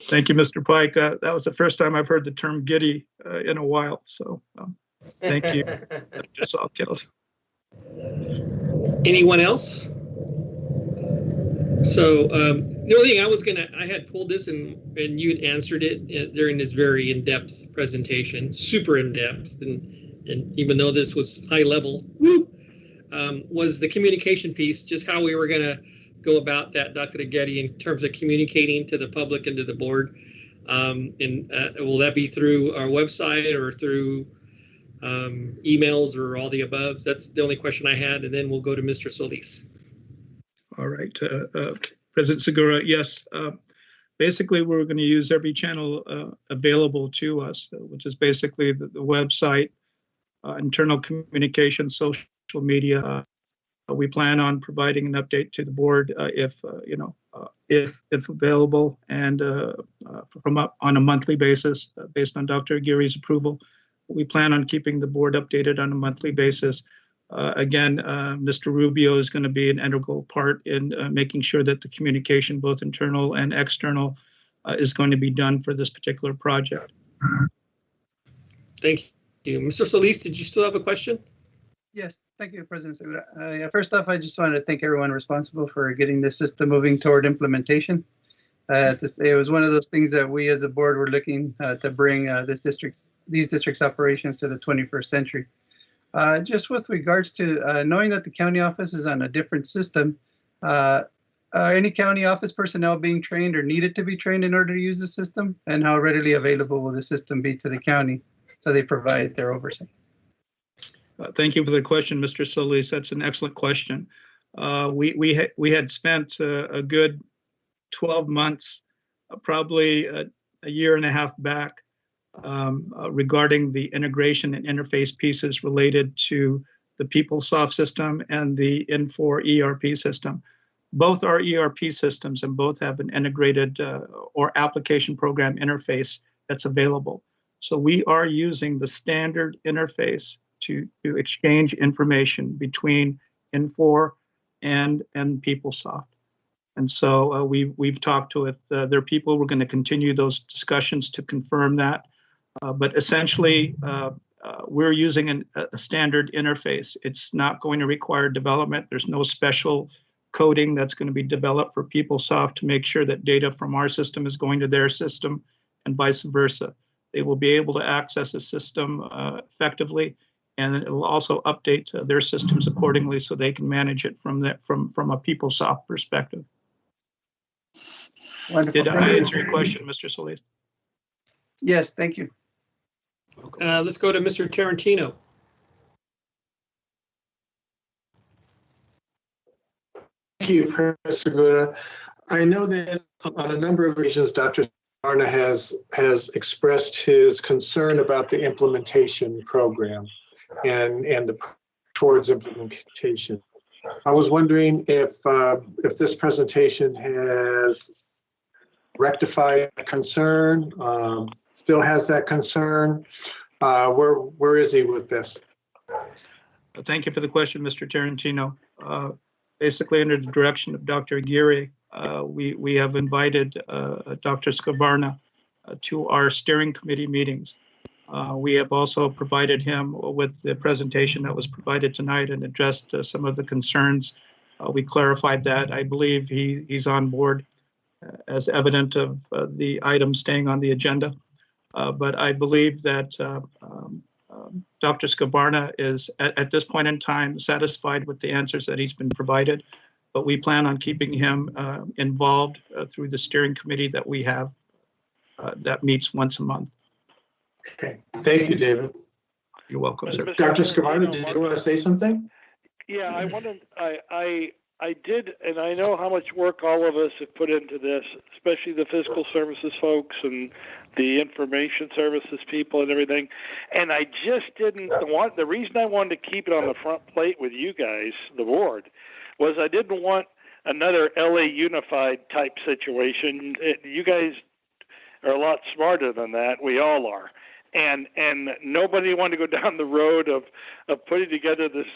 Speaker 11: Thank you, Mr. Pike. That was the first time I've heard the term Getty in a while, so thank you. Just all killed.
Speaker 1: Anyone else? So the only thing I had pulled this and you had answered it during this very in-depth presentation, super in-depth, and even though this was high level, was the communication piece, just how we were going to go about that, Dr. Getty, in terms of communicating to the public and to the board. Will that be through our website or through emails, or all the above? That's the only question I had, and then we'll go to Mr. Solis.
Speaker 11: All right, President Segura, yes. Basically, we're going to use every channel available to us, which is basically the website, internal communication, social media. We plan on providing an update to the board if available, and on a monthly basis, based on Dr. Aguirre's approval. We plan on keeping the board updated on a monthly basis. Again, Mr. Rubio is going to be an integral part in making sure that the communication, both internal and external, is going to be done for this particular project.
Speaker 1: Thank you. Mr. Solis, did you still have a question?
Speaker 7: Yes, thank you, President Segura. Yeah, first off, I just wanted to thank everyone responsible for getting this system moving toward implementation. It was one of those things that we as a board were looking to bring these districts' operations to the 21st century. Just with regards to knowing that the county office is on a different system, are any county office personnel being trained or needed to be trained in order to use the system? And how readily available will the system be to the county so they provide their oversight?
Speaker 11: Thank you for the question, Mr. Solis. That's an excellent question. We had spent a good 12 months, probably a year and a half back, regarding the integration and interface pieces related to the PeopleSoft system and the Infor ERP system. Both are ERP systems and both have an integrated or application program interface that's available. So we are using the standard interface to exchange information between Infor and PeopleSoft. And so we've talked to their people. We're going to continue those discussions to confirm that. But essentially, we're using a standard interface. It's not going to require development. There's no special coding that's going to be developed for PeopleSoft to make sure that data from our system is going to their system and vice versa. They will be able to access the system effectively, and it will also update their systems accordingly so they can manage it from a PeopleSoft perspective.
Speaker 7: Wonderful.
Speaker 11: Did I answer your question, Mr. Solis?
Speaker 7: Yes, thank you.
Speaker 1: Let's go to Mr. Tarantino.
Speaker 4: Thank you, President Segura. I know that on a number of occasions, Dr. Scavarna has expressed his concern about the implementation program and the towards implementation. I was wondering if this presentation has rectified a concern, still has that concern. Where is he with this?
Speaker 11: Thank you for the question, Mr. Tarantino. Basically, under the direction of Dr. Aguirre, we have invited Dr. Scavarna to our steering committee meetings. We have also provided him with the presentation that was provided tonight and addressed some of the concerns. We clarified that. I believe he's on board as evident of the item staying on the agenda. But I believe that Dr. Scavarna is at this point in time satisfied with the answers that he's been provided, but we plan on keeping him involved through the steering committee that we have that meets once a month.
Speaker 4: Okay, thank you, David.
Speaker 11: You're welcome, sir.
Speaker 4: Dr. Scavarna, did you want to say something?
Speaker 9: Yeah, I wanted, I did, and I know how much work all of us have put into this, especially the fiscal services folks and the information services people and everything. And I just didn't want, the reason I wanted to keep it on the front plate with you guys, the board, was I didn't want another LA Unified type situation. You guys are a lot smarter than that. We all are. And nobody wanted to go down the road of putting together this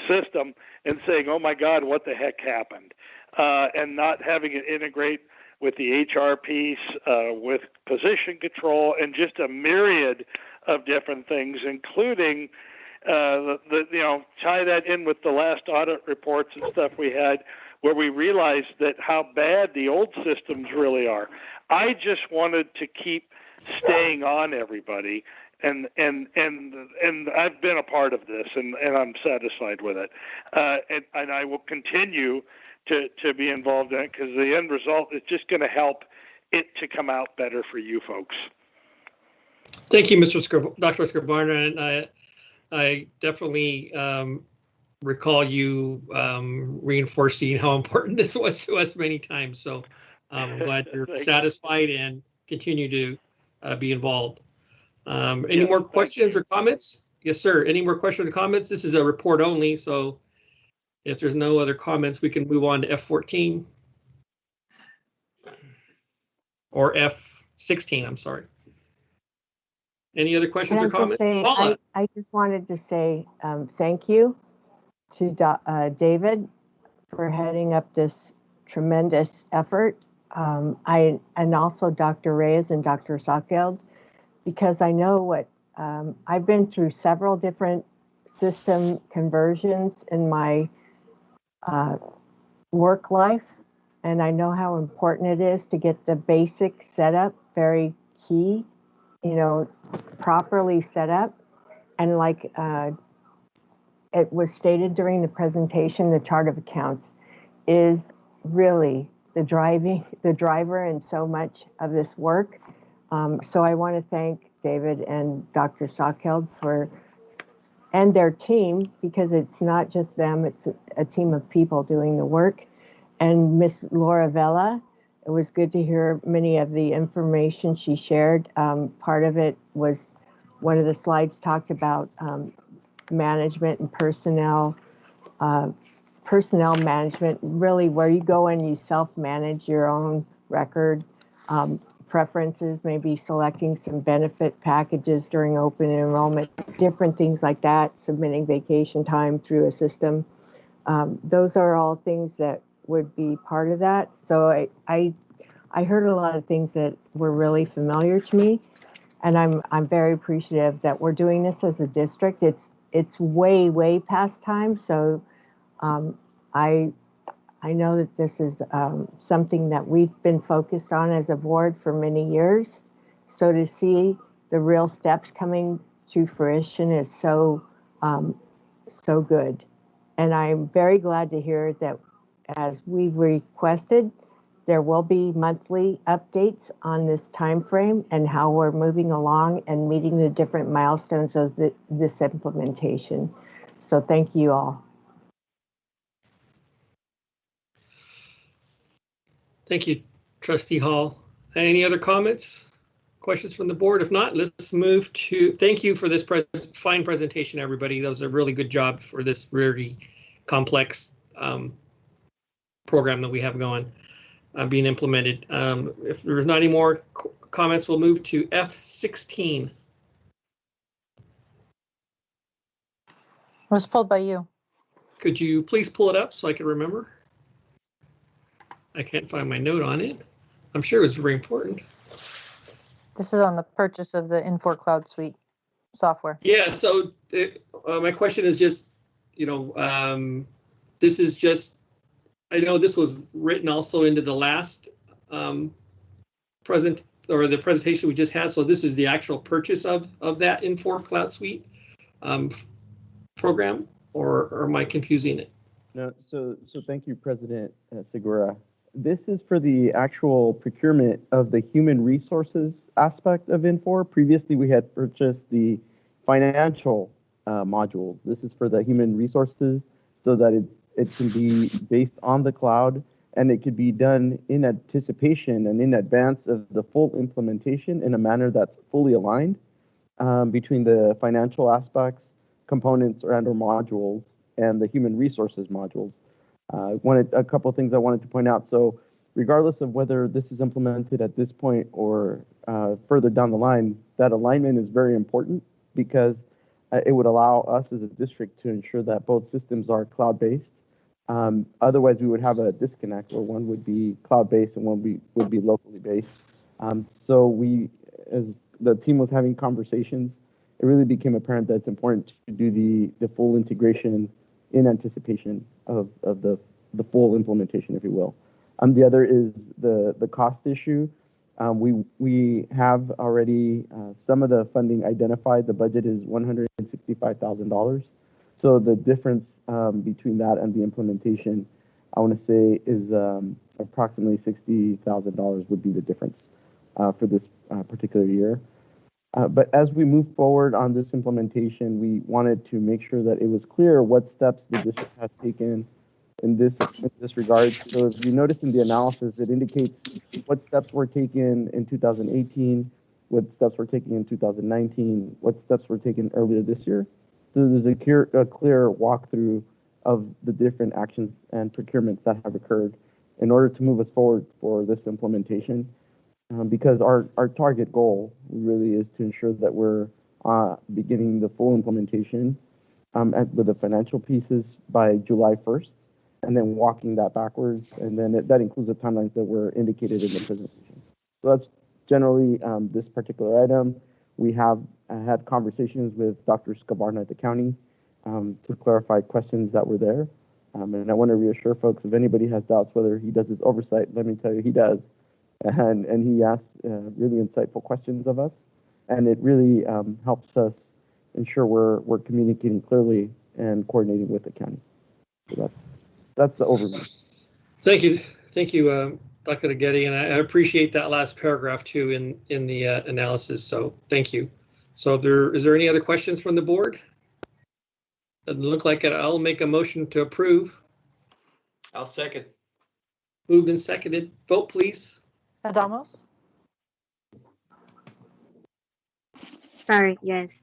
Speaker 9: system and saying, oh my God, what the heck happened? And not having it integrate with the HR piece, with position control, and just a myriad of different things, including tie that in with the last audit reports and stuff we had, where we realized that how bad the old systems really are. I just wanted to keep staying on everybody, and I've been a part of this, and I'm satisfied with it, and I will continue to be involved in it, because the end result is just going to help it to come out better for you folks.
Speaker 1: Thank you, Dr. Scavarna, and I definitely recall you reinforcing how important this was to us many times. So I'm glad you're satisfied and continue to be involved. Any more questions or comments? Yes, sir. Any more questions or comments? This is a report only, so if there's no other comments, we can move on to F14 or F16. I'm sorry. Any other questions or comments?
Speaker 3: I just wanted to say thank you to David for heading up this tremendous effort. And also Dr. Reyes and Dr. Sakeld, because I know what I've been through several different system conversions in my work life, and I know how important it is to get the basic setup very key, properly set up. And like it was stated during the presentation, the chart of accounts is really the driver in so much of this work. So I want to thank David and Dr. Sakeld and their team, because it's not just them, it's a team of people doing the work. And Miss Laura Vela, it was good to hear many of the information she shared. Part of it was, one of the slides talked about management and personnel management, really where you go and you self-manage your own record, preferences, maybe selecting some benefit packages during open enrollment, different things like that, submitting vacation time through a system. Those are all things that would be part of that. So I heard a lot of things that were really familiar to me, and I'm very appreciative that we're doing this as a district. It's way past time, so I know that this is something that we've been focused on as a board for many years. So to see the real steps coming to fruition is so good. And I'm very glad to hear that, as we've requested, there will be monthly updates on this time frame and how we're moving along and meeting the different milestones of this implementation. So thank you all.
Speaker 1: Thank you, Trustee Hall. Any other comments, questions from the board? If not, let's move to, thank you for this fine presentation, everybody. That was a really good job for this really complex program that we have going, being implemented. If there's not any more comments, we'll move to F16.
Speaker 2: It was pulled by you.
Speaker 1: Could you please pull it up so I can remember? I can't find my note on it. I'm sure it was very important.
Speaker 2: This is on the purchase of the Infor Cloud Suite software.
Speaker 1: Yeah, so my question is just, this is just, I know this was written also into the last the presentation we just had. So this is the actual purchase of that Infor Cloud Suite program, or am I confusing it?
Speaker 8: No, so thank you, President Segura. This is for the actual procurement of the human resources aspect of Infor. Previously, we had purchased the financial modules. This is for the human resources, so that it can be based on the cloud, and it could be done in anticipation and in advance of the full implementation in a manner that's fully aligned between the financial aspects, components, or modules, and the human resources modules. A couple of things I wanted to point out. So regardless of whether this is implemented at this point or further down the line, that alignment is very important, because it would allow us as a district to ensure that both systems are cloud-based. Otherwise, we would have a disconnect where one would be cloud-based and one would be locally based. So we, as the team was having conversations, it really became apparent that it's important to do the full integration in anticipation of the full implementation, if you will. The other is the cost issue. We have already some of the funding identified. The budget is $165,000. So the difference between that and the implementation, I want to say, is approximately $60,000 would be the difference for this particular year. But as we move forward on this implementation, we wanted to make sure that it was clear what steps the district has taken in this regard. So if you notice in the analysis, it indicates what steps were taken in 2018, what steps were taken in 2019, what steps were taken earlier this year. So there's a clear walkthrough of the different actions and procurements that have occurred in order to move us forward for this implementation. Because our target goal really is to ensure that we're beginning the full implementation with the financial pieces by July 1st, and then walking that backwards. And then that includes the timelines that were indicated in the presentation. So that's generally this particular item. We have had conversations with Dr. Scavarna at the county to clarify questions that were there. And I want to reassure folks, if anybody has doubts whether he does his oversight, let me tell you, he does. And he asked really insightful questions of us, and it really helps us ensure we're communicating clearly and coordinating with the county. So that's the overview.
Speaker 1: Thank you, Dr. Getty, and I appreciate that last paragraph too in the analysis. So thank you. So is there any other questions from the board? Doesn't look like it. I'll make a motion to approve.
Speaker 6: I'll second.
Speaker 1: Moved and seconded. Vote, please.
Speaker 2: Adamos?
Speaker 5: Sorry, yes.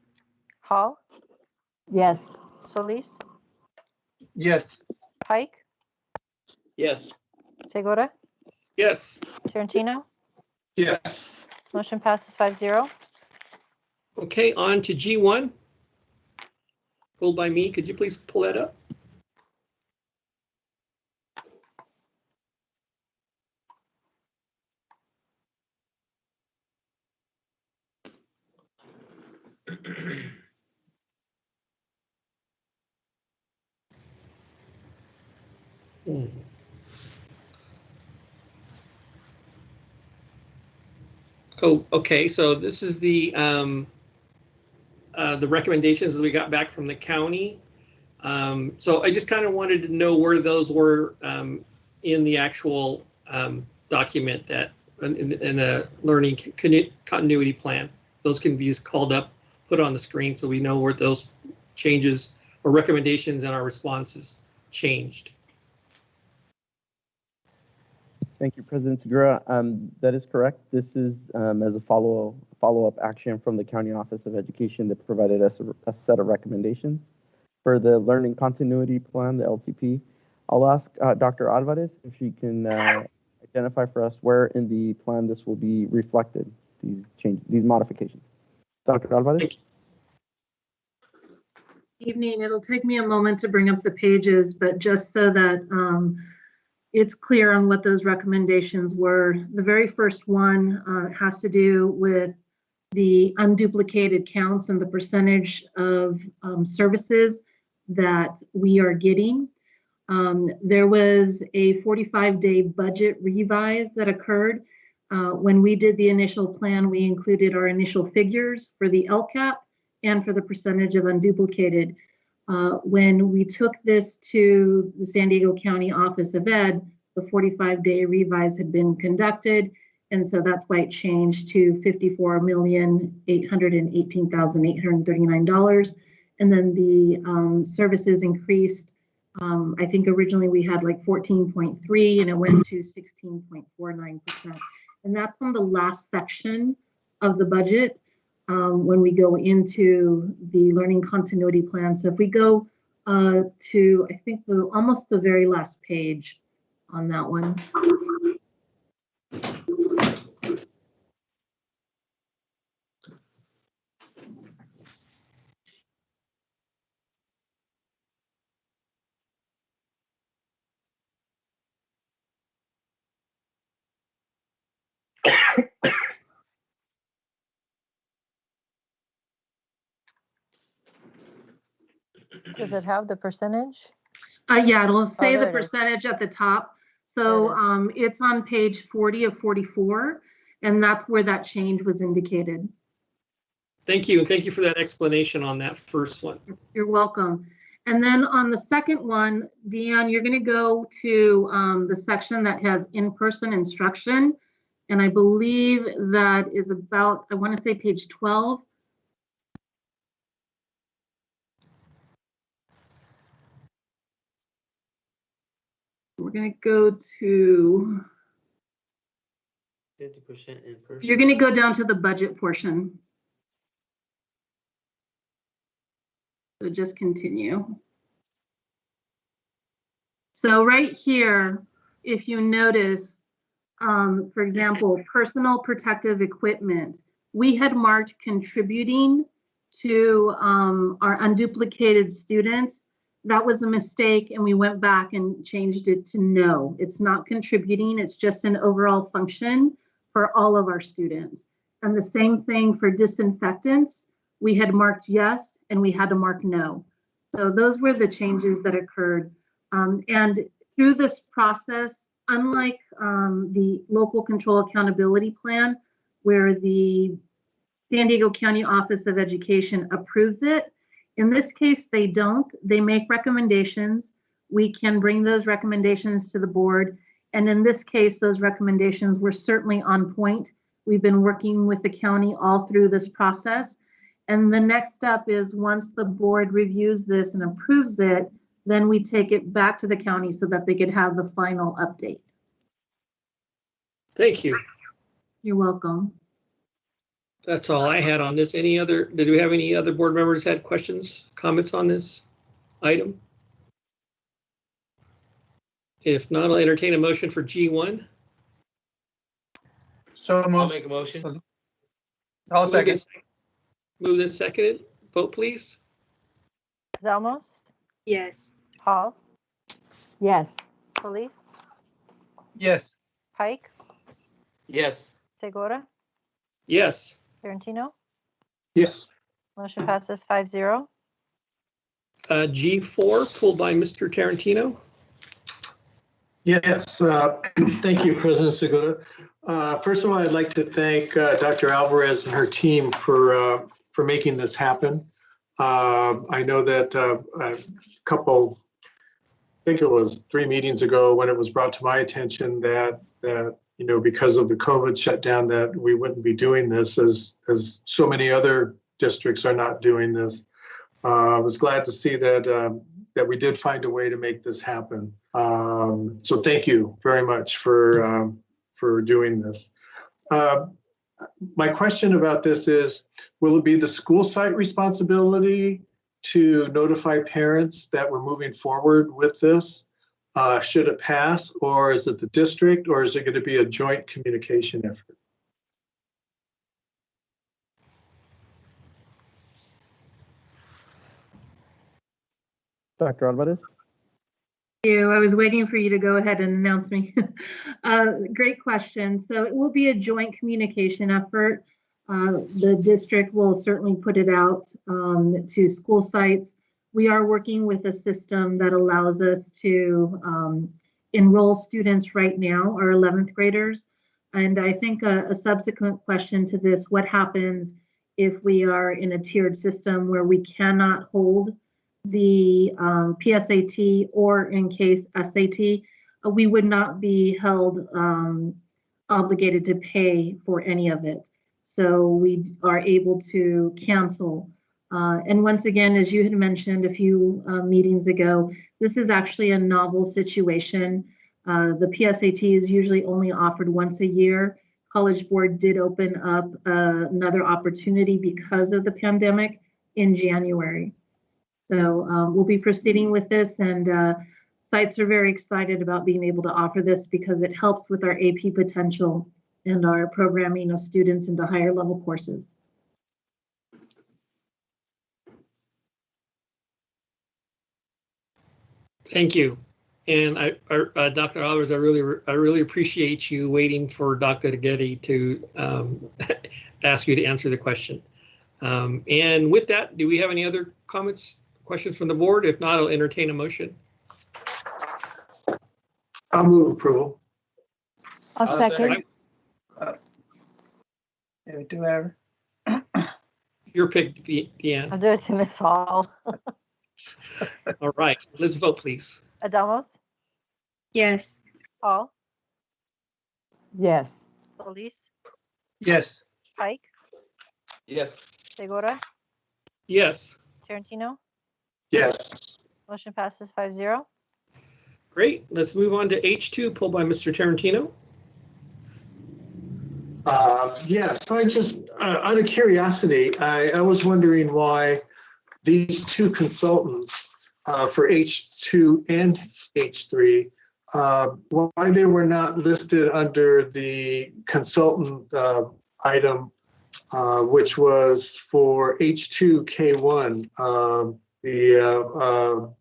Speaker 2: Hall?
Speaker 3: Yes.
Speaker 2: Solis?
Speaker 7: Yes.
Speaker 2: Pike?
Speaker 6: Yes.
Speaker 2: Segura?
Speaker 1: Yes.
Speaker 2: Tarantino?
Speaker 11: Yes.
Speaker 2: Motion passes 5-0.
Speaker 1: Okay, on to G1. Pulled by me. Could you please pull that up? Oh, okay. So this is the recommendations that we got back from the county. So I just kind of wanted to know where those were in the actual document that in the learning continuity plan. Those can be just called up, put on the screen, so we know where those changes or recommendations and our responses changed.
Speaker 8: Thank you, President Segura. That is correct. This is as a follow-up action from the County Office of Education that provided us a set of recommendations for the Learning Continuity Plan, the LCP. I'll ask Dr. Alvarez if she can identify for us where in the plan this will be reflected, these modifications. Dr. Alvarez?
Speaker 12: Evening. It'll take me a moment to bring up the pages, but just so that it's clear on what those recommendations were. The very first one has to do with the unduplicated counts and the percentage of services that we are getting. There was a 45-day budget revise that occurred. When we did the initial plan, we included our initial figures for the LCAP and for the percentage of unduplicated. When we took this to the San Diego County Office of Ed, the 45-day revise had been conducted, and so that's why it changed to $54,818,839. And then the services increased. I think originally we had like 14.3, and it went to 16.49%. And that's on the last section of the budget. When we go into the learning continuity plan. So if we go to, I think, almost the very last page on that one.
Speaker 2: Does it have the percentage?
Speaker 12: Yeah, it'll say the
Speaker 2: there it is.
Speaker 12: percentage at the top. So it's on page 40 of 44, and that's where that change was indicated.
Speaker 1: Thank you, and thank you for that explanation on that first one.
Speaker 12: You're welcome. And then on the second one, Deanne, you're going to go to the section that has in-person instruction, And I believe that is about, I want to say page 12. We're going to go to
Speaker 6: 50% in person.
Speaker 12: You're going to go down to the budget portion. So just continue. So right here, if you notice, for example, personal protective equipment, we had marked contributing to our unduplicated students. That was a mistake, and we went back and changed it to no. It's not contributing, it's just an overall function for all of our students. And the same thing for disinfectants. We had marked yes, and we had to mark no. So those were the changes that occurred. And through this process, unlike the local control accountability plan, where the San Diego County Office of Education approves it, in this case, they don't. They make recommendations. We can bring those recommendations to the board. And in this case, those recommendations were certainly on point. We've been working with the county all through this process. And the next step is once the board reviews this and approves it, then we take it back to the county so that they could have the final update.
Speaker 1: Thank you.
Speaker 12: You're welcome.
Speaker 1: That's all I had on this. Did we have any other board members had questions, comments on this item? If not, I'll entertain a motion for G1.
Speaker 7: So
Speaker 6: I'll make a motion.
Speaker 7: I'll second.
Speaker 1: Moved and seconded. Vote, please.
Speaker 2: Zalmos,
Speaker 5: Yes.
Speaker 2: Hall,
Speaker 3: Yes.
Speaker 2: Police,
Speaker 7: Yes.
Speaker 2: Pike,
Speaker 6: Yes.
Speaker 2: Segura,
Speaker 1: Yes.
Speaker 2: Tarantino.
Speaker 4: Yes.
Speaker 2: Motion passes 5-0.
Speaker 1: G4 pulled by Mr. Tarantino.
Speaker 4: Yes, thank you, President Segura. First of all, I'd like to thank Dr. Alvarez and her team for making this happen. I know that I think it was 3 meetings ago when it was brought to my attention that because of the COVID shutdown that we wouldn't be doing this as so many other districts are not doing this. I was glad to see that we did find a way to make this happen. So thank you very much for doing this. My question about this is, will it be the school site responsibility to notify parents that we're moving forward with this? Should it pass, or is it the district, or is it going to be a joint communication effort?
Speaker 8: Dr. Alvarez?
Speaker 12: Thank you. I was waiting for you to go ahead and announce me. Great question. So it will be a joint communication effort. The district will certainly put it out to school sites. We are working with a system that allows us to enroll students right now, our 11th graders. And I think a subsequent question to this, what happens if we are in a tiered system where we cannot hold the PSAT or in case SAT, we would not be held obligated to pay for any of it. So we are able to cancel. And once again, as you had mentioned a few meetings ago, this is actually a novel situation. The PSAT is usually only offered once a year. College Board did open up another opportunity because of the pandemic in January. So we'll be proceeding with this, and sites are very excited about being able to offer this because it helps with our AP potential and our programming of students into higher level courses.
Speaker 1: Thank you. And Dr. Alvarez, I really appreciate you waiting for Dr. Getty to ask you to answer the question. And with that, do we have any other comments, questions from the board? If not, I'll entertain a motion.
Speaker 4: I'll move approval.
Speaker 3: I'll second.
Speaker 7: Do ever.
Speaker 1: Your pick, Deanne.
Speaker 2: I'll do it to Ms. Hall.
Speaker 1: All right, let's vote, please.
Speaker 2: Adamos,
Speaker 5: Yes.
Speaker 2: Hall,
Speaker 3: Yes.
Speaker 2: Solis,
Speaker 7: Yes.
Speaker 2: Pike,
Speaker 6: Yes.
Speaker 2: Segura,
Speaker 1: Yes.
Speaker 2: Tarantino.
Speaker 4: Yes.
Speaker 2: Motion passes 5-0.
Speaker 1: Great. Let's move on to H2, pulled by Mr. Tarantino.
Speaker 4: Yes, I just, out of curiosity, I was wondering why these two consultants for H2 and H3, why they were not listed under the consultant item, which was for H2 K1, the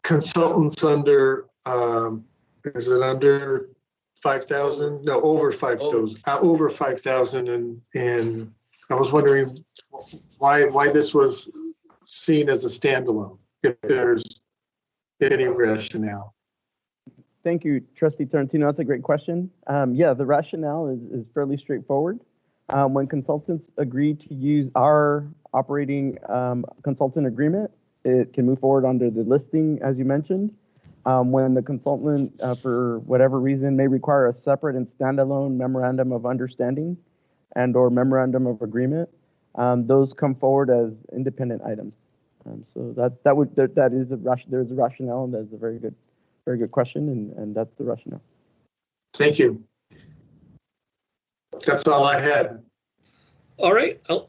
Speaker 4: consultants under, is it under 5,000? No, over 5,000. Over 5,000, and I was wondering why this was seen as a standalone, if there's any rationale.
Speaker 8: Thank you, Trustee Tarantino. That's a great question. Yeah, the rationale is fairly straightforward. When consultants agree to use our operating consultant agreement, it can move forward under the listing, as you mentioned. When the consultant, for whatever reason, may require a separate and standalone memorandum of understanding and/or memorandum of agreement, those come forward as independent items. So there's a rationale, and that's a very good question, and that's the rationale.
Speaker 4: Thank you. That's all I had.
Speaker 1: All right. I'll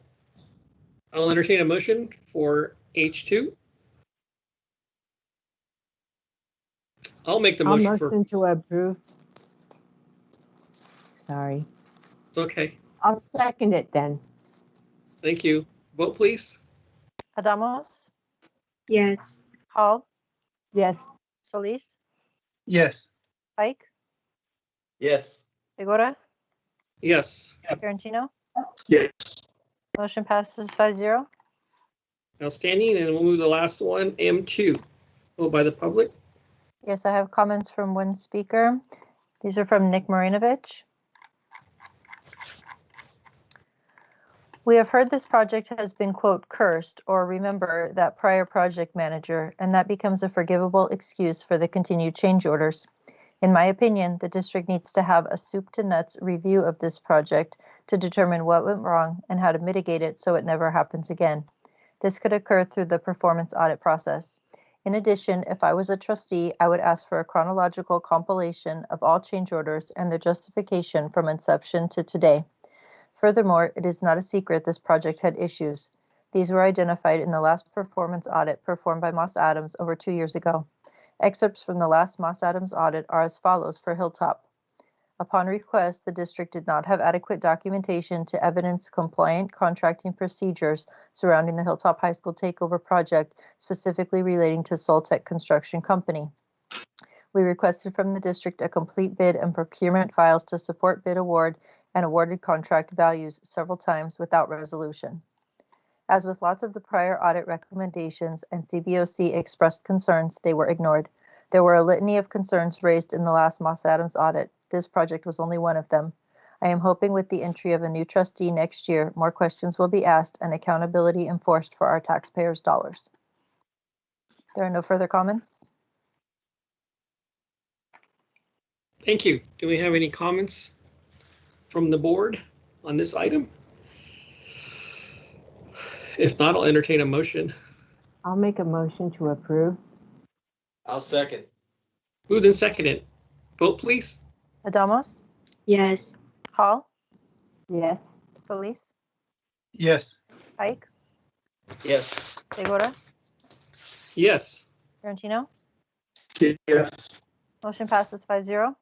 Speaker 1: entertain a motion for H2. I'll make the motion for.
Speaker 3: Motion to approve. Sorry.
Speaker 1: It's okay.
Speaker 3: I'll second it then.
Speaker 1: Thank you. Vote, please.
Speaker 2: Adamos,
Speaker 5: Yes.
Speaker 2: Hall,
Speaker 3: Yes.
Speaker 2: Solis,
Speaker 7: Yes.
Speaker 2: Pike,
Speaker 6: Yes.
Speaker 2: Segura,
Speaker 1: Yes.
Speaker 2: Tarantino.
Speaker 4: Yes.
Speaker 2: Motion passes 5-0.
Speaker 1: Outstanding. And we'll move to the last one, M2, pulled by the public.
Speaker 2: Yes, I have comments from one speaker. These are from Nick Marinovich. We have heard this project has been, quote, cursed, or remember that prior project manager, and that becomes a forgivable excuse for the continued change orders. In my opinion, the district needs to have a soup to nuts review of this project to determine what went wrong and how to mitigate it so it never happens again. This could occur through the performance audit process. In addition, if I was a trustee, I would ask for a chronological compilation of all change orders and their justification from inception to today. Furthermore, it is not a secret this project had issues. These were identified in the last performance audit performed by Moss Adams over 2 years ago. Excerpts from the last Moss Adams audit are as follows for Hilltop. Upon request, the district did not have adequate documentation to evidence compliant contracting procedures surrounding the Hilltop High School takeover project, specifically relating to Soltech Construction Company. We requested from the district a complete bid and procurement files to support bid award and awarded contract values several times without resolution. As with lots of the prior audit recommendations and CBOC expressed concerns, they were ignored. There were a litany of concerns raised in the last Moss Adams audit. This project was only one of them. I am hoping with the entry of a new trustee next year, more questions will be asked and accountability enforced for our taxpayers' dollars. There are no further comments.
Speaker 1: Thank you. Do we have any comments from the board on this item? If not, I'll entertain a motion.
Speaker 3: I'll make a motion to approve.
Speaker 6: I'll second.
Speaker 1: Moved and seconded. Vote, please.
Speaker 2: Adamos,
Speaker 5: Yes.
Speaker 2: Hall,
Speaker 3: Yes.
Speaker 2: Solis,
Speaker 7: Yes.
Speaker 2: Pike,
Speaker 6: Yes.
Speaker 2: Segura,
Speaker 1: Yes.
Speaker 2: Tarantino.
Speaker 4: Yes.
Speaker 2: Motion passes 5-0.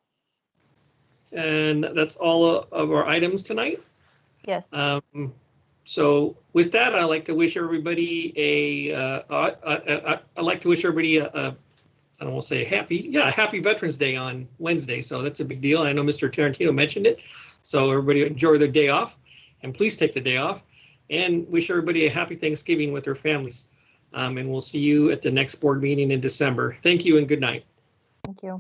Speaker 1: And that's all of our items tonight.
Speaker 2: Yes.
Speaker 1: So with that, I'd like to wish everybody I don't want to say happy Veterans Day on Wednesday. So that's a big deal. I know Mr. Tarantino mentioned it. So everybody enjoy their day off, and please take the day off, and wish everybody a happy Thanksgiving with their families. And we'll see you at the next board meeting in December. Thank you and good night.